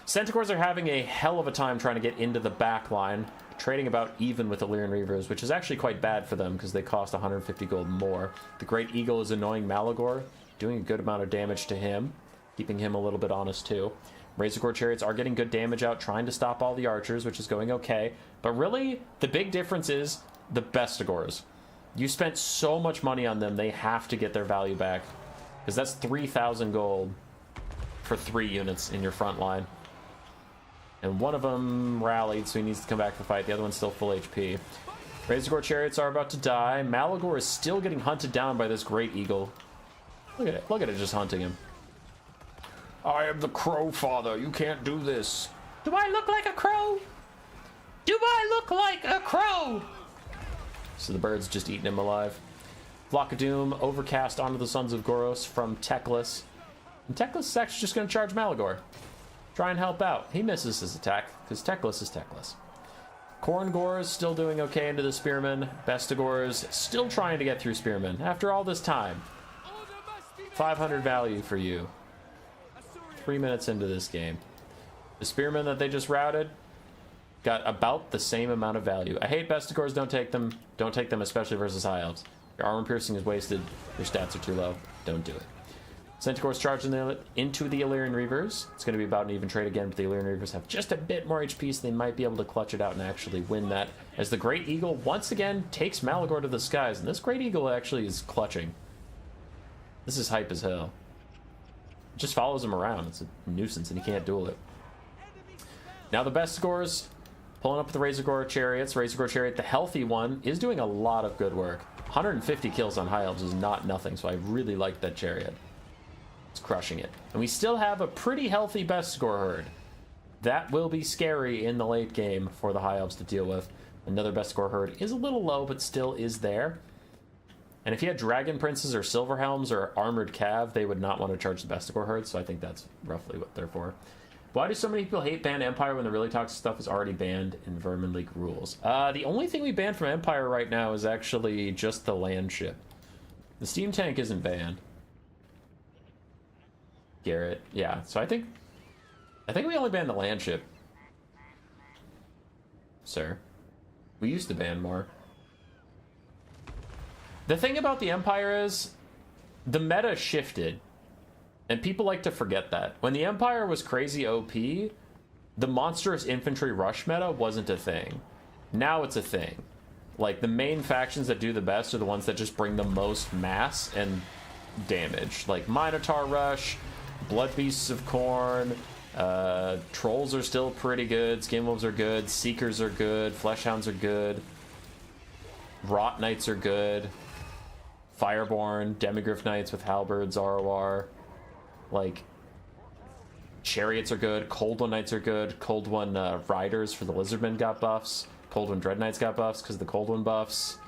Centaurs are having a hell of a time trying to get into the back line, trading about even with Illyrian Reavers, which is actually quite bad for them because they cost 150 gold more. The Great Eagle is annoying Malagor, doing a good amount of damage to him, keeping him a little bit honest too. Razorgore Chariots are getting good damage out, trying to stop all the archers, which is going okay. But really, the big difference is the Bestigors. You spent so much money on them, they have to get their value back. Because that's 3,000 gold for 3 units in your front line. And one of them rallied, so he needs to come back to the fight. The other one's still full HP. Razorgore Chariots are about to die. Malagor is still getting hunted down by this Great Eagle. Look at it. Look at it just hunting him. I am the Crow Father. You can't do this. Do I look like a crow? Do I look like a crow? So the bird's just eating him alive. Flock of Doom, Overcast onto the Sons of Goros from Teclis. And Teclis is actually just going to charge Malagor. Try and help out. He misses his attack, because Teclis is Teclis. Khorne Gors still doing okay into the Spearmen. Bestigors still trying to get through Spearmen. After all this time. 500 value for you. 3 minutes into this game. The Spearmen that they just routed got about the same amount of value. I hate Bestigors, don't take them. Don't take them, especially versus High Elves. Your armor piercing is wasted. Your stats are too low. Don't do it. Centaurs charging into the Illyrian Reavers. It's going to be about an even trade again, but the Illyrian Reavers have just a bit more HP, so they might be able to clutch it out and actually win that. As the Great Eagle once again takes Malagor to the skies, and this Great Eagle actually is clutching. This is hype as hell. It just follows him around. It's a nuisance, and he can't duel it. Now the Bestigors pulling up the Razorgore Chariots. Razorgore Chariot, the healthy one, is doing a lot of good work. 150 kills on High Elves is not nothing, so I really like that Chariot. It's crushing it. And we still have a pretty healthy Bestigor herd. That will be scary in the late game for the High Elves to deal with. Another Bestigor herd is a little low, but still is there. And if you had Dragon Princes or Silver Helms or Armored Cav, they would not want to charge the Bestigor herd, so I think that's roughly what they're for. Why do so many people hate ban Empire when the really toxic stuff is already banned in Vermin League rules? The only thing we banned from Empire right now is actually just the land ship. The steam tank isn't banned. Garrett, yeah. So I think we only banned the land ship. Sir. We used to ban more. The thing about the Empire is the meta shifted. And people like to forget that. When the Empire was crazy OP, the monstrous infantry rush meta wasn't a thing. Now it's a thing. Like, the main factions that do the best are the ones that just bring the most mass and damage. Like, Minotaur Rush, Blood Beasts of Khorne, Trolls are still pretty good, Skinwolves are good, Seekers are good, Fleshhounds are good, Rot Knights are good, Fireborn, Demigryph Knights with Halberds, ROR. Like, Chariots are good, Cold One Knights are good, Cold One Riders for the Lizardmen got buffs, Cold One Dread Knights got buffs because the Cold One buffs.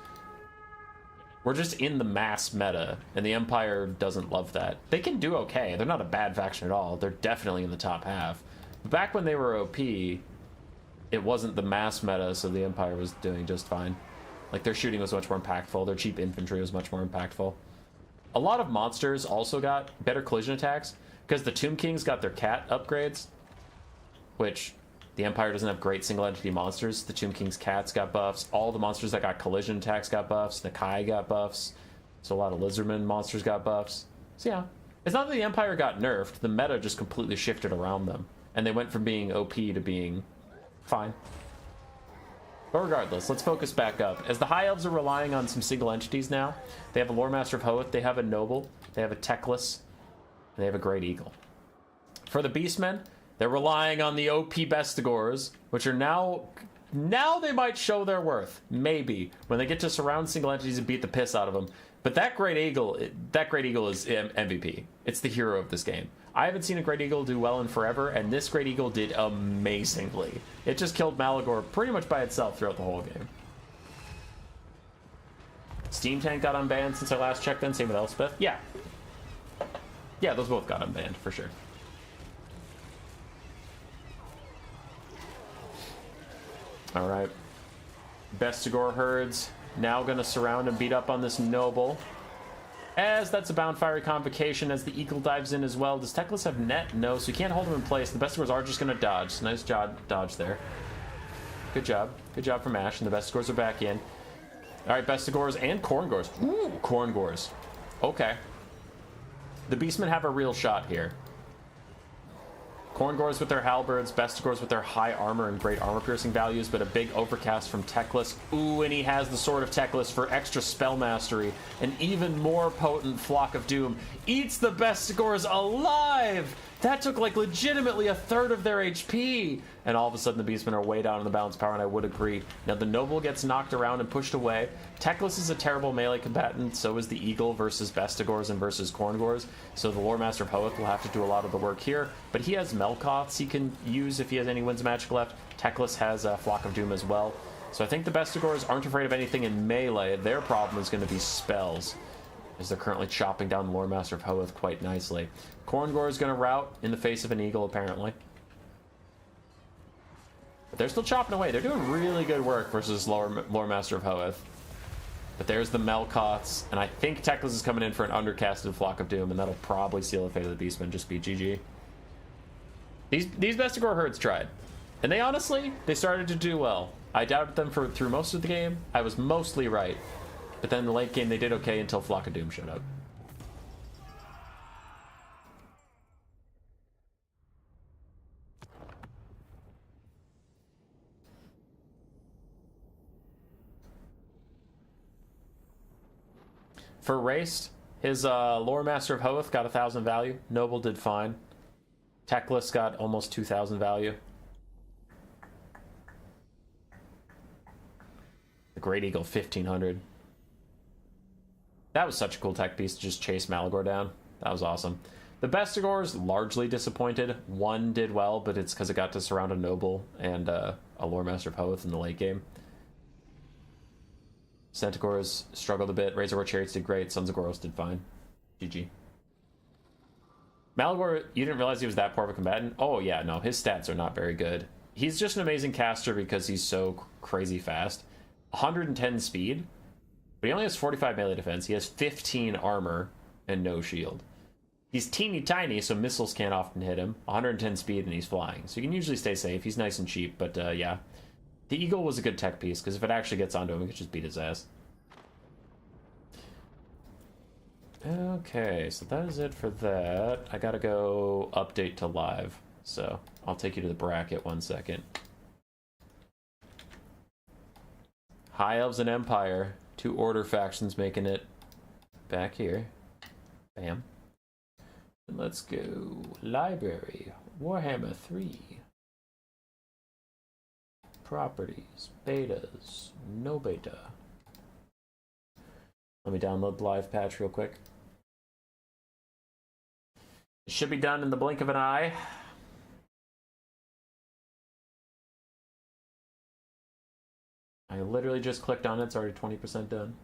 We're just in the mass meta, and the Empire doesn't love that. They can do okay, they're not a bad faction at all, they're definitely in the top half. But back when they were OP, it wasn't the mass meta, so the Empire was doing just fine. Like, their shooting was much more impactful, their cheap infantry was much more impactful. A lot of monsters also got better collision attacks because the Tomb Kings got their cat upgrades, which the Empire doesn't have great single entity monsters. The Tomb Kings cats got buffs. All the monsters that got collision attacks got buffs. Nakai got buffs. So a lot of Lizardmen monsters got buffs. So yeah, It's not that the Empire got nerfed, the meta just completely shifted around them. And they went from being OP to being fine. But regardless, let's focus back up. As the High Elves are relying on some single entities now, they have a Lore Master of Hoeth, they have a Noble, they have a Teclis, and they have a Great Eagle. For the Beastmen, they're relying on the OP Bestigors, which are now they might show their worth. Maybe. When they get to surround single entities and beat the piss out of them. But that Great Eagle is MVP. It's the hero of this game. I haven't seen a Great Eagle do well in forever, and this Great Eagle did amazingly. It just killed Malagor pretty much by itself throughout the whole game. Steam Tank got unbanned since I last checked in, same with Elspeth. Yeah. Yeah, those both got unbanned, for sure. Alright. Bestigor herds now gonna surround and beat up on this Noble. As that's a Bound Fiery Convocation as the Eagle dives in as well. Does Teclis have net? No, so you can't hold him in place. The Bestigors are just gonna dodge. Nice job, dodge there. Good job. Good job from Ash, and the Bestigors are back in. Alright, Bestigors and Khorngors. Ooh, Khorngors. Okay. The Beastmen have a real shot here. Khorngors with their halberds, Bestigors with their high armor and great armor piercing values, but a big overcast from Teclis. Ooh, and he has the Sword of Teclis for extra spell mastery. An even more potent Flock of Doom eats the Bestigors alive! That took like legitimately a third of their HP! And all of a sudden the Beastmen are way down in the balance power, and I would agree. Now the Noble gets knocked around and pushed away. Teclis is a terrible melee combatant, so is the Eagle versus Bestigors and versus Khorngors. So the Lore Master of Hoeth will have to do a lot of the work here. But he has Melkoths he can use if he has any Winds of Magic left. Teclis has a Flock of Doom as well. So I think the Bestigors aren't afraid of anything in melee. Their problem is going to be spells, as they're currently chopping down the Lore Master of Hoeth quite nicely. Khorngor is going to rout in the face of an Eagle, apparently. But they're still chopping away. They're doing really good work versus Lore Master of Hoeth. But there's the Melkoths, and I think Teclis is coming in for an undercasted Flock of Doom, and that'll probably seal the fate of the Beastmen, just be GG. These Bestigor herds tried. And they honestly, they started to do well. I doubted them through most of the game. I was mostly right. But then in the late game, they did okay until Flock of Doom showed up. For Raced, his Lore Master of Hoeth got 1,000 value. Noble did fine. Teclis got almost 2,000 value. The Great Eagle, 1,500. That was such a cool tech piece to just chase Malagor down. That was awesome. The Bestigors, largely disappointed. One did well, but it's because it got to surround a Noble and a Lore Master of Hoeth in the late game. Centaurs struggled a bit. Razorwar Chariots did great. Sons of Goros did fine. GG. Malagor, you didn't realize he was that poor of a combatant? Oh yeah, no, his stats are not very good. He's just an amazing caster because he's so crazy fast. 110 speed, but he only has 45 melee defense. He has 15 armor and no shield. He's teeny tiny, so missiles can't often hit him. 110 speed and he's flying, so you can usually stay safe. He's nice and cheap, but yeah. The Eagle was a good tech piece, because if it actually gets onto him, it could just beat his ass. Okay, so that is it for that. I gotta go update to live, so I'll take you to the bracket 1 second. High Elves and Empire, 2 Order factions making it back here. Bam. And let's go Library, Warhammer 3. Properties, betas, no beta. Let me download the live patch real quick. It should be done in the blink of an eye. I literally just clicked on it, it's already 20% done.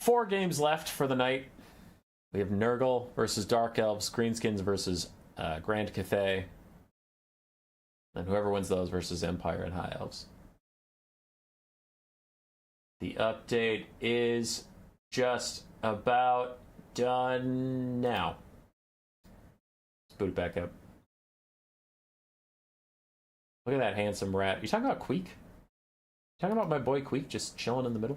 Four games left for the night. We have Nurgle versus Dark Elves, Greenskins versus Grand Cathay, and whoever wins those versus Empire and High Elves. The update is just about done now. Let's boot it back up. Look at that handsome rat. You talking about Queek? Talking about my boy Queek just chilling in the middle?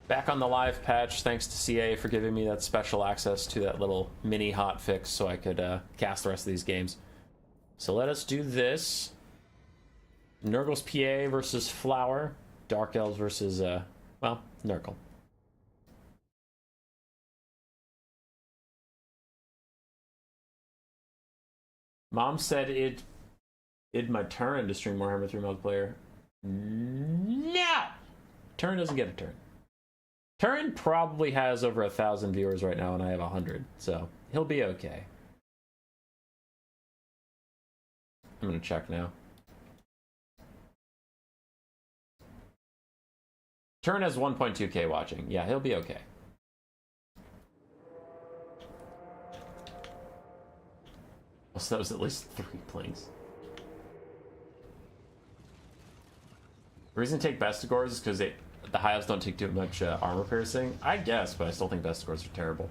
Back on the live patch, thanks to CA for giving me that special access to that little mini hotfix so I could cast the rest of these games. So let us do this. Nurgle's PA versus Flower. Dark Elves versus, well, Nurgle. Mom said it'd my turn to stream Warhammer 3 multiplayer. No! Turn doesn't get a turn. Turn probably has over 1,000 viewers right now, and I have 100, so he'll be okay. I'm gonna check now. Turn has 1.2k watching. Yeah, he'll be okay. So that was at least 3 planes. The reason to take Bestigors is because the Hives don't take too much armor piercing. I guess, but I still think Bestigors are terrible.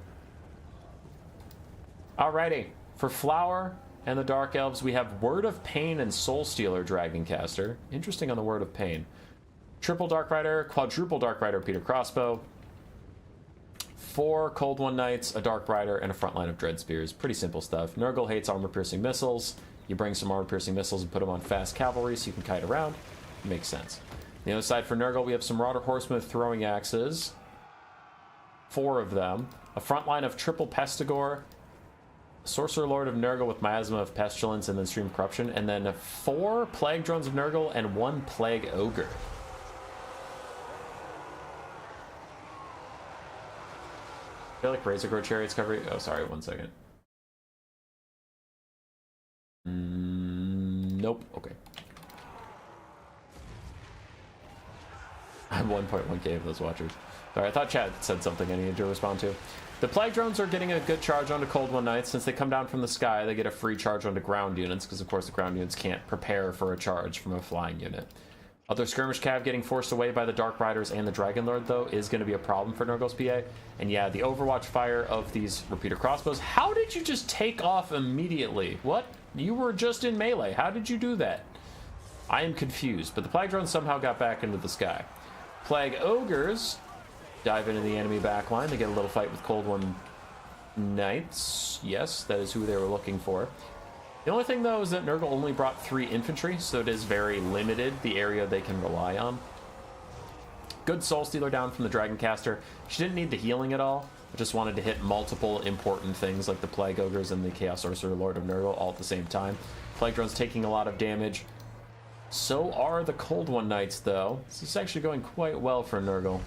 Alrighty. For Flower and the Dark Elves, we have Word of Pain and Soul Stealer Dragoncaster. Interesting on the Word of Pain. Triple Dark Rider, quadruple Dark Rider, Peter Crossbow. 4 Cold One Knights, a Dark Rider, and a front line of Dread Spears. Pretty simple stuff. Nurgle hates armor-piercing missiles. You bring some armor-piercing missiles and put them on fast cavalry so you can kite around. Makes sense. On the other side for Nurgle, we have some Marauder Horsemen with throwing axes. 4 of them. A front line of triple Pestigor. Sorcerer Lord of Nurgle with Miasma of Pestilence and then Stream of Corruption. And then 4 Plague Drones of Nurgle and 1 Plague Ogre. I feel like Razor Grow Chariot's covering. Oh, sorry, 1 second. Nope. Okay. I have 1.1k of those watchers. Sorry, I thought chat said something I needed to respond to. The Plague Drones are getting a good charge onto Cold One Knights. Since they come down from the sky, they get a free charge onto ground units, because of course the ground units can't prepare for a charge from a flying unit. Other skirmish cav getting forced away by the Dark Riders and the Dragon Lord, though, is going to be a problem for Nurgle's PA. And yeah, the Overwatch fire of these repeater crossbows. How did you just take off immediately? What? You were just in melee. How did you do that? I am confused, but the Plague Drones somehow got back into the sky. Plague Ogres dive into the enemy backline. They get a little fight with Cold One Knights. Yes, that is who they were looking for. The only thing, though, is that Nurgle only brought 3 infantry, so it is very limited, the area they can rely on. Good Soul Stealer down from the Dragoncaster. She didn't need the healing at all. Just wanted to hit multiple important things like the Plague Ogres and the Chaos Sorcerer Lord of Nurgle all at the same time. Plague Drone's taking a lot of damage. So are the Cold One Knights, though. This is actually going quite well for Nurgle.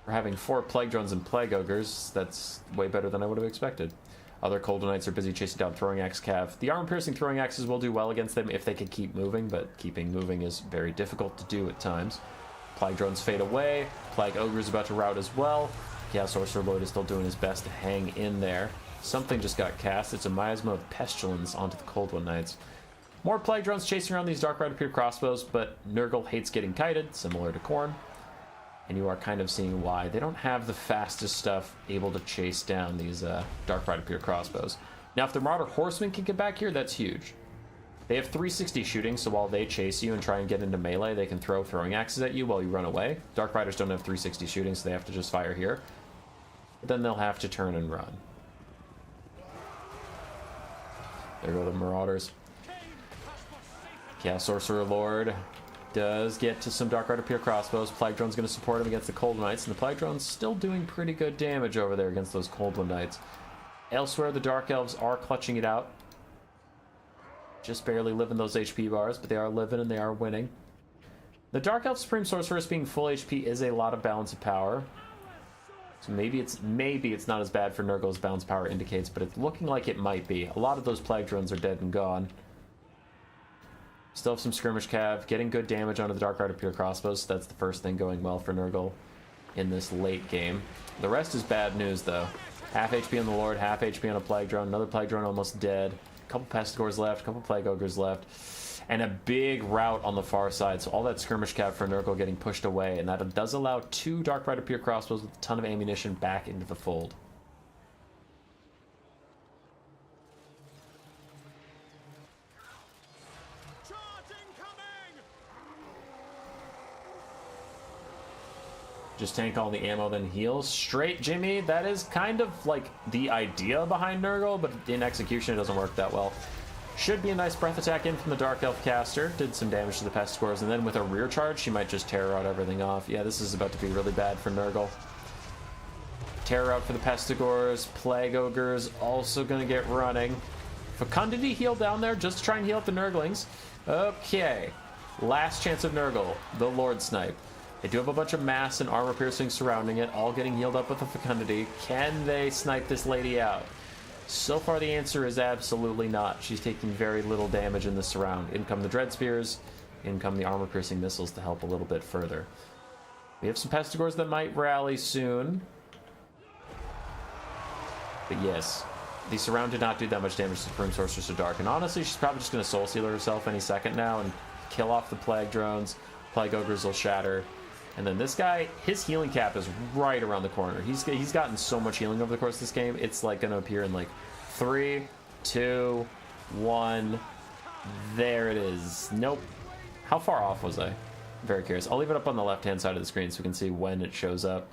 We're having 4 Plague Drones and Plague Ogres. That's way better than I would have expected. Other Cold One Knights are busy chasing down Throwing Axe Cav. The armor-piercing Throwing Axes will do well against them if they can keep moving, but keeping moving is very difficult to do at times. Plague Drones fade away. Plague Ogre's about to rout as well. Chaos Sorcerer Lord is still doing his best to hang in there. Something just got cast. It's a Miasma of Pestilence onto the Cold One Knights. More Plague Drones chasing around these Dark Rider Peter crossbows, but Nurgle hates getting kited, similar to Khorne. And you are kind of seeing why. They don't have the fastest stuff able to chase down these Dark Rider Peter crossbows. Now, if the Marauder Horsemen can get back here, that's huge. They have 360 shooting, so while they chase you and try and get into melee, they can throw throwing axes at you while you run away. Dark Riders don't have 360 shooting, so they have to just fire here. But then they'll have to turn and run. There go the Marauders. Chaos Sorcerer Lord does get to some Dark Rider Peer crossbows. Plague Drone's going to support him against the Cold Knights, and the Plague Drone's still doing pretty good damage over there against those Cold One Knights. Elsewhere, the Dark Elves are clutching it out. Just barely living those HP bars, but they are living and they are winning. The Dark Elf Supreme Sorceress being full HP is a lot of balance of power. So maybe it's not as bad for Nurgle as balance of power indicates, but it's looking like it might be. A lot of those Plague Drones are dead and gone. Still have some skirmish cav, getting good damage onto the Dark Rider Pure Crossbows, so that's the first thing going well for Nurgle in this late game. The rest is bad news, though. Half HP on the Lord, half HP on a Plague Drone, another Plague Drone almost dead, a couple Pestigors left, a couple Plague Ogres left, and a big rout on the far side. So all that skirmish cap for Nurgle getting pushed away, and that does allow 2 Dark Rider Pier crossbows with a ton of ammunition back into the fold. Just tank all the ammo, then heal. Straight Jimmy, that is kind of like the idea behind Nurgle, but in execution it doesn't work that well. Should be a nice breath attack in from the Dark Elf caster. Did some damage to the Pestigores, and then with a rear charge, she might just terror out everything off. Yeah, this is about to be really bad for Nurgle. Terror out for the Pestigores. Plague Ogres also going to get running. Fecundity heal down there just to try and heal up the Nurglings. Okay. Last chance of Nurgle, the Lord Snipe. They do have a bunch of mass and armor piercing surrounding it, all getting healed up with the Fecundity. Can they snipe this lady out? So far the answer is absolutely not. She's taking very little damage in the surround. In come the Dread Spears, in come the armor piercing missiles to help a little bit further. We have some Pestigores that might rally soon. But yes, the surround did not do that much damage to the Supreme Sorceress of Dark. And honestly, she's probably just going to Soul Sealer herself any second now and kill off the Plague Drones. Plague Ogres will shatter. And then this guy, his healing cap is right around the corner. He's gotten so much healing over the course of this game. It's like going to appear in like 3, 2, 1. There it is. Nope. How far off was I? I'm very curious. I'll leave it up on the left-hand side of the screen so we can see when it shows up.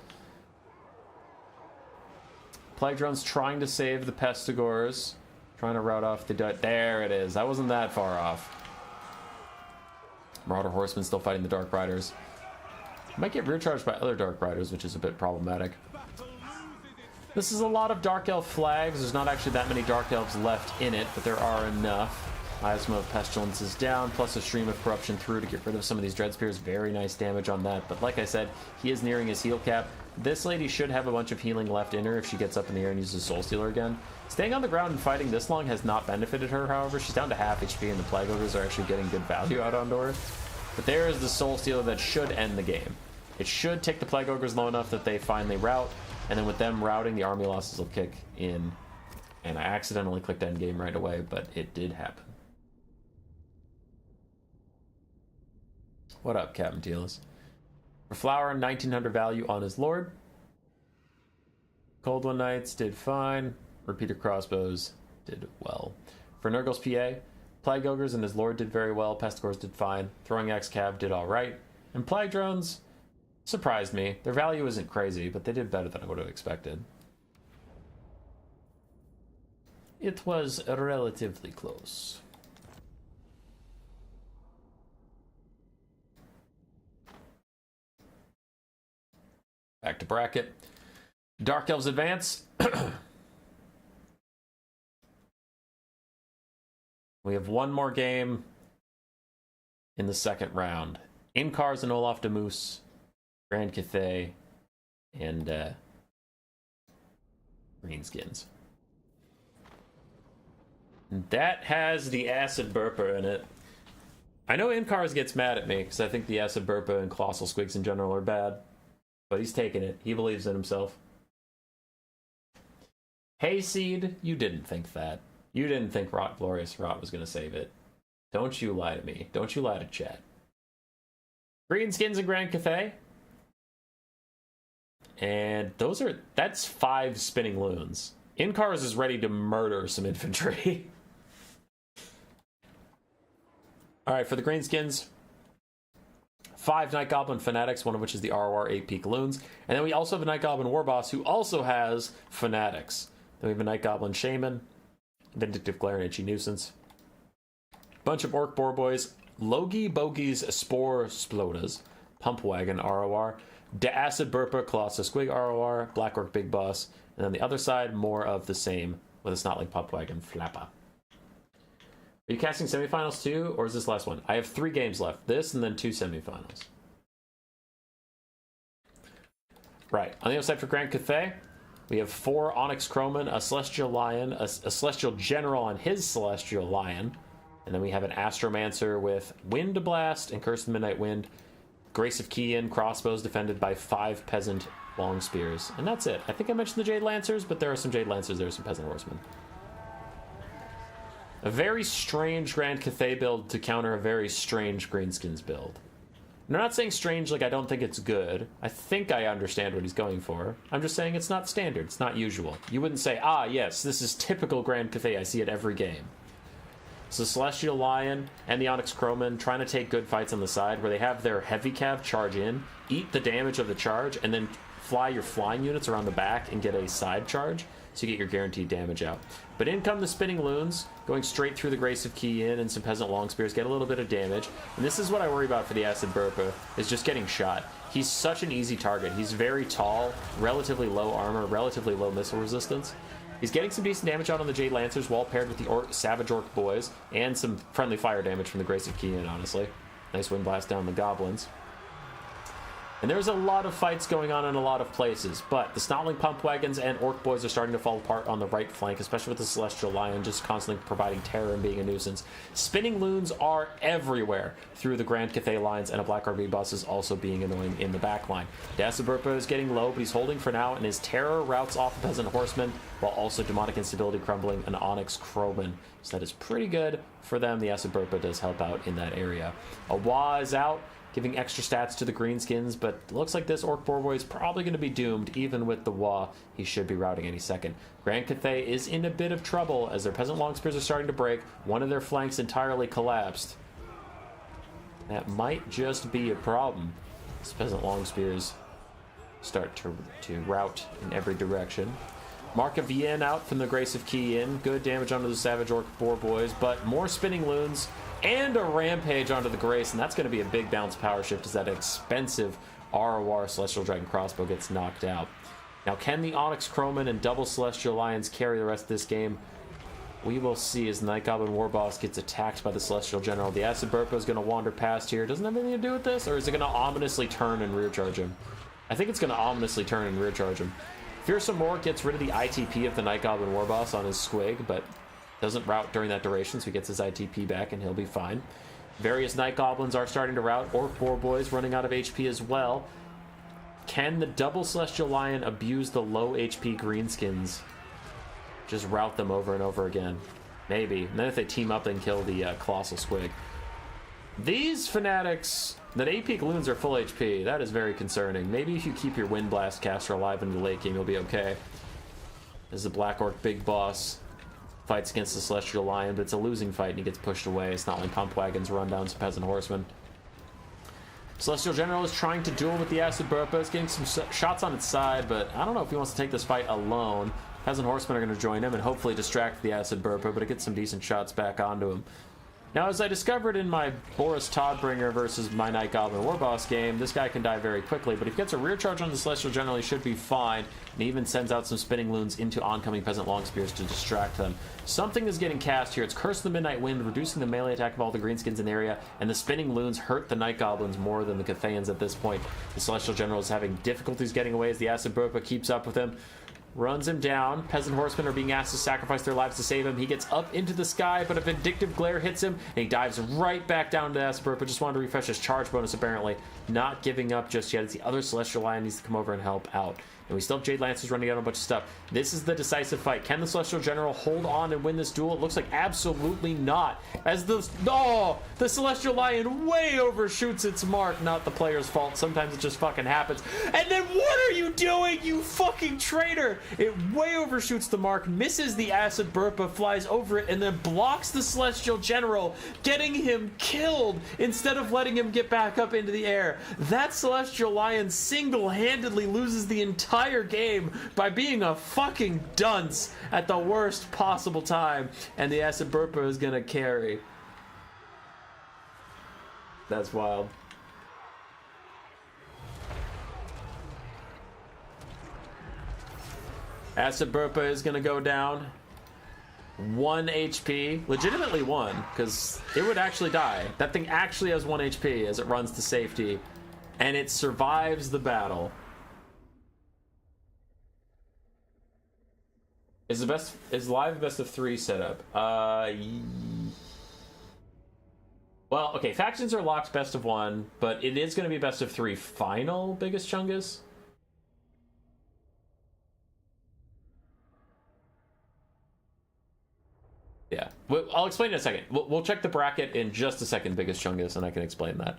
Plague Drone's trying to save the Pestigores. Trying to rout off the... There it is. I wasn't that far off. Marauder Horseman still fighting the Dark Riders. Might get rear charged by other Dark Riders, which is a bit problematic. This is a lot of Dark Elf flags. There's not actually that many Dark Elves left in it, but there are enough. Miasma of Pestilence is down, plus a Stream of Corruption through to get rid of some of these Dread Spears. Very nice damage on that, but like I said, he is nearing his heal cap. This lady should have a bunch of healing left in her if she gets up in the air and uses Soul Stealer again. Staying on the ground and fighting this long has not benefited her, however. She's down to half HP, and the Plague Ogres are actually getting good value out onto her. But there is the Soul Stealer that should end the game. It should take the Plague Ogres low enough that they finally rout, and then with them routing, the army losses will kick in. And I accidentally clicked end game right away, but it did happen. What up, Captain Tealis? For Flower, 1900 value on his Lord. Cold One Knights did fine. Repeater Crossbows did well. For Nurgle's PA, Plague Ogres and his Lord did very well. Pestigores did fine. Throwing Axe Cav did alright. And Plague Drones surprised me. Their value isn't crazy, but they did better than I would have expected. It was relatively close. Back to bracket. Dark Elves advance. We have one more game in the second round. Inkars and Olaf de Moose, Grand Cathay, and Greenskins. That has the Acid Burper in it. I know Inkars gets mad at me because I think the Acid Burper and Colossal Squigs in general are bad. But he's taking it. He believes in himself. Hayseed, you didn't think that. You didn't think Glorious Rot was going to save it. Don't you lie to me. Don't you lie to chat. Greenskins and Grand Cathay. And that's 5 spinning loons. Inkars is ready to murder some infantry. Alright, for the Greenskins, 5 Night Goblin Fanatics, one of which is the ROR 8 Peak Loons. And then we also have a Night Goblin Warboss who also has Fanatics. Then we have a Night Goblin Shaman, Vindictive Glare and Itchy Nuisance. Bunch of Orc Boar Boys, Logi Bogies Spore Splodas, Pump Wagon ROR, De Acid Burpa Colossus Squig ROR, Black Orc Big Boss, and then the other side, more of the same with a Snotling Pump Wagon Flappa. Are you casting semifinals too, or is this last one? I have 3 games left. This and then 2 semifinals. Right. On the other side for Grand Cathay, we have 4 Onyx Crowman, a Celestial Lion, a Celestial General on his Celestial Lion, and then we have an Astromancer with Wind Blast and Curse of the Midnight Wind, Grace of Kian, crossbows defended by 5 Peasant Long Spears. And that's it. I think I mentioned the Jade Lancers, but there are some Jade Lancers, there are some Peasant Horsemen. A very strange Grand Cathay build to counter a very strange Greenskins build. And I'm not saying strange like I don't think it's good. I think I understand what he's going for. I'm just saying it's not standard. It's not usual. You wouldn't say, ah, yes, this is typical Grand Cathay. I see it every game. So Celestial Lion and the Onyx Crowman trying to take good fights on the side where they have their heavy cav charge in, eat the damage of the charge, and then fly your flying units around the back and get a side charge so you get your guaranteed damage out. But in come the Spinning Loons, going straight through the Grace of Key in, and some Peasant Long Spears get a little bit of damage. And this is what I worry about for the Acid Burpa, is just getting shot. He's such an easy target. He's very tall, relatively low armor, relatively low missile resistance. He's getting some decent damage out on the Jade Lancers while paired with the Savage Orc Boys, and some friendly fire damage from the Grace of Key in, honestly. Nice Wind Blast down the Goblins. And there's a lot of fights going on in a lot of places, but the Snotling Pump Wagons and Orc Boys are starting to fall apart on the right flank, especially with the Celestial Lion just constantly providing terror and being a nuisance. Spinning Loons are everywhere through the Grand Cathay lines, and a Black RV bus is also being annoying in the back line. Dasaburpa is getting low, but he's holding for now, and his terror routes off the Peasant Horsemen, while also Demonic Instability crumbling an Onyx Crowman. So that is pretty good for them. The Acid Burpa does help out in that area. Awa is out, giving extra stats to the Greenskins, but looks like this Orc Boy is probably going to be doomed. Even with the Wa, he should be routing any second. Grand Cathay is in a bit of trouble as their Peasant Long Spears are starting to break. One of their flanks entirely collapsed. That might just be a problem. These Peasant Long Spears start to route in every direction. Mark of Yin out from the Grace of Key in. Good damage onto the Savage Orc Boys, but more Spinning Loons and a Rampage onto the Grace, and that's going to be a big bounce power shift as that expensive ROR Celestial Dragon Crossbow gets knocked out. Now, can the Onyx Crowman and double Celestial Lions carry the rest of this game? We will see as the Night Goblin Warboss gets attacked by the Celestial General. The Acid Burpa is going to wander past here. Doesn't have anything to do with this, or is it going to ominously turn and rear charge him? I think it's going to ominously turn and rear charge him. Fearsome Mork gets rid of the ITP of the Night Goblin Warboss on his Squig, but doesn't route during that duration, so he gets his ITP back and he'll be fine. Various Night Goblins are starting to route. Orc Boar Boys running out of HP as well. Can the double Celestial Lion abuse the low HP Greenskins? Just route them over and over again. Maybe. And then if they team up, then kill the Colossal Squig. These Fanatics, that 8-peak Loons are full HP. That is very concerning. Maybe if you keep your Wind Blast caster alive in the late game, you'll be okay. This is the Black Orc Big Boss. Fights against the Celestial Lion, but it's a losing fight and he gets pushed away. It's not like Pump Wagons run down some Peasant Horsemen. Celestial General is trying to duel with the Acid Burpa. It's getting some shots on its side, but I don't know if he wants to take this fight alone. Peasant Horsemen are going to join him and hopefully distract the Acid Burpa, but it gets some decent shots back onto him. Now, as I discovered in my Boris Toddbringer versus my Night Goblin Warboss game, this guy can die very quickly, but if he gets a rear charge on the Celestial General, he should be fine, and he even sends out some Spinning Loons into oncoming Peasant Long Spears to distract them. Something is getting cast here. It's Curse of the Midnight Wind, reducing the melee attack of all the Greenskins in the area, and the Spinning Loons hurt the Night Goblins more than the Cathayans at this point. The Celestial General is having difficulties getting away as the Acid Burpa keeps up with him. Runs him down. Peasant Horsemen are being asked to sacrifice their lives to save him. He gets up into the sky, but a Vindictive Glare hits him, and he dives right back down to the Acid Burpa. Just wanted to refresh his charge bonus, apparently. Not giving up just yet. It's the other Celestial Lion needs to come over and help out. And we still have Jade Lancers running out a bunch of stuff. This is the decisive fight. Can the Celestial General hold on and win this duel? It looks like absolutely not. As the Celestial Lion way overshoots its mark. Not the player's fault. Sometimes it just fucking happens. And then what are you doing, you fucking traitor? It way overshoots the mark, misses the Acid Burpa, flies over it, and then blocks the Celestial General, getting him killed instead of letting him get back up into the air. That Celestial Lion single-handedly loses the entire game by being a fucking dunce at the worst possible time, and the Acid Burpa is gonna carry. That's wild. Acid Burpa is gonna go down. 1 HP. Legitimately 1, because it would actually die. That thing actually has 1 HP as it runs to safety, and it survives the battle. Is live best of 3 setup? Well, okay, factions are locked best of 1, but it is going to be best of 3 final biggest chungus. Yeah. Well, I'll explain in a second. We'll check the bracket in just a second, Biggest Chungus, and I can explain that.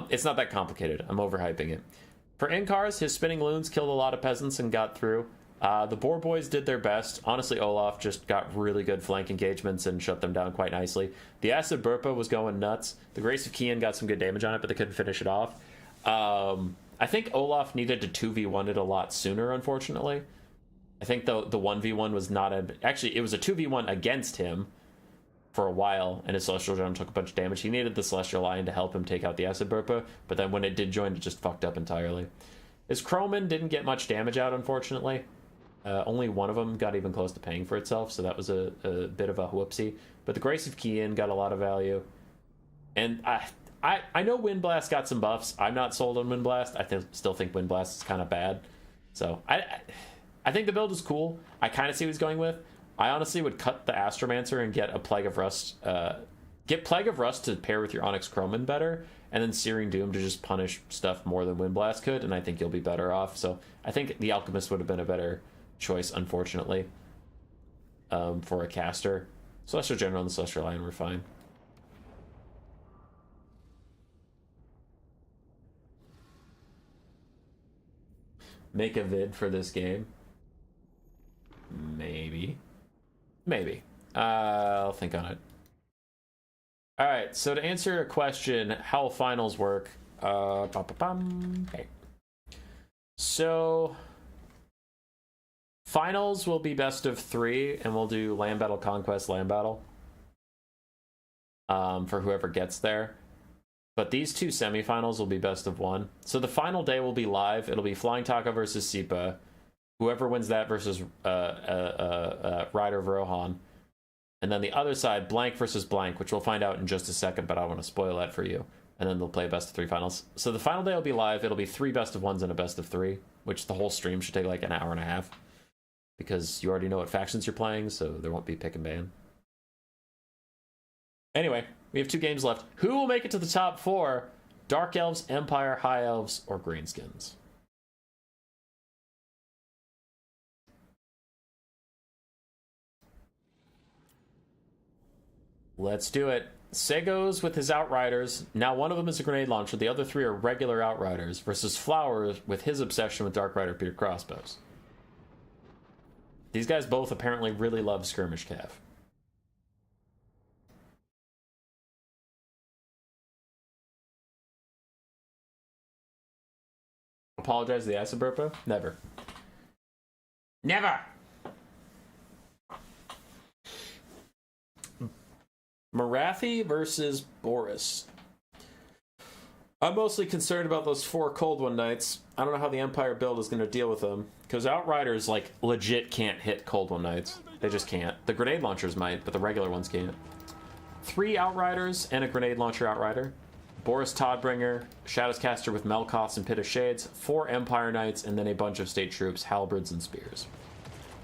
It's not that complicated. I'm overhyping it. For Inkars, his spinning loons killed a lot of peasants and got through. The Boar Boys did their best. Honestly, Olaf just got really good flank engagements and shut them down quite nicely. The Acid Burpa was going nuts. The Grace of Kian got some good damage on it, but they couldn't finish it off. I think Olaf needed to 2v1 it a lot sooner, unfortunately. I think the 1v1 was not a... Actually, it was a 2v1 against him for a while, and his Celestial Gem took a bunch of damage. He needed the Celestial Lion to help him take out the Acid Burpa, but then when it did join, it just fucked up entirely. His Croman didn't get much damage out, unfortunately. Only one of them got even close to paying for itself, so that was a bit of a whoopsie. But the Grace of Kian got a lot of value. And I know Wind Blast got some buffs. I'm not sold on Wind Blast. I still think Wind Blast is kind of bad. So I think the build is cool. I kind of see what he's going with. I honestly would cut the Astromancer and get a Plague of Rust. Get Plague of Rust to pair with your Onyx Croman better, and then Searing Doom to just punish stuff more than Wind Blast could, and I think you'll be better off. So I think the Alchemist would have been a better choice, unfortunately, for a caster. Celestial General and the Celestial Lion were fine. Make a vid for this game? Maybe. I'll think on it. Alright, so to answer your question, how will finals work? Okay. So finals will be best of 3, and we'll do land battle, conquest, land battle, for whoever gets there. But these two semifinals will be best of 1. So the final day will be live. It'll be Flying Taco versus Sipa. Whoever wins that versus Rider of Rohan. And then the other side, blank versus blank, which we'll find out in just a second, but I want to spoil that for you. And then they'll play best of 3 finals. So the final day will be live. It'll be 3 best of 1s and a best of 3, which the whole stream should take like an hour and a half, because you already know what factions you're playing, so there won't be pick and ban. Anyway, we have 2 games left. Who will make it to the top 4? Dark Elves, Empire, High Elves, or Greenskins? Let's do it. Segos with his Outriders. Now one of them is a grenade launcher. The other 3 are regular Outriders versus Flowers with his obsession with Dark Rider Peter Crossbows. These guys both apparently really love Skirmish Cav. Apologize to the Acid Burpa? Never. Never! Marathi versus Boris. I'm mostly concerned about those 4 Cold One Knights. I don't know how the Empire build is going to deal with them, because Outriders, like, legit can't hit Cold One Knights. They just can't. The grenade launchers might, but the regular ones can't. 3 Outriders and a grenade launcher Outrider. Boris Toddbringer, Shadows Caster with Melkoths and Pit of Shades, 4 Empire Knights, and then a bunch of state troops, halberds, and spears.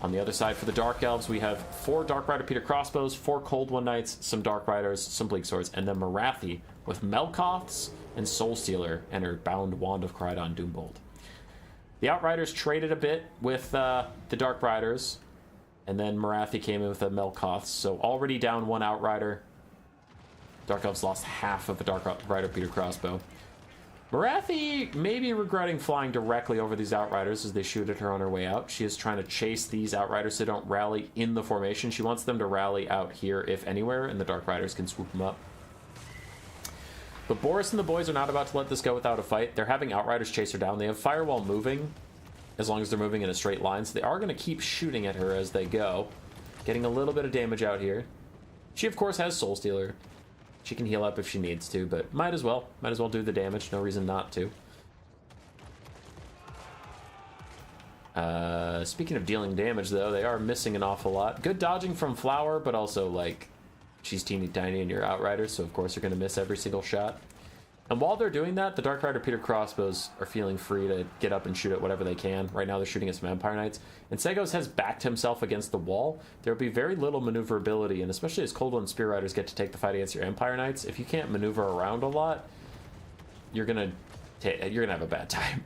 On the other side, for the Dark Elves, we have 4 Dark Rider Peter Crossbows, 4 Cold One Knights, some Dark Riders, some Bleak Swords, and then Marathi with Melkoths and Soul Stealer and her bound Wand of Crydon Doombolt. The Outriders traded a bit with the Dark Riders, and then Marathi came in with the Melkoths, so already down 1 Outrider. Dark Elves lost half of the Dark Rider Peter Crossbow. Marathi may be regretting flying directly over these Outriders as they shoot at her on her way out. She is trying to chase these Outriders so they don't rally in the formation. She wants them to rally out here, if anywhere, and the Dark Riders can swoop them up. But Boris and the boys are not about to let this go without a fight. They're having Outriders chase her down. They have Firewall moving, as long as they're moving in a straight line, so they are going to keep shooting at her as they go. Getting a little bit of damage out here. She, of course, has Soul Stealer. She can heal up if she needs to, but might as well. Might as well do the damage. No reason not to. Speaking of dealing damage, though, they are missing an awful lot. Good dodging from Flower, but also, like, she's teeny tiny and you're Outriders, so of course you're going to miss every single shot. And while they're doing that, the Dark Rider Peter Crossbows are feeling free to get up and shoot at whatever they can. Right now they're shooting at some Empire Knights. And Segos has backed himself against the wall. There will be very little maneuverability, and especially as Cold One Spear Riders get to take the fight against your Empire Knights, if you can't maneuver around a lot, you're gonna have a bad time.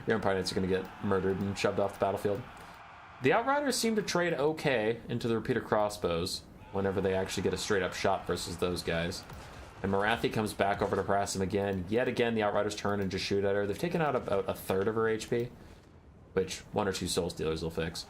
Your Empire Knights are gonna get murdered and shoved off the battlefield. The Outriders seem to trade okay into the Repeater Crossbows. whenever they actually get a straight-up shot versus those guys. And Morathi comes back over to harass him again. Yet again, the Outriders turn and just shoot at her. They've taken out about a third of her HP, which 1 or 2 Soul Stealers will fix.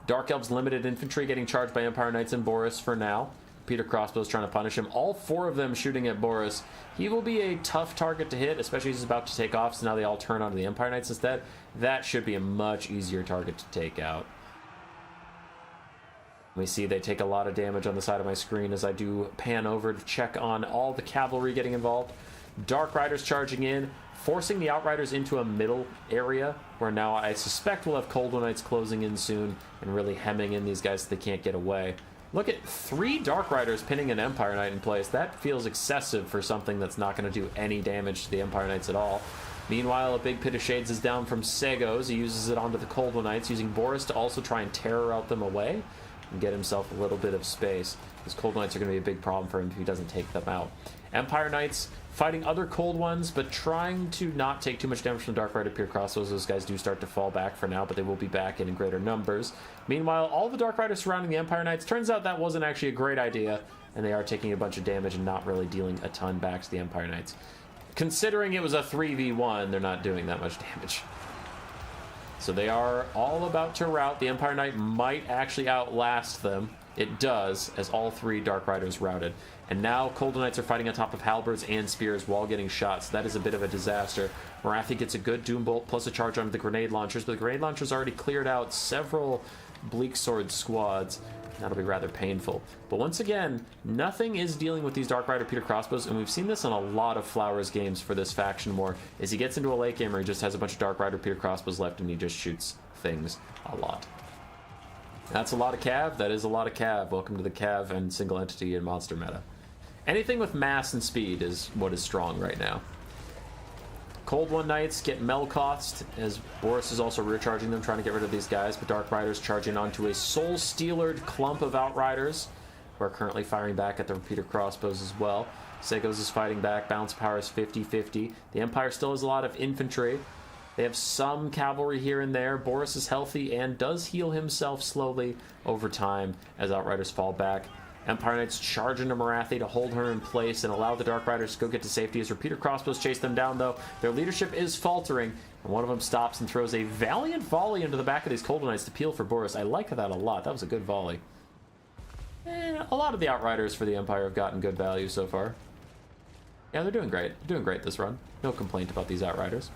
Dark Elves limited infantry getting charged by Empire Knights and Boris for now. Peter Crossbow's trying to punish him. All 4 of them shooting at Boris. He will be a tough target to hit, especially as he's about to take off, so now they all turn onto the Empire Knights instead. That should be a much easier target to take out. We see they take a lot of damage on the side of my screen as I do pan over to check on all the cavalry getting involved. Dark Riders charging in, forcing the Outriders into a middle area, where now I suspect we'll have Cold One Knights closing in soon and really hemming in these guys so they can't get away. Look at 3 Dark Riders pinning an Empire Knight in place. That feels excessive for something that's not going to do any damage to the Empire Knights at all. Meanwhile, a big Pit of Shades is down from Segos. He uses it onto the Cold One Knights, using Boris to also try and terror out them away and get himself a little bit of space, because Cold Knights are going to be a big problem for him if he doesn't take them out. Empire Knights fighting other Cold Ones, but trying to not take too much damage from Dark Rider Pure Crossbows. Those guys do start to fall back for now, but they will be back in greater numbers. Meanwhile, all the Dark Riders surrounding the Empire Knights, turns out that wasn't actually a great idea, and they are taking a bunch of damage and not really dealing a ton back to the Empire Knights. Considering it was a 3v1, they're not doing that much damage. So they are all about to rout. The Empire Knight might actually outlast them. It does, as all 3 Dark Riders routed. And now Cold Knights are fighting on top of halberds and spears while getting shot, so that is a bit of a disaster. Morathi gets a good Doom Bolt plus a charge onto the grenade launchers, but the grenade launchers already cleared out several Bleak Sword squads. That'll be rather painful. But once again, nothing is dealing with these Dark Rider Peter Crossbows, and we've seen this on a lot of Flowers games for this faction war. As he gets into a late game where he just has a bunch of Dark Rider Peter Crossbows left and he just shoots things a lot. That's a lot of Cav. That is a lot of Cav. Welcome to the Cav and single entity and monster meta. Anything with mass and speed is what is strong right now. Cold One Knights get Melkoth'd, as Boris is also recharging them, trying to get rid of these guys, but Dark Riders charging onto a Soul Stealered clump of Outriders, who are currently firing back at the repeater crossbows as well. Segos is fighting back, bounce power is 50-50. The Empire still has a lot of infantry. They have some cavalry here and there. Boris is healthy and does heal himself slowly over time as Outriders fall back. Empire Knights charge into Morathi to hold her in place and allow the Dark Riders to go get to safety as repeater crossbows chase them down, though. Their leadership is faltering, and one of them stops and throws a valiant volley into the back of these Cold Knights to peel for Boris. I like that a lot. That was a good volley. A lot of the Outriders for the Empire have gotten good value so far. Yeah, they're doing great. They're doing great this run. No complaint about these Outriders.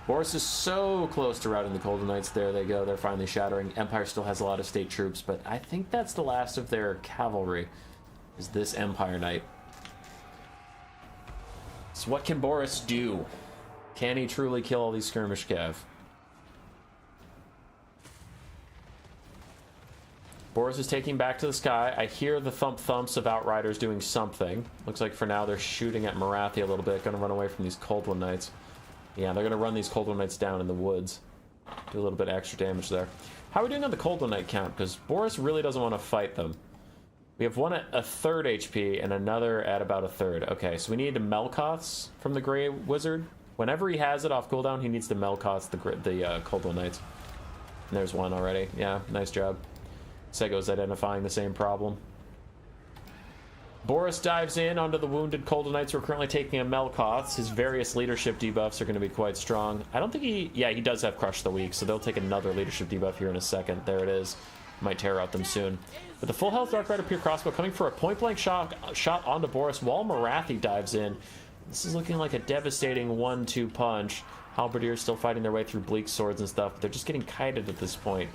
Boris is so close to routing the Golden Knights. There they go. They're finally shattering. Empire still has a lot of state troops, but I think that's the last of their cavalry, is this Empire Knight. So what can Boris do? Can he truly kill all these skirmish cav? Boris is taking back to the sky. I hear the thumps of Outriders doing something. Looks like for now they're shooting at Morathi a little bit. Gonna run away from these Cold One Knights. Yeah, they're gonna run these Cold One Knights down in the woods. Do a little bit extra damage there. How are we doing on the Cold One Knight count? Because Boris really doesn't want to fight them. We have one at a third HP and another at about a third. Okay, so we need the Melkoths from the Grey Wizard. Whenever he has it off cooldown, he needs the Melkoths, the Cold One Knights. And there's one already. Yeah, nice job. Sego's identifying the same problem. Boris dives in onto the wounded Cold Knights who are currently taking a Melkoths. His various leadership debuffs are going to be quite strong. I don't think he... Yeah, he does have Crush the Weak, so they'll take another leadership debuff here in a second. There it is. Might tear out them soon. But the full health Dark Rider Pure Crossbow coming for a point-blank shot onto Boris while Morathi dives in. This is looking like a devastating 1-2 punch. Halberdiers still fighting their way through Bleak Swords and stuff. But they're just getting kited at this point.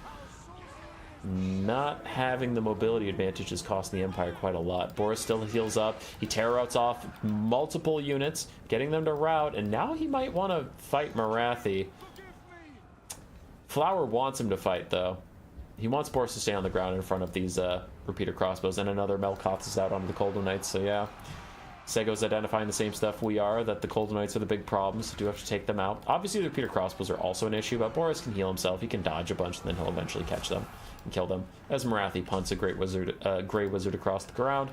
Not having the mobility advantage is costing the Empire quite a lot. Boris still heals up. He terror outs off multiple units, getting them to rout, and now he might want to fight Morathi. Flower wants him to fight, though. He wants Boris to stay on the ground in front of these repeater crossbows, and another Melkoth is out onto the Cold Knights, so yeah. Sego's identifying the same stuff we are, that the Cold Knights are the big problems, so do have to take them out. Obviously, the repeater crossbows are also an issue, but Boris can heal himself. He can dodge a bunch, and then he'll eventually catch them and kill them. As Morathi punts a Grey Wizard across the ground.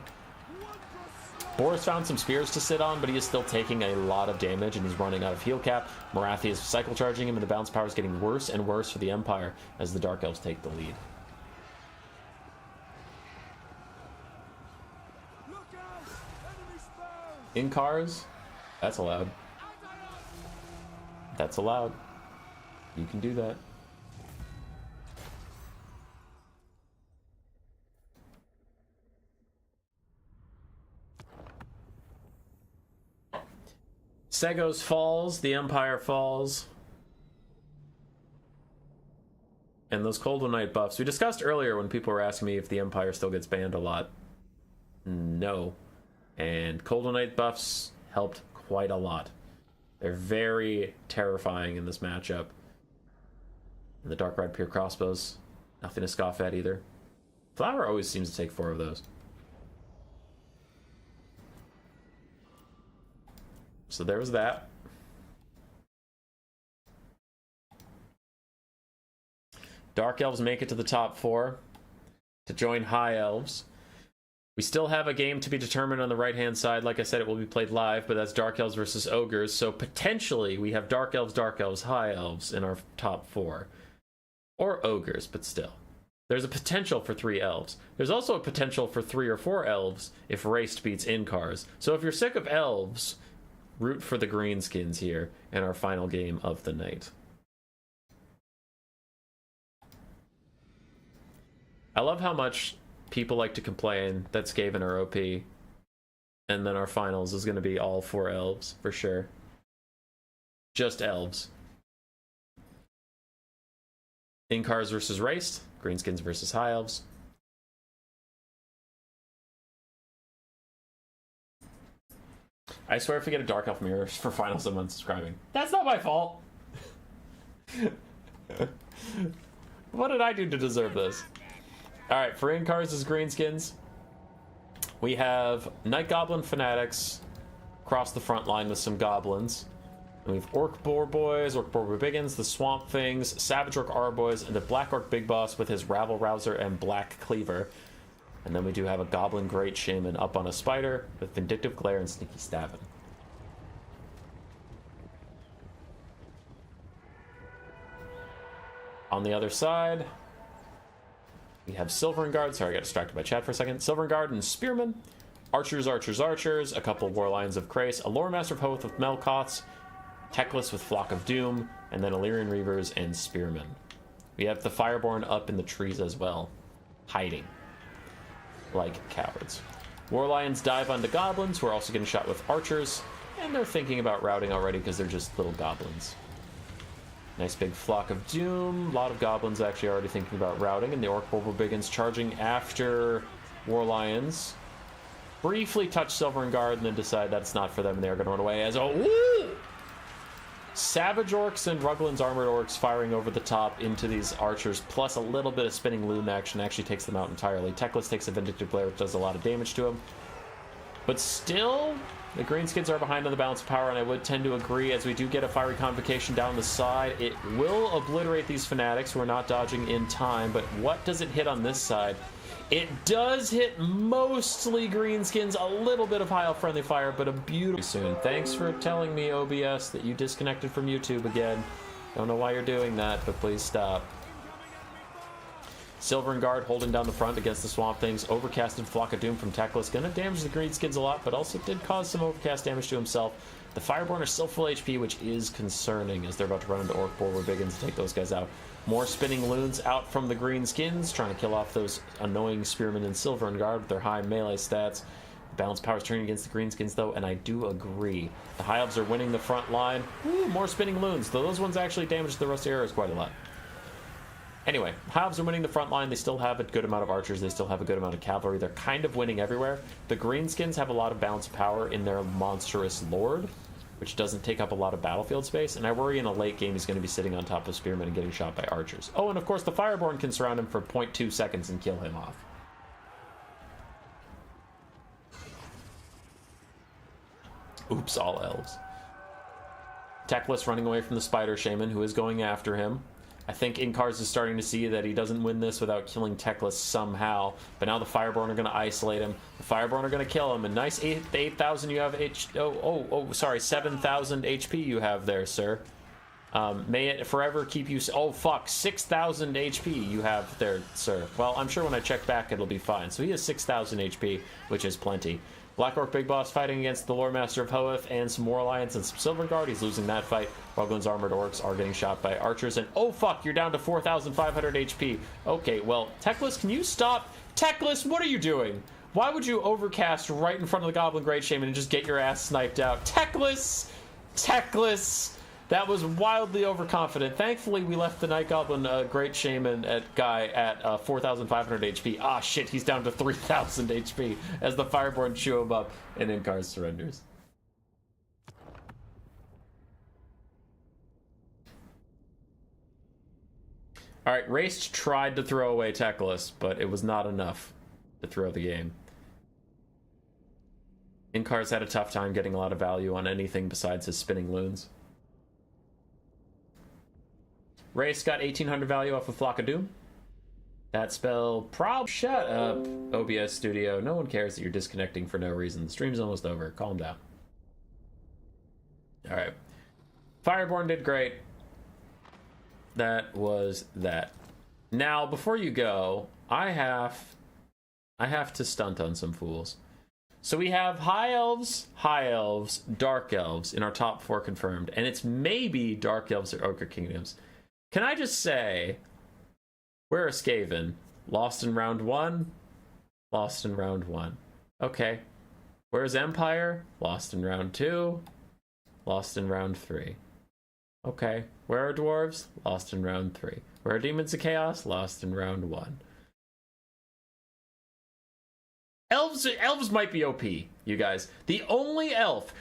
Boris found some spears to sit on, but he is still taking a lot of damage, and he's running out of heal cap. Morathi is cycle charging him, and the bounce power is getting worse and worse for the Empire as the Dark Elves take the lead. In cars? That's allowed. That's allowed. You can do that. Segos falls, the Empire falls. And those Cold One Night buffs. We discussed earlier when people were asking me if the Empire still gets banned a lot. No. And Cold One Night buffs helped quite a lot. They're very terrifying in this matchup. And the Dark Ride Pure Crossbows, nothing to scoff at either. Flower always seems to take 4 of those. So there was that. Dark Elves make it to the top 4 to join High Elves. We still have a game to be determined on the right-hand side. Like I said, it will be played live, but that's Dark Elves versus Ogres. So potentially we have Dark Elves, High Elves in our top 4. Or Ogres, but still. There's a potential for 3 Elves. There's also a potential for 3 or 4 Elves if Raced beats In-Cars. So if you're sick of Elves, root for the Greenskins here in our final game of the night. I love how much people like to complain that Skaven are OP, and then our finals is going to be all 4 Elves, for sure. Just Elves. In-Cars versus Raced, Greenskins versus High Elves. I swear if we get a Dark Elf mirror for finals, I'm unsubscribing. That's not my fault! What did I do to deserve this? Alright, for In-Cars is Greenskins. We have Night Goblin Fanatics across the front line with some goblins. And we have Orc Boar Boys, Orc Boar Biggins, the Swamp Things, Savage Orc R Boys, and the Black Orc Big Boss with his Rabble Rouser and Black Cleaver. And then we do have a Goblin Great Shaman up on a Spider with Vindictive Glare and Sneaky Stabbing. On the other side, we have Silvern Guard. Sorry, I got distracted by chat for a second. Silvern Guard and Spearmen. Archers, a couple War Lions of Krace, a Lore Master of Hoth with Melkoths, Teclis with Flock of Doom, and then Illyrian Reavers and Spearmen. We have the Fireborn up in the trees as well, hiding like cowards. War Lions dive onto Goblins, who are also getting shot with Archers, and they're thinking about routing already because they're just little Goblins. Nice big Flock of Doom. A lot of Goblins actually already thinking about routing, and the Orc Boar begins charging after War Lions. Briefly touch Silvern Guard and then decide that's not for them, and they're going to run away as Savage Orcs and Ruglin's Armored Orcs firing over the top into these Archers, plus a little bit of spinning loom action actually takes them out entirely. Teclis takes a Vindictive Glare, which does a lot of damage to him. But still, the Greenskins are behind on the balance of power, and I would tend to agree, as we do get a Fiery Convocation down the side. It will obliterate these Fanatics who are not dodging in time, but what does it hit on this side? It does hit mostly Greenskins, a little bit of High Elf friendly fire, but a beautiful soon. Thanks for telling me, OBS, that you disconnected from YouTube again. Don't know why you're doing that, but please stop. Silvern Guard holding down the front against the Swamp Things. Overcasted Flock of Doom from Teclis. Gonna damage the Greenskins a lot, but also did cause some overcast damage to himself. The Fireborn are still full HP, which is concerning, as they're about to run into Orc Boar Biggins to take those guys out. More spinning loons out from the Greenskins, trying to kill off those annoying Spearmen and Silvern Guard with their high melee stats. Balance power is turning against the Greenskins, though, and I do agree. The High Elves are winning the front line. Ooh, more spinning loons, though those ones actually damaged the Rusty Arrows quite a lot. Anyway, High Elves are winning the front line. They still have a good amount of archers. They still have a good amount of cavalry. They're kind of winning everywhere. The Greenskins have a lot of balance power in their monstrous Lord, which doesn't take up a lot of battlefield space, and I worry in a late game he's going to be sitting on top of Spearmen and getting shot by archers. Oh, and of course the Fireborn can surround him for 0.2 seconds and kill him off. Oops, all Elves. Teclis running away from the Spider Shaman, who is going after him. I think In-Cars is starting to see that he doesn't win this without killing Teclis somehow. But now the Fireborn are going to isolate him. The Fireborn are going to kill him. And nice 8,000 you have 7,000 HP you have there, sir. May it forever keep you... Oh, fuck. 6,000 HP you have there, sir. Well, I'm sure when I check back it'll be fine. So he has 6,000 HP, which is plenty. Black Orc Big Boss fighting against the Lore Master of Hoeth and some War Alliance and some Silver Guard. He's losing that fight. Ruglin's Armored Orcs are getting shot by archers. And oh fuck, you're down to 4,500 HP. Okay, well, Teclis, can you stop? Teclis, what are you doing? Why would you overcast right in front of the Goblin Great Shaman and just get your ass sniped out? Teclis! Teclis! That was wildly overconfident. Thankfully, we left the Night Goblin Great Shaman guy at 4,500 HP. Ah, shit, he's down to 3,000 HP as the Fireborn chew him up and Inkar surrenders. Alright, Race tried to throw away Teclis, but it was not enough to throw the game. Inkar's had a tough time getting a lot of value on anything besides his spinning loons. Race got 1,800 value off of Flock of Doom. That spell shut up, OBS Studio. No one cares that you're disconnecting for no reason. The stream's almost over. Calm down. Alright. Fireborn did great. That was that. Now, before you go, I have to stunt on some fools. So we have High Elves, Dark Elves in our top 4 confirmed, and it's maybe Dark Elves or Ogre Kingdoms. Can I just say, we're a Skaven. Lost in round 1. Lost in round 1. Okay. Where's Empire? Lost in round 2. Lost in round 3. Okay. Where are Dwarves? Lost in round 3. Where are Demons of Chaos? Lost in round 1. Elves might be OP, you guys. The only elf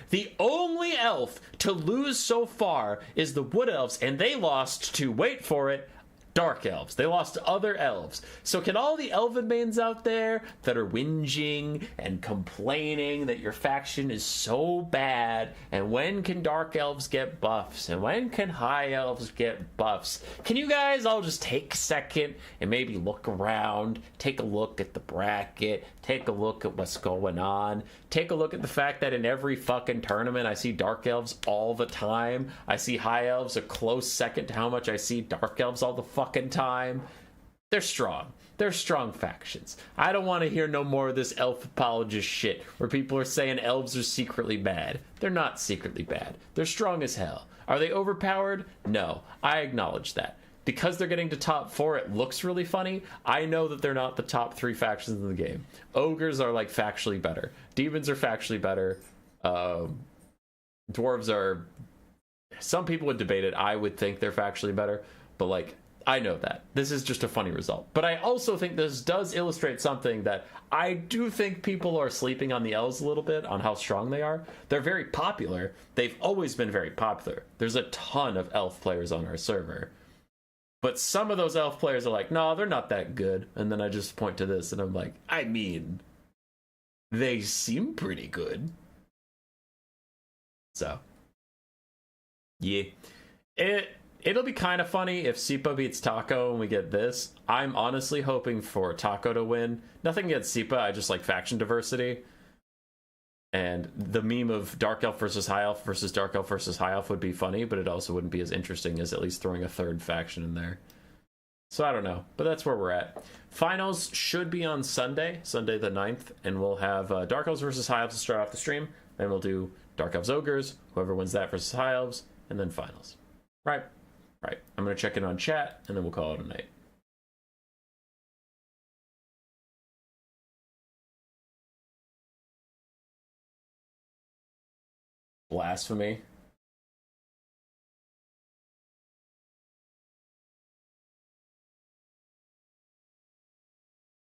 to lose so far is the Wood Elves, and they lost to, wait for it, Dark Elves. They lost to other elves. So can all the Elven mains out there that are whinging and complaining that your faction is so bad, and when can Dark Elves get buffs, and when can High Elves get buffs? Can you guys all just take a second and maybe look around, take a look at the bracket, take a look at what's going on, take a look at the fact that in every fucking tournament I see Dark Elves all the time. I see High Elves a close second to how much I see Dark Elves all the fucking time. They're strong. They're strong factions. I don't want to hear no more of this elf apologist shit where people are saying elves are secretly bad. They're not secretly bad. They're strong as hell. Are they overpowered? No. I acknowledge that. Because they're getting to top 4, it looks really funny. I know that they're not the top 3 factions in the game. Ogres are like factually better. Demons are factually better. Dwarves are... Some people would debate it. I would think they're factually better. But like, I know that. This is just a funny result. But I also think this does illustrate something that I do think people are sleeping on the elves a little bit, on how strong they are. They're very popular. They've always been very popular. There's a ton of elf players on our server. But some of those elf players are like, no, they're not that good. And then I just point to this and I'm like, I mean, they seem pretty good. So, yeah. It'll be kind of funny if Sipa beats Taco and we get this. I'm honestly hoping for Taco to win. Nothing against Sipa, I just like faction diversity. And the meme of Dark Elf versus High Elf versus Dark Elf versus High Elf would be funny, but it also wouldn't be as interesting as at least throwing a third faction in there. So I don't know, but that's where we're at. Finals should be on Sunday the 9th, and we'll have Dark Elves versus High Elves to start off the stream. Then we'll do Dark Elves Ogres, whoever wins that versus High Elves, and then Finals. Right. I'm going to check in on chat, and then we'll call it a night. Blasphemy.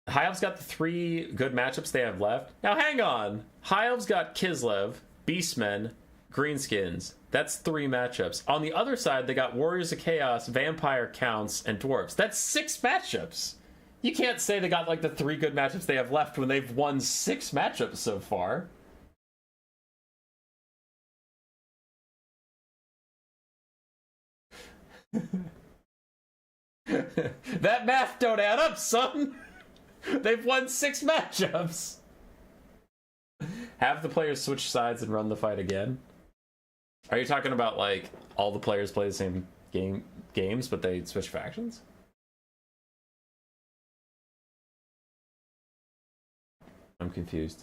High Elves got the 3 good matchups they have left. Now hang on. High Elves got Kislev, Beastmen, Greenskins. That's 3 matchups. On the other side, they got Warriors of Chaos, Vampire Counts, and Dwarfs. That's 6 matchups. You can't say they got like the 3 good matchups they have left when they've won 6 matchups so far. That math don't add up, son. They've won 6 matchups. Have the players switch sides and run the fight again? Are you talking about like all the players play the same games but they switch factions? I'm confused.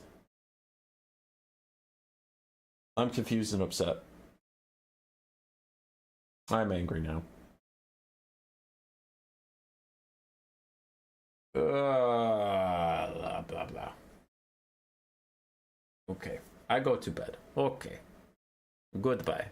I'm confused and upset. I'm angry now. Blah, blah, blah. Okay. I go to bed. Okay. Goodbye.